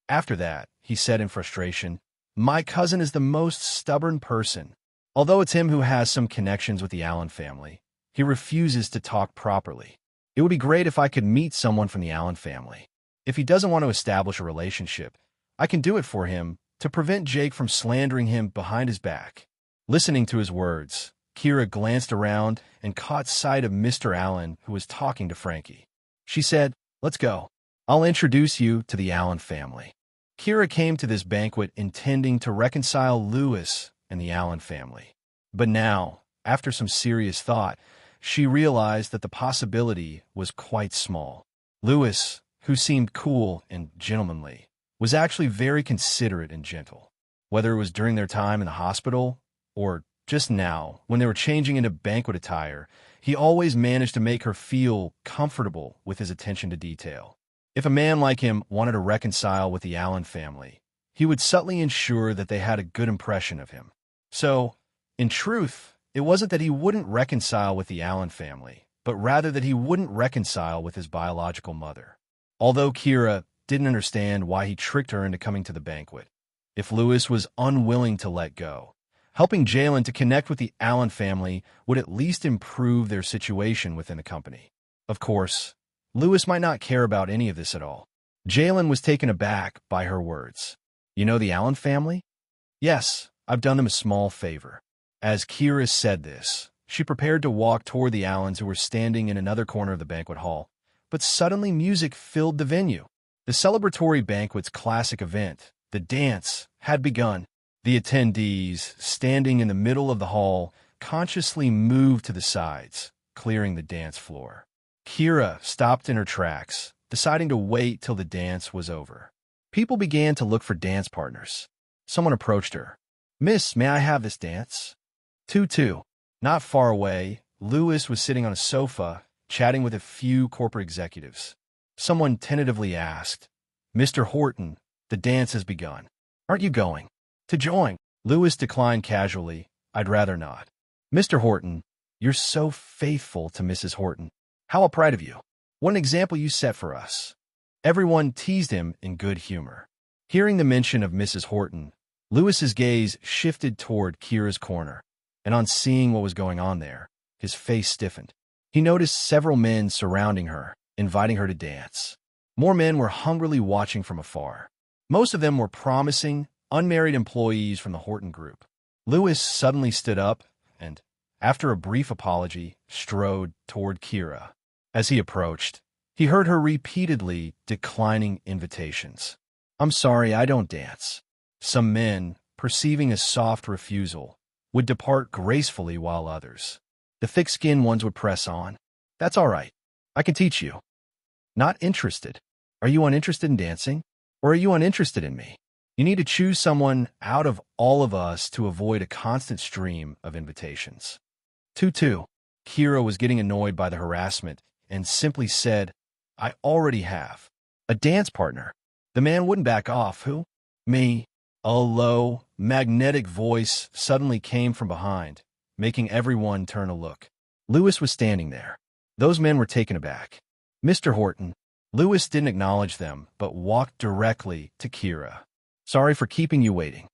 S1: After that, he said in frustration, my cousin is the most stubborn person. Although it's him who has some connections with the Allen family, he refuses to talk properly. It would be great if I could meet someone from the Allen family. If he doesn't want to establish a relationship, I can do it for him to prevent Jake from slandering him behind his back. Listening to his words, Kira glanced around and caught sight of Mr. Allen, who was talking to Frankie. She said, let's go. I'll introduce you to the Allen family. Kira came to this banquet intending to reconcile Lewis and the Allen family. But now, after some serious thought, she realized that the possibility was quite small. Lewis, who seemed cool and gentlemanly, was actually very considerate and gentle. Whether it was during their time in the hospital or just now, when they were changing into banquet attire, he always managed to make her feel comfortable with his attention to detail. If a man like him wanted to reconcile with the Allen family, he would subtly ensure that they had a good impression of him. So, in truth, it wasn't that he wouldn't reconcile with the Allen family, but rather that he wouldn't reconcile with his biological mother. Although Kira didn't understand why he tricked her into coming to the banquet, if Lewis was unwilling to let go, helping Jalen to connect with the Allen family would at least improve their situation within the company. Of course, Lewis might not care about any of this at all. Jalen was taken aback by her words. You know the Allen family? Yes, I've done them a small favor. As Kira said this, she prepared to walk toward the Allens, who were standing in another corner of the banquet hall. But suddenly music filled the venue. The celebratory banquet's classic event, the dance, had begun. The attendees, standing in the middle of the hall, consciously moved to the sides, clearing the dance floor. Kira stopped in her tracks, deciding to wait till the dance was over. People began to look for dance partners. Someone approached her. Miss, may I have this dance? Tutu. Not far away, Lewis was sitting on a sofa, chatting with a few corporate executives. Someone tentatively asked, Mr. Horton, the dance has begun. Aren't you going to join? Lewis declined casually. I'd rather not. Mr. Horton, you're so faithful to Mrs. Horton. How proud of you. What an example you set for us. Everyone teased him in good humor. Hearing the mention of Mrs. Horton, Lewis's gaze shifted toward Kira's corner, and on seeing what was going on there, his face stiffened. He noticed several men surrounding her, inviting her to dance. More men were hungrily watching from afar. Most of them were promising, unmarried employees from the Horton Group. Lewis suddenly stood up and, after a brief apology, strode toward Kira. As he approached, he heard her repeatedly declining invitations. I'm sorry, I don't dance. Some men, perceiving a soft refusal, would depart gracefully while others, the thick-skinned ones, would press on. That's all right. I can teach you. Not interested. Are you uninterested in dancing? Or are you uninterested in me? You need to choose someone out of all of us to avoid a constant stream of invitations. Tutu. Kira was getting annoyed by the harassment and simply said, I already have a dance partner. The man wouldn't back off. Who? Me. A low, magnetic voice suddenly came from behind, making everyone turn to look. Lewis was standing there. Those men were taken aback. Mr. Horton. Lewis didn't acknowledge them, but walked directly to Kira. Sorry for keeping you waiting.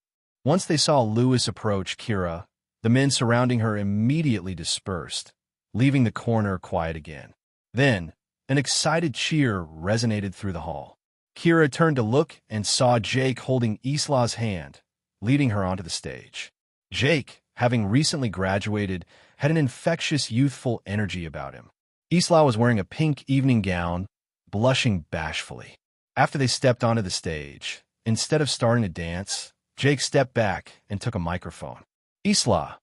S1: Once they saw Lewis approach Kira, the men surrounding her immediately dispersed, leaving the corner quiet again. Then, an excited cheer resonated through the hall. Kira turned to look and saw Jake holding Isla's hand, leading her onto the stage. Jake, having recently graduated, had an infectious youthful energy about him. Isla was wearing a pink evening gown, blushing bashfully. After they stepped onto the stage, Instead of starting to dance, Jake stepped back and took a microphone. Isla,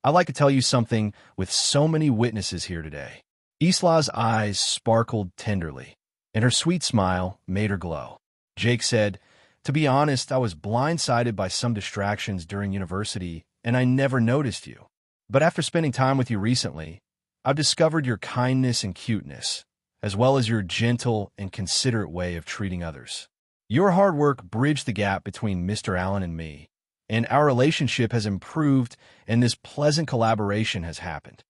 S1: I'd like to tell you something with so many witnesses here today. Isla's eyes sparkled tenderly, and her sweet smile made her glow. Jake said, to be honest, I was blindsided by some distractions during university, and I never noticed you. But after spending time with you recently, I've discovered your kindness and cuteness, as well as your gentle and considerate way of treating others. Your hard work bridged the gap between Mr. Allen and me, and our relationship has improved and this pleasant collaboration has happened.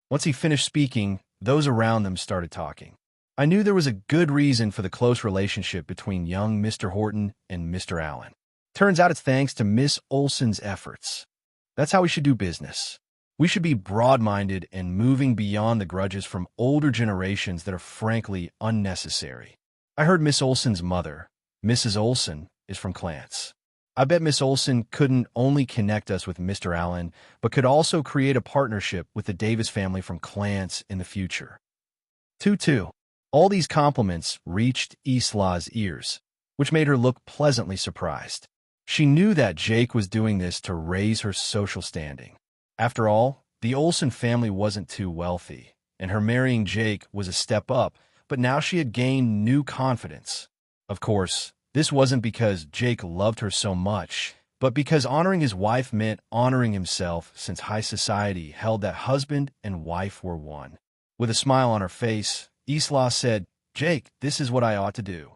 S1: Once he finished speaking, those around them started talking. I knew there was a good reason for the close relationship between young Mr. Horton and Mr. Allen. Turns out it's thanks to Miss Olson's efforts. That's how we should do business. We should be broad-minded and moving beyond the grudges from older generations that are frankly unnecessary. I heard Miss Olson's mother, Mrs. Olson, is from Clance. I bet Miss Olson couldn't only connect us with Mr. Allen, but could also create a partnership with the Davis family from Clance in the future. 2-2. All these compliments reached Isla's ears, which made her look pleasantly surprised. She knew that Jake was doing this to raise her social standing. After all, the Olson family wasn't too wealthy, and her marrying Jake was a step up, but now she had gained new confidence. Of course, this wasn't because Jake loved her so much, but because honoring his wife meant honoring himself, since high society held that husband and wife were one. With a smile on her face, Isla said, Jake, this is what I ought to do.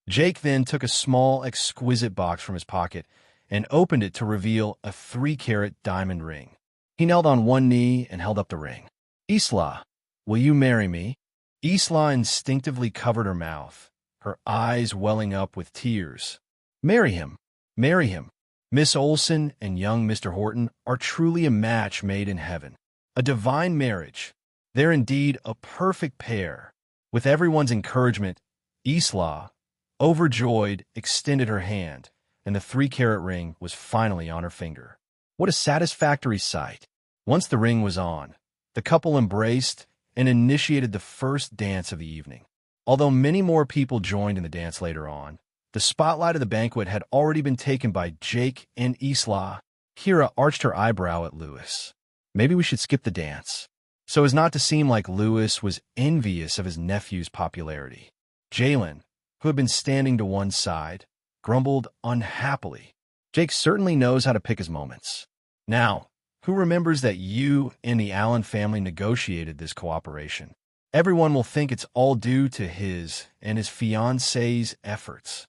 S1: Jake then took a small, exquisite box from his pocket and opened it to reveal a 3-carat diamond ring. He knelt on one knee and held up the ring. Isla, will you marry me? Isla instinctively covered her mouth, her eyes welling up with tears. Marry him. Marry him. Miss Olson and young Mr. Horton are truly a match made in heaven. A divine marriage. They're indeed a perfect pair. With everyone's encouragement, Isla, overjoyed, extended her hand, and the 3-carat ring was finally on her finger. What a satisfactory sight. Once the ring was on, the couple embraced and initiated the first dance of the evening. Although many more people joined in the dance later on, the spotlight of the banquet had already been taken by Jake and Isla. Kira arched her eyebrow at Lewis. Maybe we should skip the dance, so as not to seem like Lewis was envious of his nephew's popularity. Jalen, who had been standing to one side, grumbled unhappily. Jake certainly knows how to pick his moments. Now, who remembers that you and the Allen family negotiated this cooperation? Everyone will think it's all due to his and his fiancée's efforts.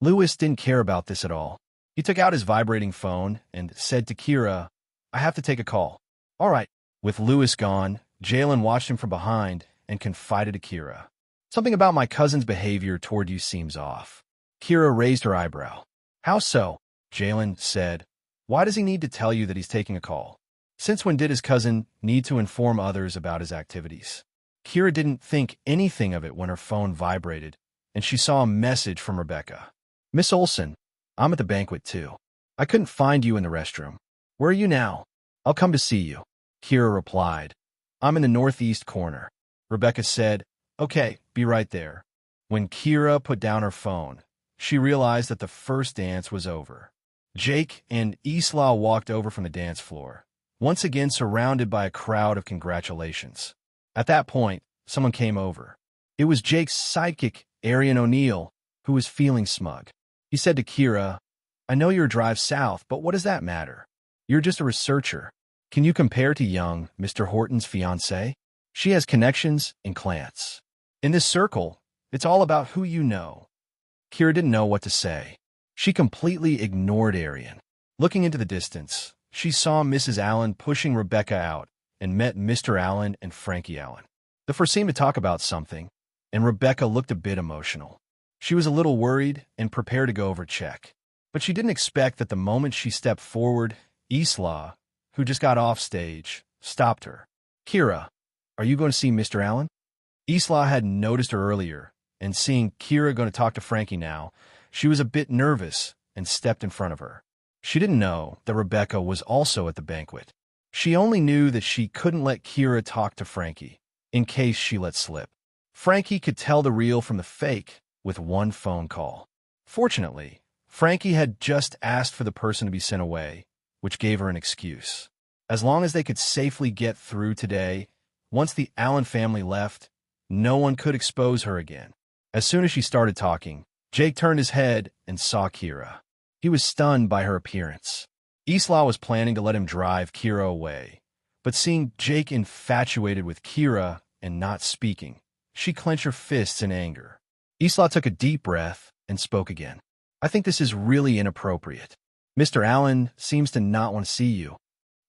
S1: Lewis didn't care about this at all. He took out his vibrating phone and said to Kira, I have to take a call. All right. With Lewis gone, Jalen watched him from behind and confided to Kira. Something about my cousin's behavior toward you seems off. Kira raised her eyebrow. How so? Jalen said. Why does he need to tell you that he's taking a call? Since when did his cousin need to inform others about his activities? Kira didn't think anything of it when her phone vibrated, and she saw a message from Rebecca. Miss Olson, I'm at the banquet too. I couldn't find you in the restroom. Where are you now? I'll come to see you. Kira replied. I'm in the northeast corner. Rebecca said, Okay, be right there. When Kira put down her phone, she realized that the first dance was over. Jake and Isla walked over from the dance floor, once again surrounded by a crowd of congratulations. At that point, someone came over. It was Jake's sidekick, Arian O'Neill, who was feeling smug. He said to Kira, I know you're a drive south, but what does that matter? You're just a researcher. Can you compare to young Mr. Horton's fiancée? She has connections in Clance. In this circle, it's all about who you know. Kira didn't know what to say. She completely ignored Arian. Looking into the distance, she saw Mrs. Allen pushing Rebecca out and met Mr. Allen and Frankie Allen. The four seemed to talk about something, and Rebecca looked a bit emotional. She was a little worried and prepared to go over check. But she didn't expect that the moment she stepped forward, Isla, who just got off stage, stopped her. Kira, are you going to see Mr. Allen? Isla had noticed her earlier, and seeing Kira going to talk to Frankie now, she was a bit nervous and stepped in front of her. She didn't know that Rebecca was also at the banquet. She only knew that she couldn't let Kira talk to Frankie, in case she let slip. Frankie could tell the real from the fake with one phone call. Fortunately, Frankie had just asked for the person to be sent away, which gave her an excuse. As long as they could safely get through today, once the Allen family left, no one could expose her again. As soon as she started talking, Jake turned his head and saw Kira. He was stunned by her appearance. Isla was planning to let him drive Kira away, but seeing Jake infatuated with Kira and not speaking, she clenched her fists in anger. Isla took a deep breath and spoke again. I think this is really inappropriate. Mr. Allen seems to not want to see you.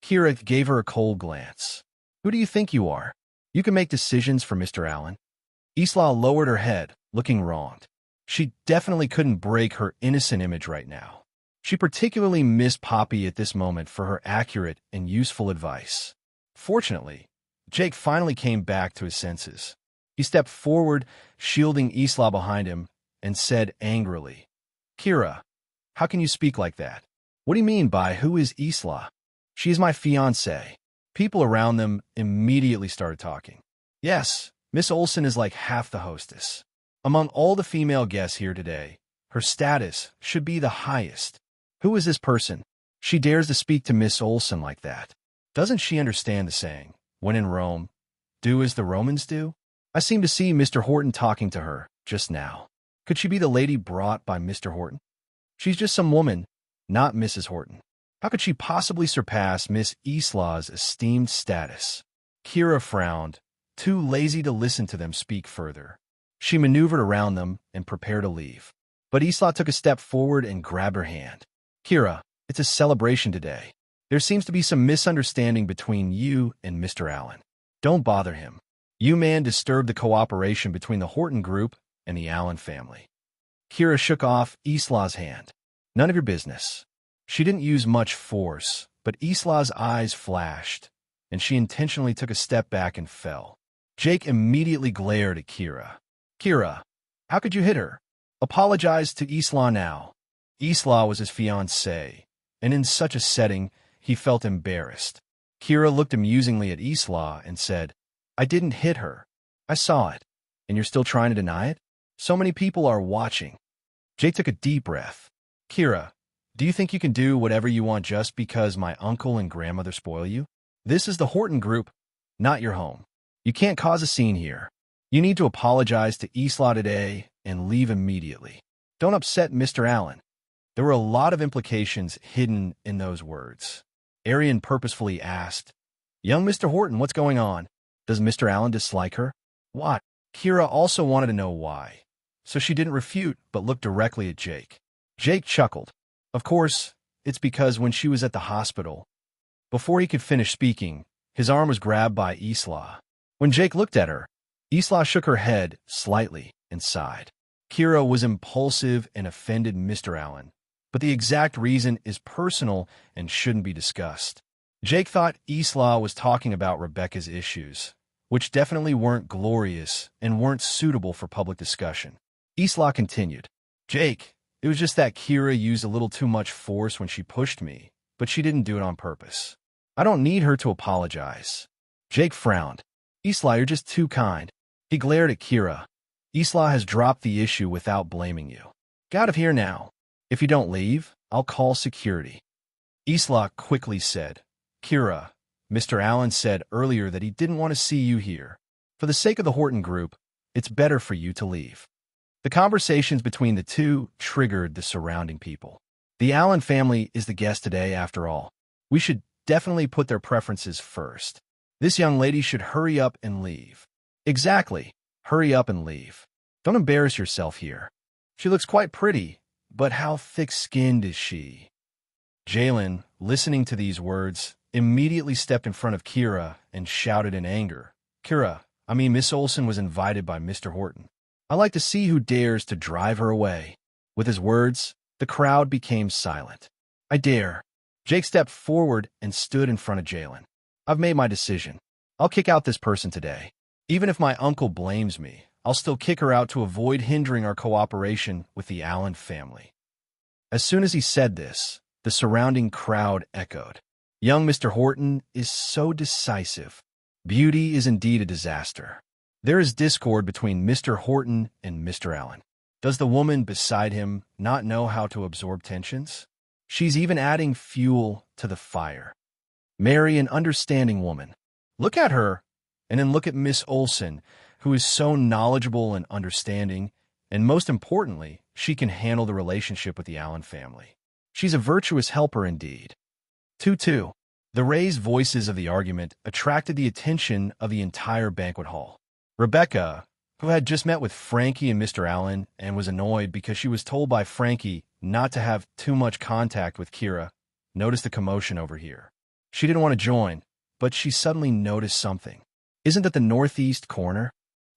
S1: Kira gave her a cold glance. Who do you think you are? You can make decisions for Mr. Allen. Isla lowered her head, looking wronged. She definitely couldn't break her innocent image right now. She particularly missed Poppy at this moment for her accurate and useful advice. Fortunately, Jake finally came back to his senses. He stepped forward, shielding Isla behind him, and said angrily, Kira, how can you speak like that? What do you mean by who is Isla? She is my fiancée. People around them immediately started talking. Yes, Miss Olsen is like half the hostess. Among all the female guests here today, her status should be the highest. Who is this person? She dares to speak to Miss Olsen like that. Doesn't she understand the saying, when in Rome, do as the Romans do? I seem to see Mr. Horton talking to her just now. Could she be the lady brought by Mr. Horton? She's just some woman, not Mrs. Horton. How could she possibly surpass Miss Isla's esteemed status? Kira frowned, too lazy to listen to them speak further. She maneuvered around them and prepared to leave. But Isla took a step forward and grabbed her hand. Kira, it's a celebration today. There seems to be some misunderstanding between you and Mr. Allen. Don't bother him. You man disturbed the cooperation between the Horton group and the Allen family. Kira shook off Isla's hand. None of your business. She didn't use much force, but Isla's eyes flashed, and she intentionally took a step back and fell. Jake immediately glared at Kira. Kira, how could you hit her? Apologize to Isla now. Isla was his fiancée, and in such a setting, he felt embarrassed. Kira looked amusingly at Isla and said, I didn't hit her. I saw it. And you're still trying to deny it? So many people are watching. Jake took a deep breath. Kira, do you think you can do whatever you want just because my uncle and grandmother spoil you? This is the Horton group, not your home. You can't cause a scene here. You need to apologize to Isla today and leave immediately. Don't upset Mr. Allen. There were a lot of implications hidden in those words. Arian purposefully asked, Young Mr. Horton, what's going on? Does Mr. Allen dislike her? What? Kira also wanted to know why, so she didn't refute but looked directly at Jake. Jake chuckled. Of course, it's because when she was at the hospital, before he could finish speaking, his arm was grabbed by Isla. When Jake looked at her, Isla shook her head slightly and sighed. Kira was impulsive and offended Mr. Allen, but the exact reason is personal and shouldn't be discussed. Jake thought Isla was talking about Rebecca's issues, which definitely weren't glorious and weren't suitable for public discussion. Isla continued, Jake, it was just that Kira used a little too much force when she pushed me, but she didn't do it on purpose. I don't need her to apologize. Jake frowned. Isla, you're just too kind. He glared at Kira. Isla has dropped the issue without blaming you. Get out of here now. If you don't leave, I'll call security. Isla quickly said, Kira, Mr. Allen said earlier that he didn't want to see you here. For the sake of the Horton group, it's better for you to leave. The conversations between the two triggered the surrounding people. The Allen family is the guest today, after all. We should definitely put their preferences first. This young lady should hurry up and leave. Exactly. Hurry up and leave. Don't embarrass yourself here. She looks quite pretty, but how thick-skinned is she? Jalen, listening to these words, immediately stepped in front of Kira and shouted in anger, Miss Olsen was invited by Mr. Horton. I like to see who dares to drive her away. With his words, the crowd became silent. I dare. Jake stepped forward and stood in front of Jalen. I've made my decision. I'll kick out this person today. Even if my uncle blames me, I'll still kick her out to avoid hindering our cooperation with the Allen family. As soon as he said this, the surrounding crowd echoed. Young Mr. Horton is so decisive. Beauty is indeed a disaster. There is discord between Mr. Horton and Mr. Allen. Does the woman beside him not know how to absorb tensions? She's even adding fuel to the fire. Marry an understanding woman. Look at her, and then look at Miss Olson, who is so knowledgeable and understanding, and most importantly, she can handle the relationship with the Allen family. She's a virtuous helper indeed. 2-2. The raised voices of the argument attracted the attention of the entire banquet hall. Rebecca, who had just met with Frankie and Mr. Allen and was annoyed because she was told by Frankie not to have too much contact with Kira, noticed a commotion over here. She didn't want to join, but she suddenly noticed something. Isn't that the northeast corner?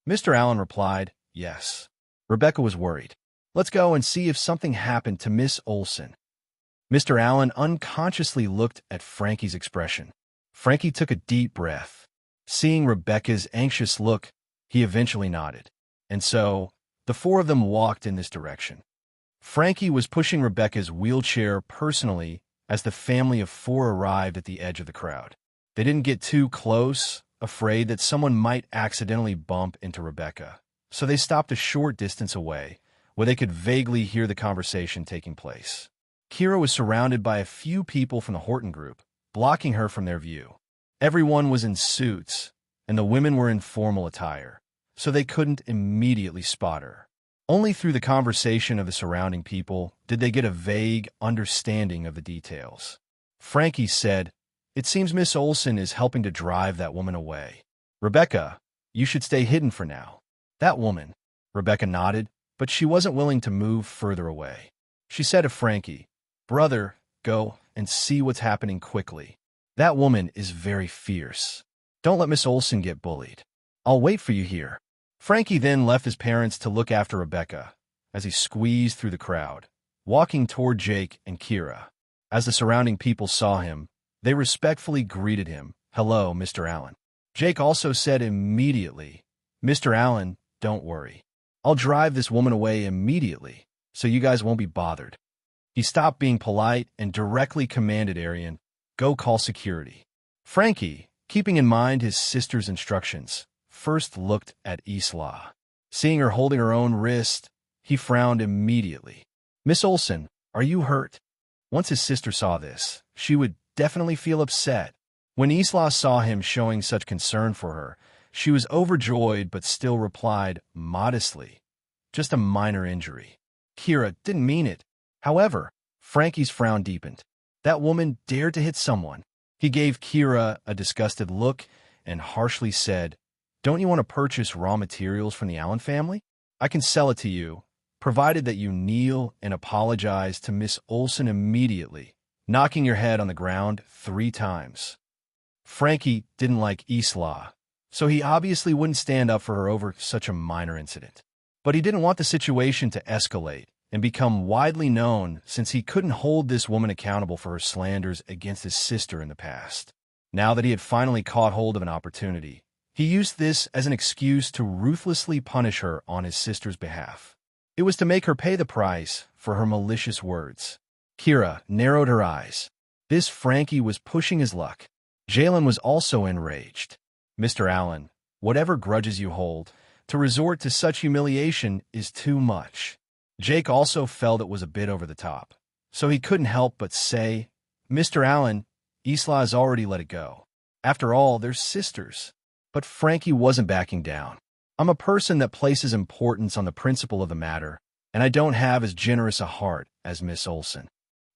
S1: Mr. Allen replied, yes. Rebecca was worried. Let's go and see if something happened to Miss Olson. Mr. Allen unconsciously looked at Frankie's expression. Frankie took a deep breath. Seeing Rebecca's anxious look, he eventually nodded. And so, the four of them walked in this direction. Frankie was pushing Rebecca's wheelchair personally as the family of four arrived at the edge of the crowd. They didn't get too close, afraid that someone might accidentally bump into Rebecca, so they stopped a short distance away, where they could vaguely hear the conversation taking place. Kira was surrounded by a few people from the Horton group, blocking her from their view. Everyone was in suits, and the women were in formal attire, so they couldn't immediately spot her. Only through the conversation of the surrounding people did they get a vague understanding of the details. Frankie said, "It seems Miss Olson is helping to drive that woman away. Rebecca, you should stay hidden for now." That woman. Rebecca nodded, but she wasn't willing to move further away. She said to Frankie, "Brother, go and see what's happening quickly. That woman is very fierce. Don't let Miss Olson get bullied. I'll wait for you here." Frankie then left his parents to look after Rebecca as he squeezed through the crowd, walking toward Jake and Kira. As the surrounding people saw him, they respectfully greeted him. "Hello, Mr. Allen." Jake also said immediately, "Mr. Allen, don't worry. I'll drive this woman away immediately, so you guys won't be bothered." He stopped being polite and directly commanded Arian, "Go call security." Frankie, keeping in mind his sister's instructions, first looked at Isla. Seeing her holding her own wrist, he frowned immediately. "Miss Olson, are you hurt?" Once his sister saw this, she would definitely feel upset. When Isla saw him showing such concern for her, she was overjoyed but still replied modestly, "Just a minor injury." Kira didn't mean it. However, Frankie's frown deepened. That woman dared to hit someone. He gave Kira a disgusted look and harshly said, "Don't you want to purchase raw materials from the Allen family? I can sell it to you, provided that you kneel and apologize to Miss Olson immediately, knocking your head on the ground 3 times. Frankie didn't like Isla, so he obviously wouldn't stand up for her over such a minor incident. But he didn't want the situation to escalate and become widely known, since he couldn't hold this woman accountable for her slanders against his sister in the past. Now that he had finally caught hold of an opportunity, he used this as an excuse to ruthlessly punish her on his sister's behalf. It was to make her pay the price for her malicious words. Kira narrowed her eyes. This Frankie was pushing his luck. Jalen was also enraged. "Mr. Allen, whatever grudges you hold, to resort to such humiliation is too much." Jake also felt it was a bit over the top, so he couldn't help but say, "Mr. Allen, Isla has already let it go. After all, they're sisters." But Frankie wasn't backing down. "I'm a person that places importance on the principle of the matter, and I don't have as generous a heart as Miss Olson."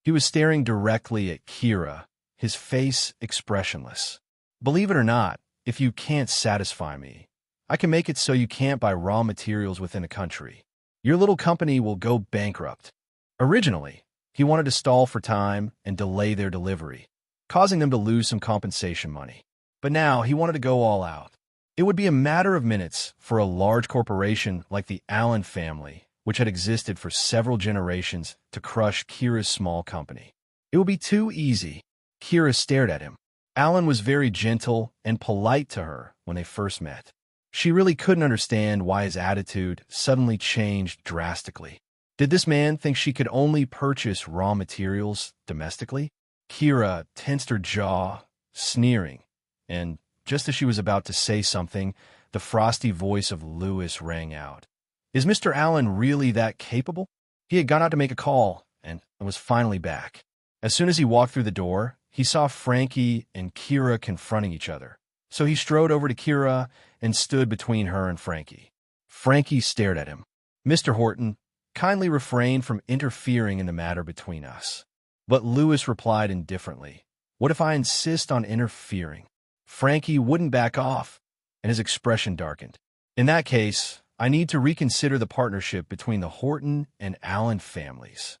S1: He was staring directly at Kira, his face expressionless. "Believe it or not, if you can't satisfy me, I can make it so you can't buy raw materials within the country. Your little company will go bankrupt." Originally, he wanted to stall for time and delay their delivery, causing them to lose some compensation money. But now he wanted to go all out. It would be a matter of minutes for a large corporation like the Allen family, which had existed for several generations, to crush Kira's small company. It would be too easy. Kira stared at him. Allen was very gentle and polite to her when they first met. She really couldn't understand why his attitude suddenly changed drastically. Did this man think she could only purchase raw materials domestically? Kira tensed her jaw, sneering, and just as she was about to say something, the frosty voice of Lewis rang out. Is Mr. Allen really that capable? He had gone out to make a call and was finally back. As soon as he walked through the door, he saw Frankie and Kira confronting each other. So he strode over to Kira and stood between her and Frankie. Frankie stared at him. Mr. Horton, kindly refrain from interfering in the matter between us. But Lewis replied indifferently. What if I insist on interfering? Frankie wouldn't back off, and his expression darkened. In that case, I need to reconsider the partnership between the Horton and Allen families.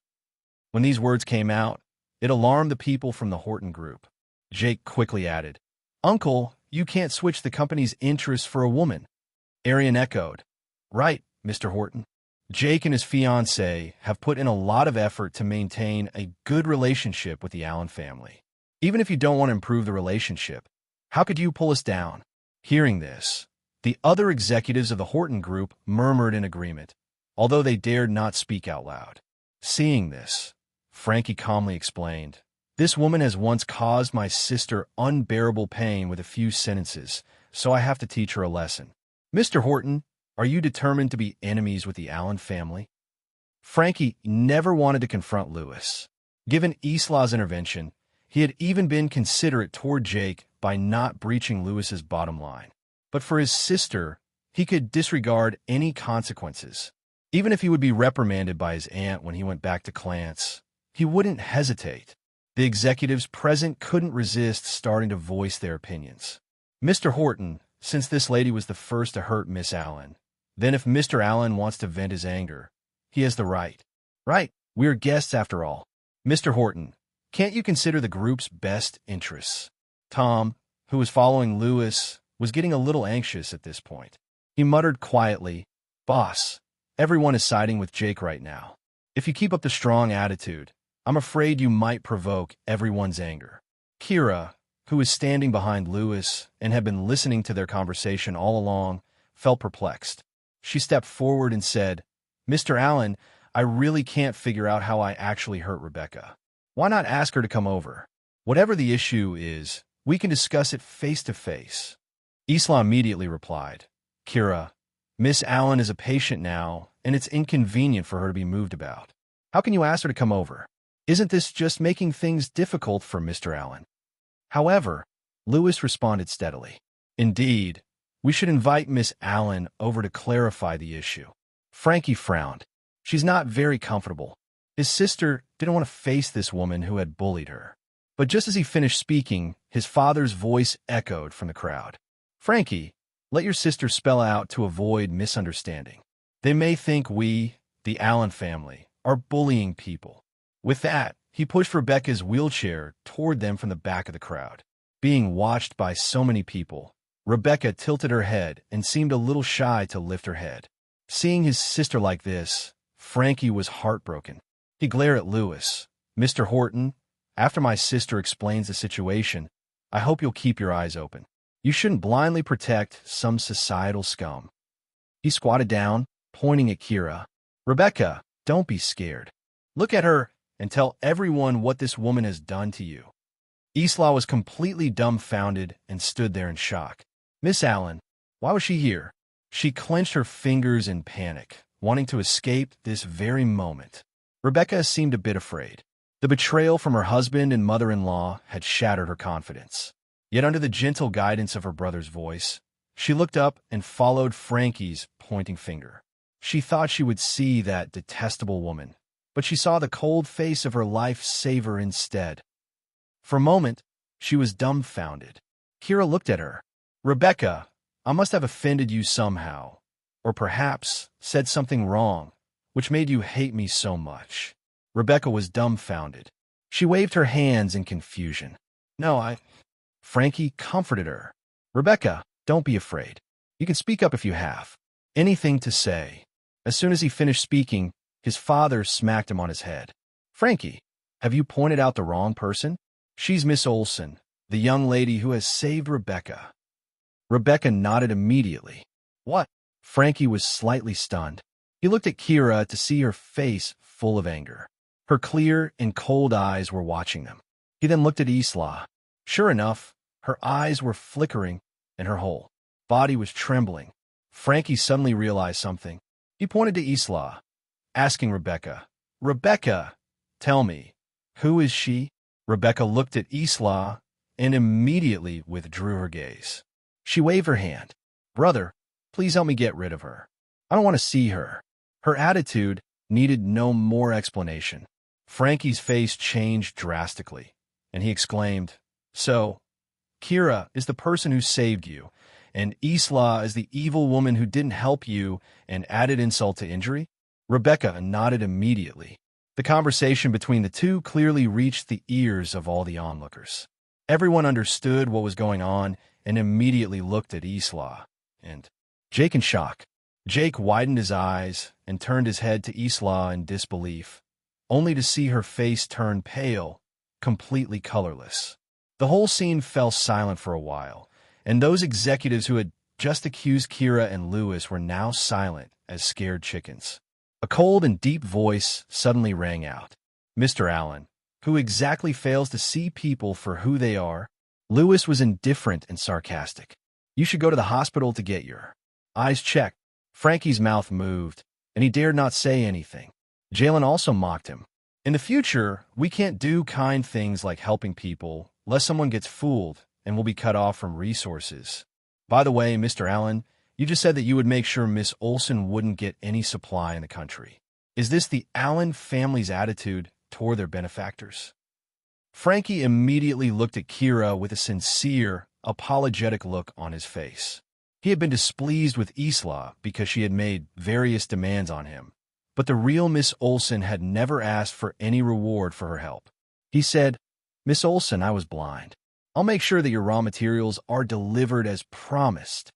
S1: When these words came out, it alarmed the people from the Horton group. Jake quickly added, Uncle, you can't switch the company's interests for a woman. Arian echoed, Right, Mr. Horton. Jake and his fiancée have put in a lot of effort to maintain a good relationship with the Allen family. Even if you don't want to improve the relationship, how could you pull us down? Hearing this, the other executives of the Horton group murmured in agreement, although they dared not speak out loud. Seeing this, Frankie calmly explained, This woman has once caused my sister unbearable pain with a few sentences, so I have to teach her a lesson. Mr. Horton, are you determined to be enemies with the Allen family? Frankie never wanted to confront Lewis. Given Islah's intervention, he had even been considerate toward Jake by not breaching Lewis's bottom line. But for his sister, he could disregard any consequences. Even if he would be reprimanded by his aunt when he went back to Clance, he wouldn't hesitate. The executives present couldn't resist starting to voice their opinions. Mr. Horton, since this lady was the first to hurt Miss Allen, then if Mr. Allen wants to vent his anger, he has the right. Right, we're guests after all. Mr. Horton, can't you consider the group's best interests? Tom, who was following Lewis, was getting a little anxious at this point. He muttered quietly, Boss, everyone is siding with Jake right now. If you keep up the strong attitude, I'm afraid you might provoke everyone's anger. Kira, who was standing behind Lewis and had been listening to their conversation all along, felt perplexed. She stepped forward and said, Mr. Allen, I really can't figure out how I actually hurt Rebecca. Why not ask her to come over? Whatever the issue is, we can discuss it face to face. Isla immediately replied, Kira, Miss Allen is a patient now, and it's inconvenient for her to be moved about. How can you ask her to come over? Isn't this just making things difficult for Mr. Allen? However, Lewis responded steadily. Indeed, we should invite Miss Allen over to clarify the issue. Frankie frowned. She's not very comfortable. His sister didn't want to face this woman who had bullied her. But just as he finished speaking, his father's voice echoed from the crowd. Frankie, let your sister spell out to avoid misunderstanding. They may think we, the Allen family, are bullying people. With that, he pushed Rebecca's wheelchair toward them from the back of the crowd. Being watched by so many people, Rebecca tilted her head and seemed a little shy to lift her head. Seeing his sister like this, Frankie was heartbroken. He glared at Lewis. Mr. Horton, after my sister explains the situation, I hope you'll keep your eyes open. You shouldn't blindly protect some societal scum. He squatted down, pointing at Kira. Rebecca, don't be scared. Look at her and tell everyone what this woman has done to you. Isla was completely dumbfounded and stood there in shock. Miss Allen, why was she here? She clenched her fingers in panic, wanting to escape this very moment. Rebecca seemed a bit afraid. The betrayal from her husband and mother-in-law had shattered her confidence. Yet under the gentle guidance of her brother's voice, she looked up and followed Frankie's pointing finger. She thought she would see that detestable woman, but she saw the cold face of her life-saver instead. For a moment, she was dumbfounded. Kira looked at her. Rebecca, I must have offended you somehow, or perhaps said something wrong, which made you hate me so much. Rebecca was dumbfounded. She waved her hands in confusion. No, Frankie comforted her. Rebecca, don't be afraid. You can speak up if you have anything to say. As soon as he finished speaking, his father smacked him on his head. Frankie, have you pointed out the wrong person? She's Miss Olson, the young lady who has saved Rebecca. Rebecca nodded immediately. What? Frankie was slightly stunned. He looked at Kira to see her face full of anger. Her clear and cold eyes were watching them. He then looked at Isla. Sure enough, her eyes were flickering and her whole body was trembling. Frankie suddenly realized something. He pointed to Isla, asking Rebecca, "Rebecca, tell me, who is she?" Rebecca looked at Isla and immediately withdrew her gaze. She waved her hand. "Brother, please help me get rid of her. I don't want to see her." Her attitude needed no more explanation. Frankie's face changed drastically, and he exclaimed, "So, Kira is the person who saved you, and Isla is the evil woman who didn't help you and added insult to injury?" Rebecca nodded immediately. The conversation between the two clearly reached the ears of all the onlookers. Everyone understood what was going on and immediately looked at Isla and Jake in shock. Jake widened his eyes and turned his head to Isla in disbelief, only to see her face turn pale, completely colorless. The whole scene fell silent for a while, and those executives who had just accused Kira and Lewis were now silent as scared chickens. A cold and deep voice suddenly rang out. "Mr. Allen, who exactly fails to see people for who they are?" Lewis was indifferent and sarcastic. "You should go to the hospital to get your eyes checked." Frankie's mouth moved, and he dared not say anything. Jalen also mocked him. "In the future, we can't do kind things like helping people, lest someone gets fooled and will be cut off from resources. By the way, Mr. Allen, you just said that you would make sure Miss Olson wouldn't get any supply in the country. Is this the Allen family's attitude toward their benefactors?" Frankie immediately looked at Kira with a sincere, apologetic look on his face. He had been displeased with Isla because she had made various demands on him, but the real Miss Olson had never asked for any reward for her help. He said, "Miss Olson, I was blind. I'll make sure that your raw materials are delivered as promised."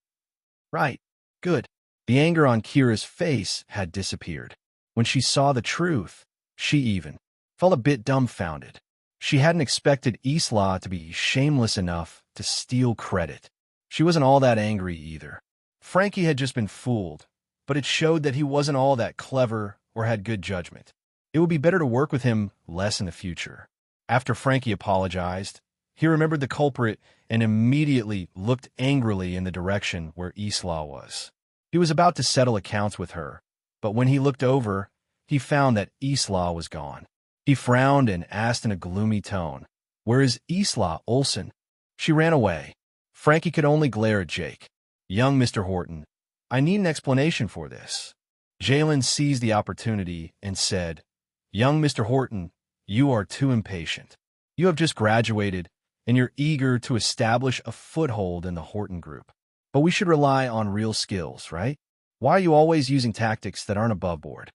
S1: "Right. Good." The anger on Kira's face had disappeared. When she saw the truth, she even felt a bit dumbfounded. She hadn't expected Isla to be shameless enough to steal credit. She wasn't all that angry either. Frankie had just been fooled, but it showed that he wasn't all that clever or had good judgment. It would be better to work with him less in the future. After Frankie apologized, he remembered the culprit and immediately looked angrily in the direction where Isla was. He was about to settle accounts with her, but when he looked over, he found that Isla was gone. He frowned and asked in a gloomy tone, "Where is Isla Olson?" "She ran away." Frankie could only glare at Jake. "Young Mr. Horton, I need an explanation for this." Jalen seized the opportunity and said, "Young Mr. Horton, you are too impatient. You have just graduated, and you're eager to establish a foothold in the Horton Group. But we should rely on real skills, right? Why are you always using tactics that aren't above board?"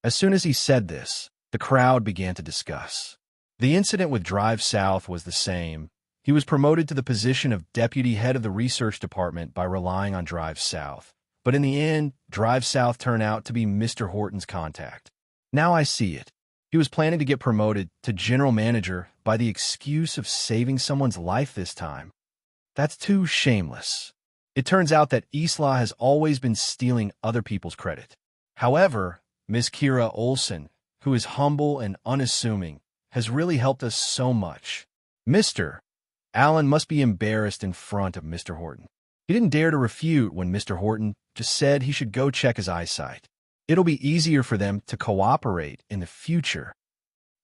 S1: As soon as he said this, the crowd began to discuss. The incident with Drive South was the same. He was promoted to the position of deputy head of the research department by relying on Drive South. But in the end, Drive South turned out to be Mr. Horton's contact. Now I see it. He was planning to get promoted to general manager by the excuse of saving someone's life this time. That's too shameless. It turns out that Isla has always been stealing other people's credit. However, Miss Kira Olson, who is humble and unassuming, has really helped us so much. Mr. Allen must be embarrassed in front of Mr. Horton. He didn't dare to refute when Mr. Horton just said he should go check his eyesight. It'll be easier for them to cooperate in the future.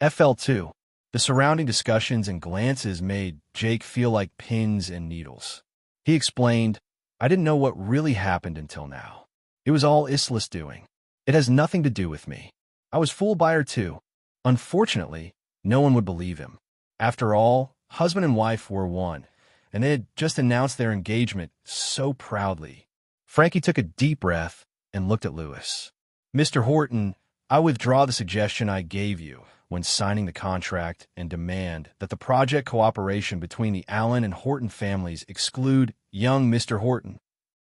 S1: FL2. The surrounding discussions and glances made Jake feel like pins and needles. He explained, "I didn't know what really happened until now. It was all Isla's doing. It has nothing to do with me. I was fooled by her too." Unfortunately, no one would believe him. After all, husband and wife were one, and they had just announced their engagement so proudly. Frankie took a deep breath and looked at Lewis. "Mr. Horton, I withdraw the suggestion I gave you when signing the contract and demand that the project cooperation between the Allen and Horton families exclude young Mr. Horton."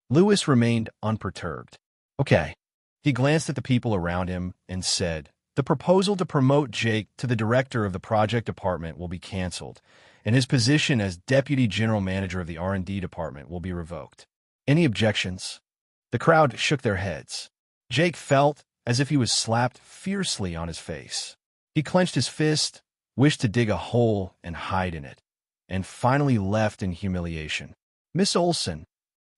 S1: Lewis remained unperturbed. "Okay." He glanced at the people around him and said, "The proposal to promote Jake to the director of the project department will be canceled, and his position as deputy general manager of the R&D department will be revoked. Any objections?" The crowd shook their heads. Jake felt as if he was slapped fiercely on his face. He clenched his fist, wished to dig a hole and hide in it, and finally left in humiliation. "Miss Olson,"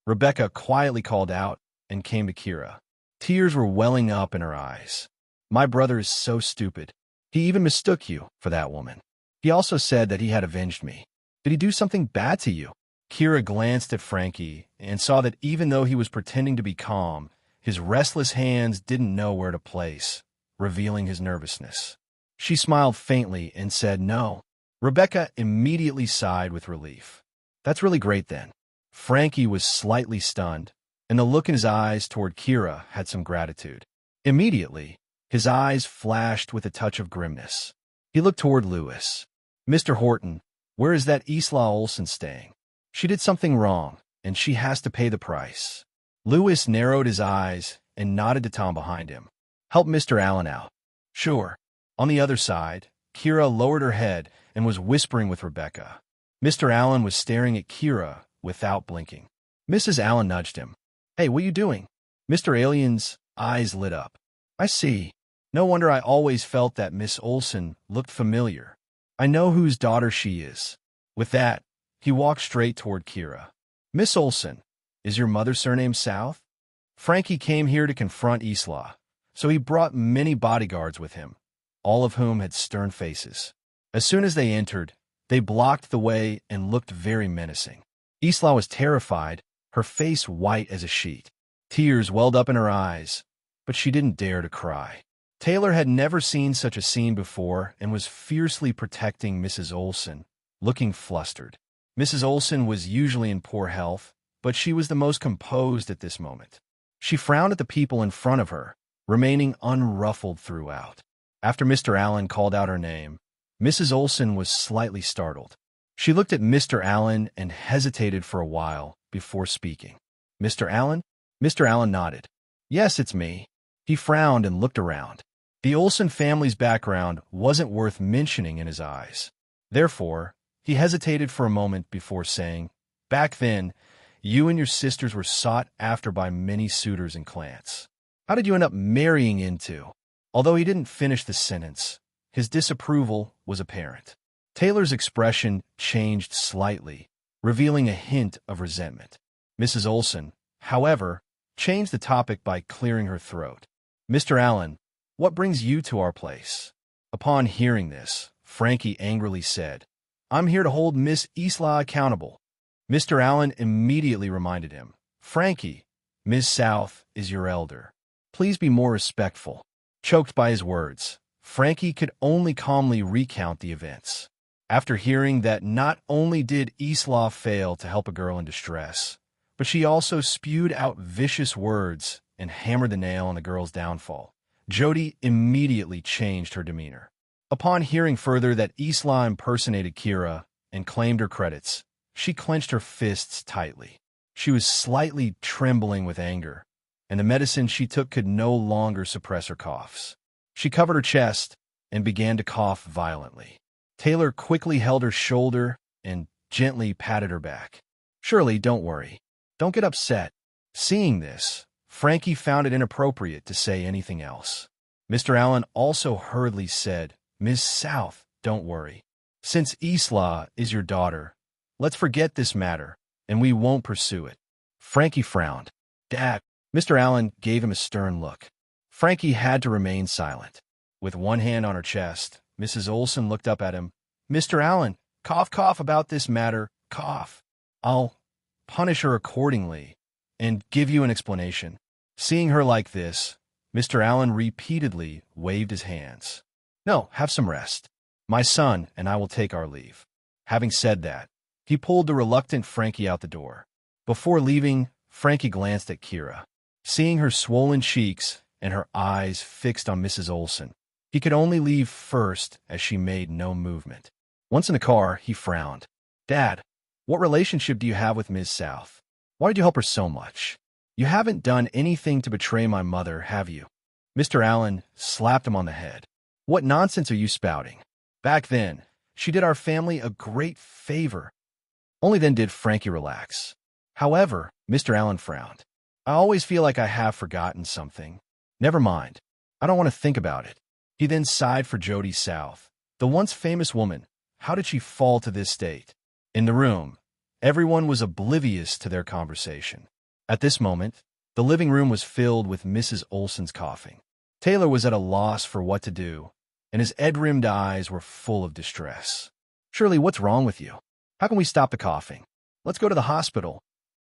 S1: Rebecca quietly called out and came to Kira. Tears were welling up in her eyes. My brother is so stupid. He even mistook you for that woman. He also said that he had avenged me. Did he do something bad to you? Kira glanced at Frankie and saw that even though he was pretending to be calm, his restless hands didn't know where to place, revealing his nervousness. She smiled faintly and said no. Rebecca immediately sighed with relief. That's really great then. Frankie was slightly stunned, and the look in his eyes toward Kira had some gratitude. Immediately, his eyes flashed with a touch of grimness. He looked toward Lewis. Mr. Horton, where is that Isla Olsen staying? She did something wrong, and she has to pay the price. Lewis narrowed his eyes and nodded to Tom behind him. Help Mr. Allen out. Sure. On the other side, Kira lowered her head and was whispering with Rebecca. Mr. Allen was staring at Kira without blinking. Mrs. Allen nudged him. Hey, what are you doing? Mr. Alien's eyes lit up. I see. No wonder I always felt that Miss Olsen looked familiar. I know whose daughter she is. With that, he walked straight toward Kira. Miss Olsen, is your mother's surname South? Frankie came here to confront Isla, so he brought many bodyguards with him, all of whom had stern faces. As soon as they entered, they blocked the way and looked very menacing. Isla was terrified, her face white as a sheet. Tears welled up in her eyes, but she didn't dare to cry. Taylor had never seen such a scene before and was fiercely protecting Mrs. Olsen, looking flustered. Mrs. Olsen was usually in poor health, but she was the most composed at this moment. She frowned at the people in front of her, remaining unruffled throughout. After Mr. Allen called out her name, Mrs. Olsen was slightly startled. She looked at Mr. Allen and hesitated for a while before speaking. Mr. Allen? Mr. Allen nodded. Yes, it's me. He frowned and looked around. The Olsen family's background wasn't worth mentioning in his eyes. Therefore, he hesitated for a moment before saying, Back then, you and your sisters were sought after by many suitors and clans. How did you end up marrying into? Although he didn't finish the sentence, his disapproval was apparent. Taylor's expression changed slightly, revealing a hint of resentment. Mrs. Olsen, however, changed the topic by clearing her throat. Mr. Allen, what brings you to our place? Upon hearing this, Frankie angrily said, I'm here to hold Miss Isla accountable. Mr. Allen immediately reminded him, Frankie, Miss South is your elder. Please be more respectful. Choked by his words, Frankie could only calmly recount the events. After hearing that not only did Isla fail to help a girl in distress, but she also spewed out vicious words and hammered the nail on the girl's downfall, Jody immediately changed her demeanor. Upon hearing further that Isla impersonated Kira and claimed her credits, she clenched her fists tightly. She was slightly trembling with anger, and the medicine she took could no longer suppress her coughs. She covered her chest and began to cough violently. Taylor quickly held her shoulder and gently patted her back. Surely, don't worry. Don't get upset. Seeing this, Frankie found it inappropriate to say anything else. Mr. Allen also hurriedly said, Miss South, don't worry. Since Isla is your daughter, let's forget this matter, and we won't pursue it. Frankie frowned. Dad. Mr. Allen gave him a stern look. Frankie had to remain silent. With one hand on her chest, Mrs. Olsen looked up at him. Mr. Allen, cough about this matter, cough. I'll punish her accordingly and give you an explanation. Seeing her like this, Mr. Allen repeatedly waved his hands. No, have some rest. My son and I will take our leave. Having said that, he pulled the reluctant Frankie out the door. Before leaving, Frankie glanced at Kira. Seeing her swollen cheeks and her eyes fixed on Mrs. Olsen, he could only leave first as she made no movement. Once in the car, he frowned. Dad, what relationship do you have with Ms. South? Why did you help her so much? You haven't done anything to betray my mother, have you? Mr. Allen slapped him on the head. What nonsense are you spouting? Back then, she did our family a great favor. Only then did Frankie relax. However, Mr. Allen frowned. I always feel like I have forgotten something. Never mind. I don't want to think about it. He then sighed for Jody South. The once famous woman, how did she fall to this state? In the room, everyone was oblivious to their conversation. At this moment, The living room was filled with Mrs. Olson's coughing. Taylor was at a loss for what to do, and his egg-rimmed eyes were full of distress. Shirley, what's wrong with you? How can we stop the coughing? Let's go to the hospital.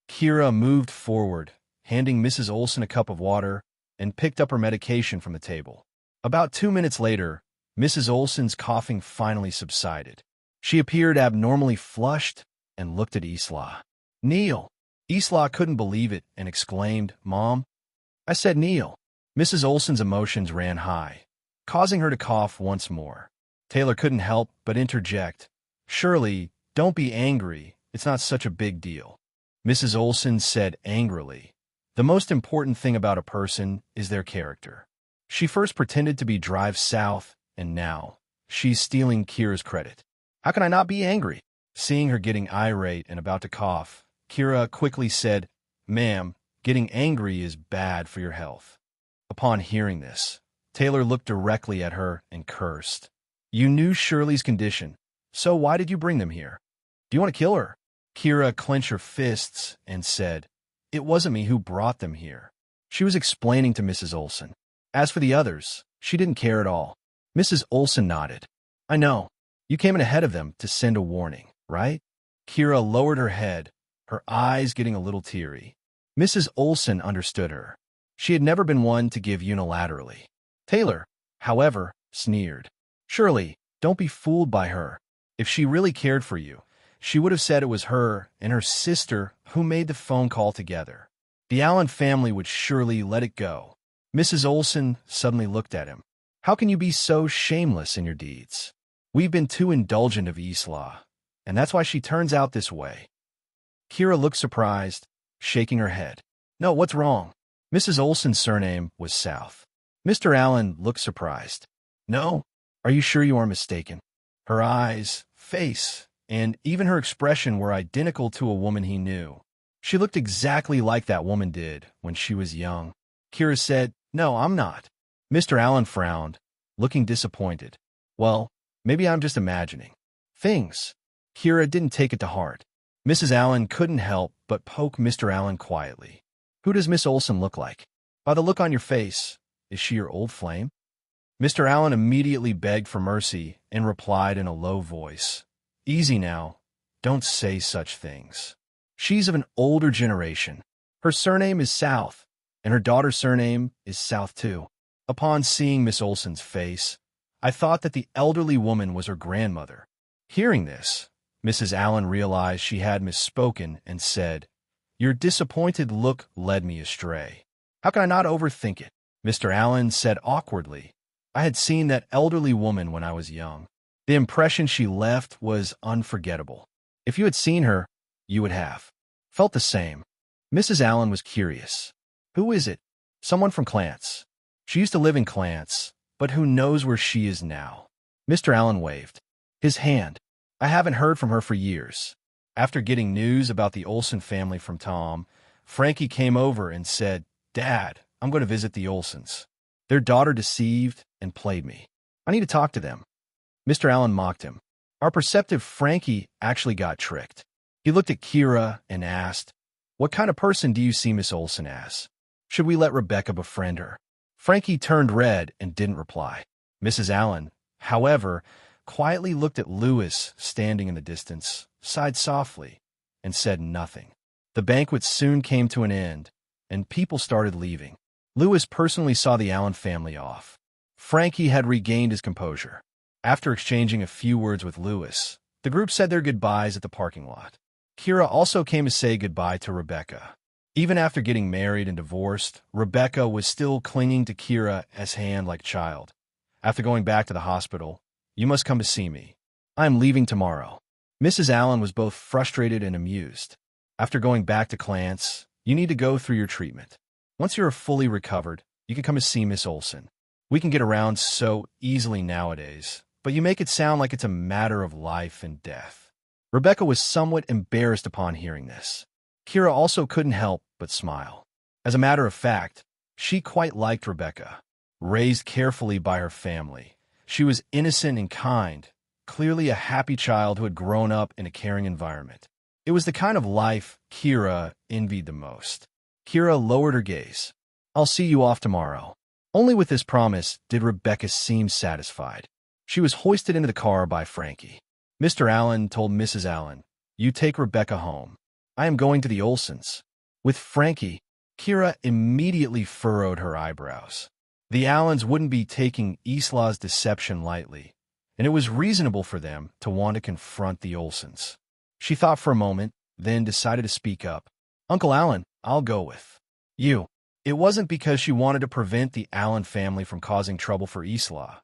S1: Kira moved forward, handing Mrs. Olson a cup of water, and picked up her medication from the table. About 2 minutes later, Mrs. Olson's coughing finally subsided. She appeared abnormally flushed and looked at Isla. Neil! Isla couldn't believe it and exclaimed, Mom? I said Neil. Mrs. Olson's emotions ran high, causing her to cough once more. Taylor couldn't help but interject, Shirley, don't be angry. It's not such a big deal. Mrs. Olson said angrily, the most important thing about a person is their character. She first pretended to be Drive South, and now she's stealing Kira's credit. How can I not be angry? Seeing her getting irate and about to cough, Kira quickly said, Ma'am, getting angry is bad for your health. Upon hearing this, Taylor looked directly at her and cursed. You knew Shirley's condition, so why did you bring them here? Do you want to kill her? Kira clenched her fists and said, It wasn't me who brought them here. She was explaining to Mrs. Olson. As for the others, she didn't care at all. Mrs. Olson nodded. I know. You came in ahead of them to send a warning, right? Kira lowered her head, her eyes getting a little teary. Mrs. Olson understood her. She had never been one to give unilaterally. Taylor, however, sneered. Shirley, don't be fooled by her. If she really cared for you, she would have said it was her and her sister who made the phone call together. The Allen family would surely let it go. Mrs. Olson suddenly looked at him. How can you be so shameless in your deeds? We've been too indulgent of Isla, and that's why she turns out this way. Kira looked surprised, shaking her head. No, what's wrong? Mrs. Olson's surname was South. Mr. Allen looked surprised. No? Are you sure you are mistaken? Her eyes, face, and even her expression were identical to a woman he knew. She looked exactly like that woman did when she was young. Kira said, No, I'm not. Mr. Allen frowned, looking disappointed. Well, maybe I'm just imagining things. Kira didn't take it to heart. Mrs. Allen couldn't help but poke Mr. Allen quietly. Who does Miss Olson look like? By the look on your face, is she your old flame? Mr. Allen immediately begged for mercy and replied in a low voice. Easy now. Don't say such things. She's of an older generation. Her surname is South, and her daughter's surname is South too. Upon seeing Miss Olson's face, I thought that the elderly woman was her grandmother. Hearing this, Mrs. Allen realized she had misspoken and said, Your disappointed look led me astray. How can I not overthink it? Mr. Allen said awkwardly, I had seen that elderly woman when I was young. The impression she left was unforgettable. If you had seen her, you would have felt the same. Mrs. Allen was curious. Who is it? Someone from Clance. She used to live in Clance, but who knows where she is now? Mr. Allen waved his hand. I haven't heard from her for years. After getting news about the Olson family from Tom, Frankie came over and said, Dad, I'm going to visit the Olsons. Their daughter deceived and played me. I need to talk to them. Mr. Allen mocked him. Our perceptive Frankie actually got tricked. He looked at Kira and asked, What kind of person do you see Miss Olson as? Should we let Rebecca befriend her? Frankie turned red and didn't reply. Mrs. Allen, however, quietly looked at Louis standing in the distance, sighed softly, and said nothing. The banquet soon came to an end, and people started leaving. Louis personally saw the Allen family off. Frankie had regained his composure. After exchanging a few words with Louis, the group said their goodbyes at the parking lot. Kira also came to say goodbye to Rebecca. Even after getting married and divorced, Rebecca was still clinging to Kira as hand like child. After going back to the hospital, You must come to see me. I am leaving tomorrow. Mrs. Allen was both frustrated and amused. After going back to Clance, you need to go through your treatment. Once you're fully recovered, you can come to see Miss Olson. We can get around so easily nowadays, but you make it sound like it's a matter of life and death. Rebecca was somewhat embarrassed upon hearing this. Kira also couldn't help but smile. As a matter of fact, she quite liked Rebecca. Raised carefully by her family, she was innocent and kind, clearly a happy child who had grown up in a caring environment. It was the kind of life Kira envied the most. Kira lowered her gaze. I'll see you off tomorrow. Only with this promise did Rebecca seem satisfied. She was hoisted into the car by Frankie. Mr. Allen told Mrs. Allen, "You take Rebecca home. I am going to the Olsons." With Frankie, Kira immediately furrowed her eyebrows. The Allens wouldn't be taking Isla's deception lightly, and it was reasonable for them to want to confront the Olsons. She thought for a moment, then decided to speak up. "Uncle Allen, I'll go with you." It wasn't because she wanted to prevent the Allen family from causing trouble for Isla.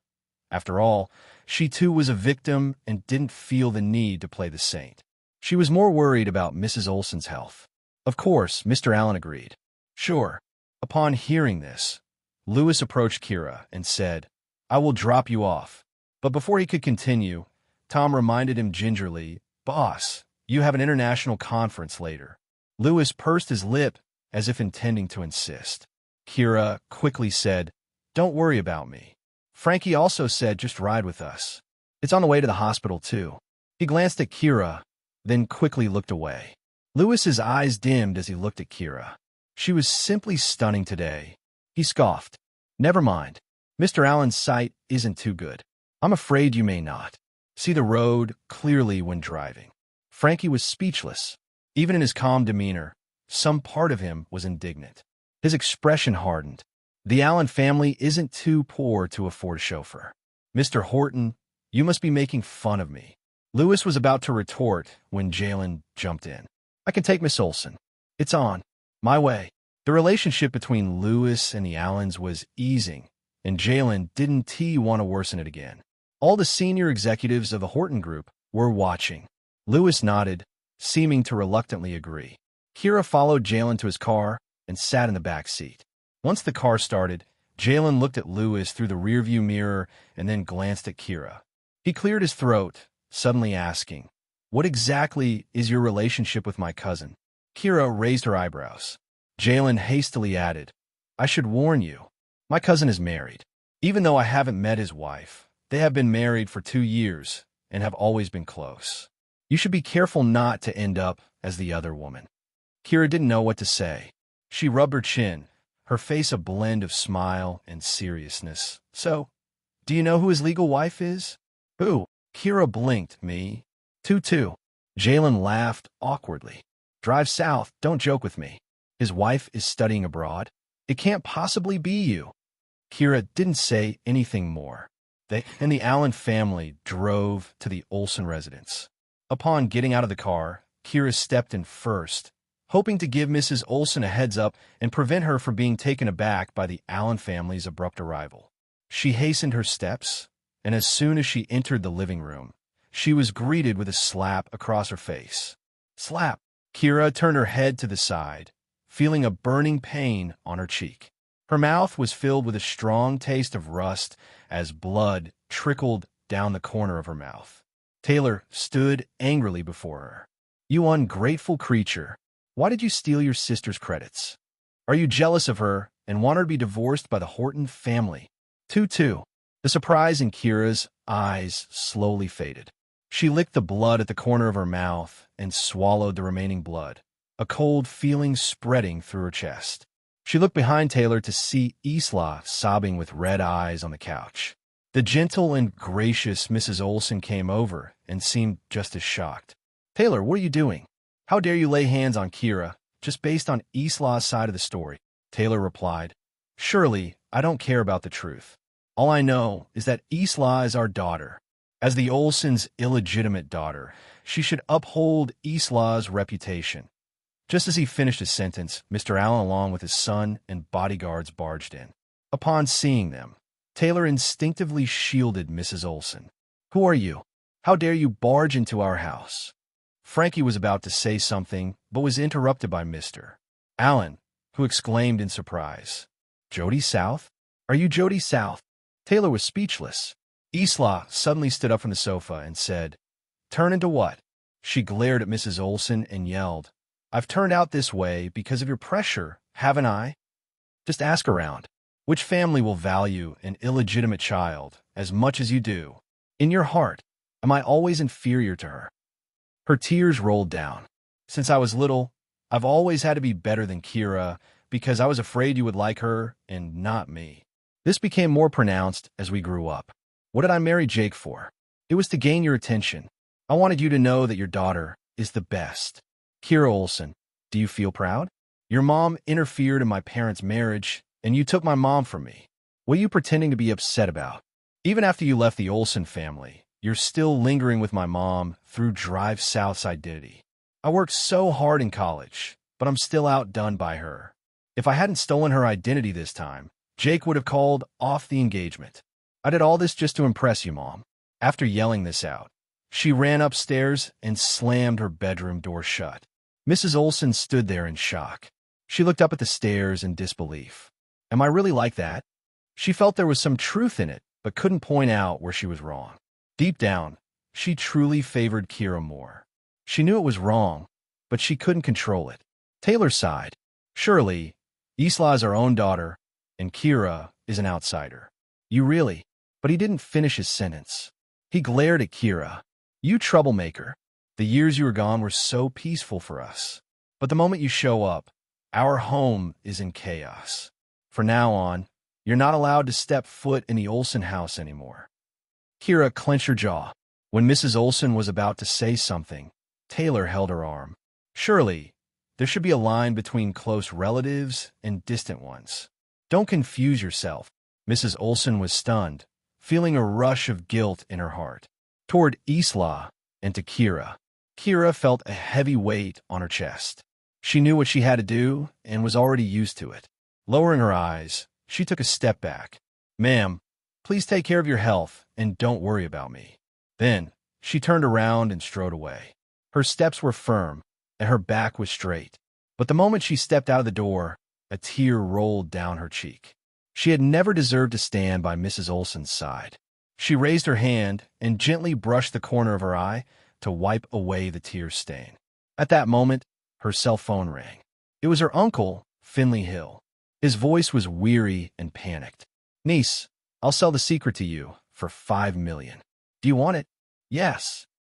S1: After all, she too was a victim and didn't feel the need to play the saint. She was more worried about Mrs. Olson's health. Of course, Mr. Allen agreed. Sure. Upon hearing this, Lewis approached Kira and said, "I will drop you off." But before he could continue, Tom reminded him gingerly, "Boss, you have an international conference later." Lewis pursed his lip as if intending to insist. Kira quickly said, "Don't worry about me." Frankie also said, "Just ride with us. It's on the way to the hospital, too." He glanced at Kira, then quickly looked away. Lewis's eyes dimmed as he looked at Kira. She was simply stunning today. He scoffed. "Never mind. Mr. Allen's sight isn't too good. I'm afraid you may not see the road clearly when driving." Frankie was speechless. Even in his calm demeanor, some part of him was indignant. His expression hardened. The Allen family isn't too poor to afford a chauffeur. "Mr. Horton, you must be making fun of me." Lewis was about to retort when Jalen jumped in. "I can take Miss Olson. It's on my way." The relationship between Lewis and the Allens was easing, and Jalen didn't want to worsen it again. All the senior executives of the Horton Group were watching. Lewis nodded, seeming to reluctantly agree. Kira followed Jalen to his car and sat in the back seat. Once the car started, Jalen looked at Lewis through the rearview mirror and then glanced at Kira. He cleared his throat, suddenly asking, "What exactly is your relationship with my cousin?" Kira raised her eyebrows. Jalen hastily added, "I should warn you, my cousin is married. Even though I haven't met his wife, they have been married for 2 years and have always been close. You should be careful not to end up as the other woman." Kira didn't know what to say. She rubbed her chin, her face a blend of smile and seriousness. "So, do you know who his legal wife is?" "Who?" Kira blinked. "Me." "Tutu." Jalen laughed awkwardly. "Drive south, don't joke with me. His wife is studying abroad. It can't possibly be you." Kira didn't say anything more. They and the Allen family drove to the Olson residence. Upon getting out of the car, Kira stepped in first, hoping to give Mrs. Olson a heads up and prevent her from being taken aback by the Allen family's abrupt arrival. She hastened her steps, and as soon as she entered the living room, she was greeted with a slap across her face. Slap! Kira turned her head to the side, feeling a burning pain on her cheek. Her mouth was filled with a strong taste of rust as blood trickled down the corner of her mouth. Taylor stood angrily before her. "You ungrateful creature. Why did you steal your sister's credits? Are you jealous of her and want her to be divorced by the Horton family?" Tutu. The surprise in Kira's eyes slowly faded. She licked the blood at the corner of her mouth and swallowed the remaining blood, a cold feeling spreading through her chest. She looked behind Taylor to see Isla sobbing with red eyes on the couch. The gentle and gracious Mrs. Olson came over and seemed just as shocked. "Taylor, what are you doing? How dare you lay hands on Kira, just based on Isla's side of the story?" Taylor replied, "Surely, I don't care about the truth. All I know is that Isla is our daughter. As the Olsons' illegitimate daughter, she should uphold Isla's reputation." Just as he finished his sentence, Mr. Allen, along with his son and bodyguards, barged in. Upon seeing them, Taylor instinctively shielded Mrs. Olson. "Who are you? How dare you barge into our house?" Frankie was about to say something, but was interrupted by Mr. Allen, who exclaimed in surprise, "Jody South? Are you Jody South?" Taylor was speechless. Isla suddenly stood up from the sofa and said, "Turn into what?" She glared at Mrs. Olson and yelled, "I've turned out this way because of your pressure, haven't I? Just ask around. Which family will value an illegitimate child as much as you do? In your heart, am I always inferior to her?" Her tears rolled down. "Since I was little, I've always had to be better than Kira because I was afraid you would like her and not me. This became more pronounced as we grew up. What did I marry Jake for? It was to gain your attention. I wanted you to know that your daughter is the best. Kira Olsen, do you feel proud? Your mom interfered in my parents' marriage, and you took my mom from me. What are you pretending to be upset about? Even after you left the Olsen family, you're still lingering with my mom through Drive South's identity. I worked so hard in college, but I'm still outdone by her. If I hadn't stolen her identity this time, Jake would have called off the engagement. I did all this just to impress you, Mom. After yelling this out, she ran upstairs and slammed her bedroom door shut. Mrs. Olsen stood there in shock. She looked up at the stairs in disbelief. Am I really like that? She felt there was some truth in it, but couldn't point out where she was wrong. Deep down, she truly favored Kira more. She knew it was wrong, but she couldn't control it. Taylor sighed. Surely, Isla is our own daughter, and Kira is an outsider. You really? But he didn't finish his sentence. He glared at Kira. You troublemaker. The years you were gone were so peaceful for us. But the moment you show up, our home is in chaos. From now on, you're not allowed to step foot in the Olsen house anymore. Kira clenched her jaw. When Mrs. Olsen was about to say something, Taylor held her arm. Surely, there should be a line between close relatives and distant ones. Don't confuse yourself. Mrs. Olsen was stunned, feeling a rush of guilt in her heart. Toward Isla and to Kira. Kira felt a heavy weight on her chest. She knew what she had to do and was already used to it. Lowering her eyes, she took a step back. Ma'am, please take care of your health and don't worry about me. Then, she turned around and strode away. Her steps were firm, and her back was straight. But the moment she stepped out of the door, a tear rolled down her cheek. She had never deserved to stand by Mrs. Olsen's side. She raised her hand and gently brushed the corner of her eye to wipe away the tear stain. At that moment, her cell phone rang. It was her uncle, Finley Hill. His voice was weary and panicked. Niece, I'll sell The Secret to you for $5 million. Do you want it? Yes.